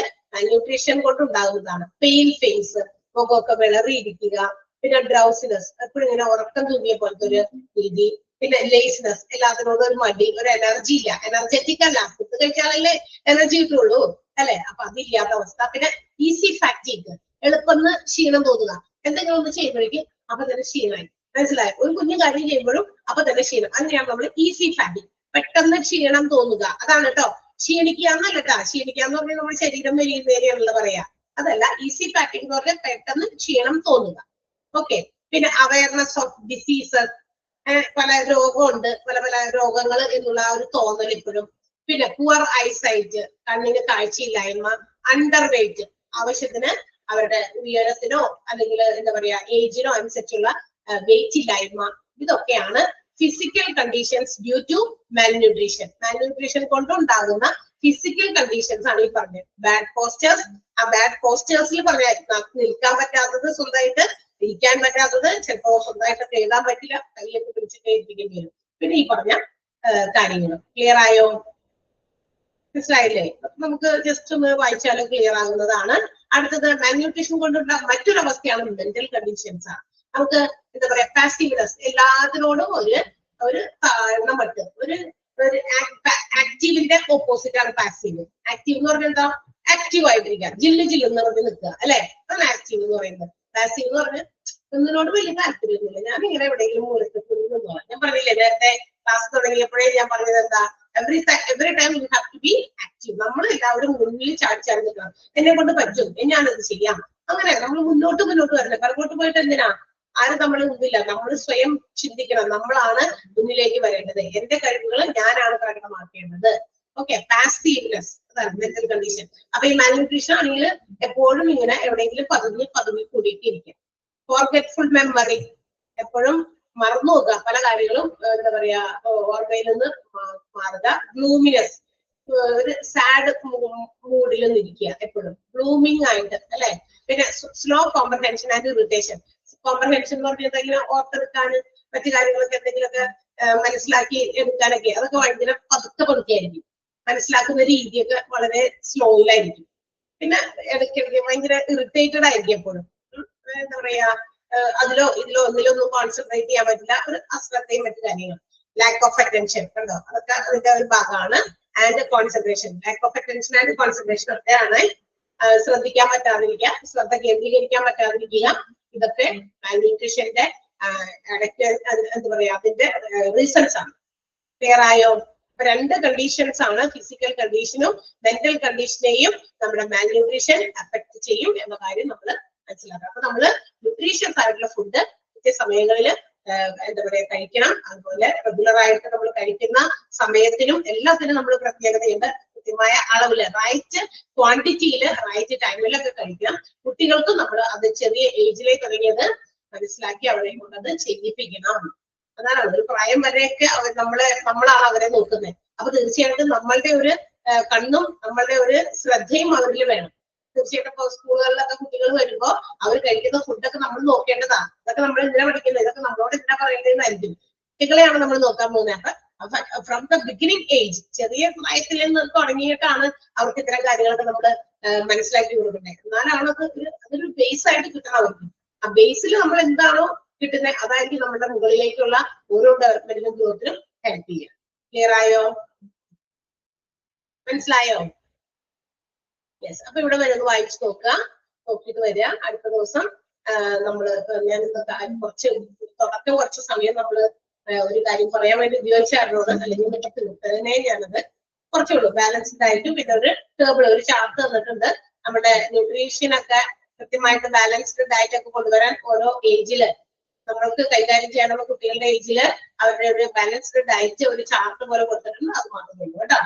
ന്യൂട്രീഷൻ കൊണ്ടുണ്ടാകുന്നതാണ്. പെയിൻ ഫേസ്, മുഖമൊക്കെ വിളറിയിരിക്കുക, പിന്നെ ഡ്രൗസിനെസ്, എപ്പോഴും ഇങ്ങനെ ഉറക്കം തൂങ്ങിയ പോലത്തെ ഒരു രീതി, പിന്നെ ലേസിനെസ്, എല്ലാത്തിനോടും ഒരു മടി, ഒരു എനർജി ഇല്ല, എനർജറ്റിക് അല്ല, ഫുഡ് കഴിച്ചാലല്ലേ എനർജി കിട്ടുള്ളൂ അല്ലെ, അപ്പൊ അതില്ലാത്ത അവസ്ഥ. പിന്നെ ഈസി ഫാറ്റിഗ്, എളുപ്പം ക്ഷീണം തോന്നുക, എന്തെങ്കിലും ഒന്ന് ചെയ്യുമ്പോഴേക്കും അപ്പൊ തന്നെ ക്ഷീണമായി, മനസ്സിലായോ? ഒരു കുഞ്ഞു കാര്യം ചെയ്യുമ്പോഴും അപ്പൊ തന്നെ ക്ഷീണം, അങ്ങനെയാണ് നമ്മൾ ഈസി ഫാറ്റിഗ്, പെട്ടെന്ന് ക്ഷീണം തോന്നുക. അതാണ് കേട്ടോ, ക്ഷീണിക്കുക എന്നല്ല കേട്ടോ. ക്ഷീണിക്കുക എന്ന് പറഞ്ഞാൽ നമ്മുടെ ശരീരം മെലിയുന്നേരെയാണല്ലോ പറയാ, അതല്ല. ഈസി ഫാറ്റിംഗ് എന്ന് പറഞ്ഞാൽ പെട്ടെന്ന് ക്ഷീണം തോന്നുക. ഓക്കെ, പിന്നെ അവയർനെസ് ഓഫ് ഡിസീസസ്, പല രോഗമുണ്ട്, പല പല രോഗങ്ങൾ എന്നുള്ള ഒരു തോന്നൽ ഇപ്പോഴും. പിന്നെ പുവർ ഐസൈറ്റ്, കണ്ണിന് കാഴ്ചയില്ലായ്മ. അണ്ടർ വെയിറ്റ്, ആവശ്യത്തിന് അവരുടെ ഉയരത്തിനോ അല്ലെങ്കിൽ എന്താ പറയാ ഏജിനോ അനുസരിച്ചുള്ള വെയിറ്റ് ഇല്ലായ്മ. ഇതൊക്കെയാണ് physical conditions due to malnutrition. Malnutrition കൊണ്ടുണ്ടാകുന്ന ഫിസിക്കൽ കണ്ടീഷൻസ് ആണ് ഈ പറഞ്ഞത്. ബാഡ് പോസ്റ്റേഴ്സ്, ആ ബാഡ് പോസ്റ്റേഴ്സിൽ പറഞ്ഞ നിൽക്കാൻ പറ്റാത്തത്, സ്വന്തമായിട്ട് ഇരിക്കാൻ പറ്റാത്തത്, ചിലപ്പോ സ്വന്തമായിട്ടൊക്കെ എഴുതാൻ പറ്റില്ല, കയ്യൊക്കെ പിടിച്ചിട്ട് എഴുതിക്കേണ്ടി വരും. പിന്നെ ഈ പറഞ്ഞ കാര്യങ്ങൾ. ക്ലിയർ ആയോ? മനസ്സിലായില്ലേ? നമുക്ക് ജസ്റ്റ് ഒന്ന് വായിച്ചാലും ക്ലിയർ ആകുന്നതാണ്. അടുത്തത് മാൽന്യൂട്രീഷൻ കൊണ്ടുള്ള മറ്റൊരു അവസ്ഥയാണ് മെന്റൽ കണ്ടീഷൻസ് ആണ്. നമുക്ക് എന്താ പറയാ പാസീവ്നെസ്, എല്ലാത്തിനോടും ഒരു താഴ്ന്ന മട്ട്, ഒരു ആക്റ്റീവിന്റെ ഓപ്പോസിറ്റ് ആണ് പാസീവ്. ആക്റ്റീവ് എന്ന് പറഞ്ഞാൽ എന്താ? ആക്റ്റീവ് ആയിട്ടിരിക്കുക, ജില്ല് എന്ന് പറഞ്ഞ് നിൽക്കുക അല്ലെ, അതാണ് ആക്റ്റീവ് എന്ന് പറയുന്നത്. പാസീവ് എന്ന് പറഞ്ഞാൽ ഒന്നിനോട് വലിയ താല്പര്യമൊന്നുമില്ല, ഞാൻ ഇങ്ങനെ എവിടെയെങ്കിലും മൂലത്ത് കുഞ്ഞു. ഞാൻ പറഞ്ഞില്ലേ നേരത്തെ ക്ലാസ് തുടങ്ങിയപ്പോഴേ ഞാൻ പറഞ്ഞത് എന്താ, every time you have to be active. നമ്മൾ എല്ലാവരും മുന്നിൽ ചാടിച്ചാടി നിൽക്കണം. എന്നെ കൊണ്ട് പറ്റും, ഞാനത് ചെയ്യാം, അങ്ങനെ നമ്മൾ മുന്നോട്ട് വരണം. പുറകോട്ട് പോയിട്ട് എന്തിനാ? ആരും നമ്മൾ മുമ്പില്ല, നമ്മൾ സ്വയം ചിന്തിക്കണം, നമ്മളാണ് മുന്നിലേക്ക് വരേണ്ടത്, എന്റെ കഴിവുകൾ ഞാനാണ് പ്രകടമാക്കേണ്ടത്. ഓക്കെ, പാസീവ്നെസ്, അതാണ് മെന്റൽ കണ്ടീഷൻ. അപ്പൊ ഈ മാൽന്യൂട്രീഷൻ ആണെങ്കിൽ എപ്പോഴും ഇങ്ങനെ എവിടെയെങ്കിലും പതുങ്ങി കൂടിയിട്ടിരിക്കും. ഫോർഗെറ്റ്ഫുൾ മെമ്മറി, എപ്പോഴും മറന്നു നോക്കുക പല കാര്യങ്ങളും, എന്താ പറയാ ഓർമ്മയിൽ നിന്ന് മാറുക. ഗ്ലൂമിനെസ്, ഒരു സാഡ് മൂഡിൽ നിന്നിരിക്കുക, എപ്പോഴും ഗ്ലൂമിങ് ആയിട്ട് അല്ലെ. പിന്നെ slow comprehension and irritation. Comprehension എന്ന് പറഞ്ഞാൽ എന്തെങ്കിലും ഓർത്തെടുക്കാന്, മറ്റു കാര്യങ്ങളൊക്കെ എന്തെങ്കിലുമൊക്കെ മനസ്സിലാക്കി എടുക്കാനൊക്കെ, അതൊക്കെ ഭയങ്കര പതുക്കെയായിരിക്കും. മനസ്സിലാക്കുന്ന രീതിയൊക്കെ വളരെ സ്ലോയിലായിരിക്കും. പിന്നെ ഇടയ്ക്കിടയ്ക്ക് ഭയങ്കര ഇറിറ്റേറ്റഡ് ആയിരിക്കും എപ്പോഴും. എന്താ പറയാ അതിലോ ഒന്നിലൊന്നും കോൺസെൻട്രേറ്റ് ചെയ്യാൻ പറ്റില്ല, ഒരു അശ്രദ്ധയും മറ്റു കാര്യങ്ങളും. ലാക്ക് ഓഫ് അറ്റൻഷൻ, കണ്ടോ, അതൊക്കെ അതിന്റെ ഒരു ഭാഗമാണ്. And concentration, lack of attention and concentration ഒക്കെയാണ് ശ്രദ്ധിക്കാൻ പറ്റാതിരിക്കുക, ശ്രദ്ധ കേന്ദ്രീകരിക്കാൻ പറ്റാതിരിക്കുക. ഇതൊക്കെ മാൽന്യൂട്രീഷന്റെ ഇടയ്ക്ക് എന്താ പറയാ അതിന്റെ റീസൺസ് ആണ്. ക്ലിയർ ആയോ? രണ്ട് കണ്ടീഷൻസ് ആണ്, ഫിസിക്കൽ കണ്ടീഷനും മെന്റൽ കണ്ടീഷനെയും നമ്മുടെ മാൽന്യൂട്രീഷൻ അഫക്ട് ചെയ്യും എന്ന കാര്യം നമ്മൾ മനസ്സിലാക്കുക. അപ്പൊ നമ്മള് ന്യൂട്രീഷ്യസ് ആയിട്ടുള്ള ഫുഡ് കൃത്യ സമയങ്ങളിൽ എന്താ പറയാ കഴിക്കണം. അതുപോലെ റെഗുലർ ആയിട്ട് നമ്മൾ കഴിക്കുന്ന സമയത്തിനും എല്ലാത്തിനും നമ്മൾ പ്രത്യേകതയുണ്ട്. കൃത്യമായ അളവില്, റൈറ്റ് ക്വാണ്ടിറ്റിയില്, റൈറ്റ് ടൈമിലൊക്കെ കഴിക്കാം. കുട്ടികൾക്കും നമ്മൾ അത് ചെറിയ ഏജിലെ തുടങ്ങിയത് മനസ്സിലാക്കി അവരെ കൊണ്ട് അത് ചെയ്യിപ്പിക്കണം. അതാണ് ഒരു പ്രായം വരെയൊക്കെ നമ്മളാണ് അവരെ നോക്കുന്നത്. അപ്പൊ തീർച്ചയായിട്ടും നമ്മളുടെ ഒരു കണ്ണും നമ്മളുടെ ഒരു ശ്രദ്ധയും അവരിൽ വേണം. തീർച്ചയായിട്ടും സ്കൂളുകളിലൊക്കെ കുട്ടികൾ വരുമ്പോ അവർ കഴിക്കുന്ന ഫുഡൊക്കെ നമ്മൾ നോക്കേണ്ടതാണ്. ഇതൊക്കെ നമ്മൾ എന്തിനാ പഠിക്കുന്നത്, ഇതൊക്കെ നമ്മളോട് എന്തിനാ പറയേണ്ടതെന്നായിരിക്കും. കുട്ടികളെയാണ് നമ്മൾ നോക്കാൻ പോകുന്നത്. അപ്പൊ ഫ്രം ദ ബിഗിനിങ് ഏജ്, ചെറിയ പ്രായത്തിൽ നിന്ന് തുടങ്ങിയിട്ടാണ് അവർക്ക് ഇത്തരം കാര്യങ്ങളൊക്കെ നമ്മൾ മനസ്സിലാക്കി കൊടുക്കുന്നത്. എന്നാലാണ് അതൊരു ബേസ് ആയിട്ട് കിട്ടണം അവർക്ക്. ആ ബേസിൽ നമ്മൾ എന്താണോ കിട്ടുന്നത് അതായിരിക്കും നമ്മുടെ മുകളിലേക്കുള്ള ഓരോ ഡെവലപ്മെന്റിനും ഗ്രോത്തിനും ഹെൽപ്പ് ചെയ്യുക. ക്ലിയർ ആയോ? മനസ്സിലായോ? യെസ്. അപ്പൊ ഇവിടെ വരുന്നത് വായിച്ചു നോക്കുക, നോക്കിയിട്ട് വരിക. അടുത്ത ദിവസം ഞാൻ കുറച്ച് സമയം ഒരു കാര്യം പറയാൻ വേണ്ടി ഉപയോഗിച്ചായിരുന്നു. അല്ലെങ്കിൽ തന്നെ ഞാനത് കുറച്ചുള്ളൂ ബാലൻസ്ഡ് ആയിട്ടും പിന്നെ ഒരു ടേബിൾ, ഒരു ചാർട്ട് തന്നിട്ടുണ്ട്. നമ്മുടെ ന്യൂട്രീഷനൊക്കെ കൃത്യമായിട്ട് ബാലൻസ്ഡ് ഡയറ്റ് ഒക്കെ കൊണ്ടുവരാൻ ഓരോ ഏജില് നമ്മൾക്ക് കൈകാര്യം ചെയ്യാനുള്ള കുട്ടികളുടെ ഏജില് അവരുടെ ഒരു ബാലൻസ്ഡ് ഡയറ്റ് ഒരു ചാർട്ട് പോലെ കൊടുത്തിട്ടുണ്ട്. അത് മാത്രമേ ഉള്ളൂ കേട്ടോ.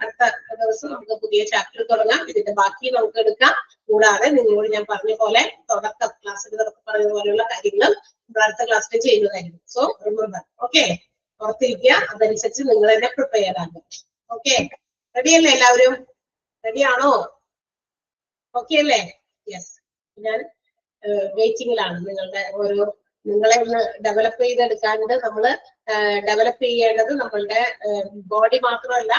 അടുത്ത ദിവസം നമുക്ക് പുതിയ ചാപ്റ്റർ തുടങ്ങാം. ഇതിന്റെ ബാക്കി നമുക്ക് എടുക്കാം. കൂടാതെ നിങ്ങളോട് ഞാൻ പറഞ്ഞ പോലെ ക്ലാസ്സിൽ പറഞ്ഞ പോലെയുള്ള കാര്യങ്ങൾ നമ്മൾ അടുത്ത ക്ലാസ്സിൽ ചെയ്യുന്നതായിരിക്കും. So remember, okay? ഓർത്തിരിക്കുക. അതനുസരിച്ച് നിങ്ങൾ തന്നെ പ്രിപ്പയർ ആകുക. ഓക്കെ? റെഡിയല്ലേ എല്ലാവരും? റെഡിയാണോ? ഓക്കെ അല്ലേ? യെസ്. ഞാൻ വെയിറ്റിംഗിലാണ്. നിങ്ങളെ ഒന്ന് ഡെവലപ്പ് ചെയ്തെടുക്കാണ്ട് നമ്മൾ ഡെവലപ്പ് ചെയ്യേണ്ടത് നമ്മളുടെ ബോഡി മാത്രമല്ല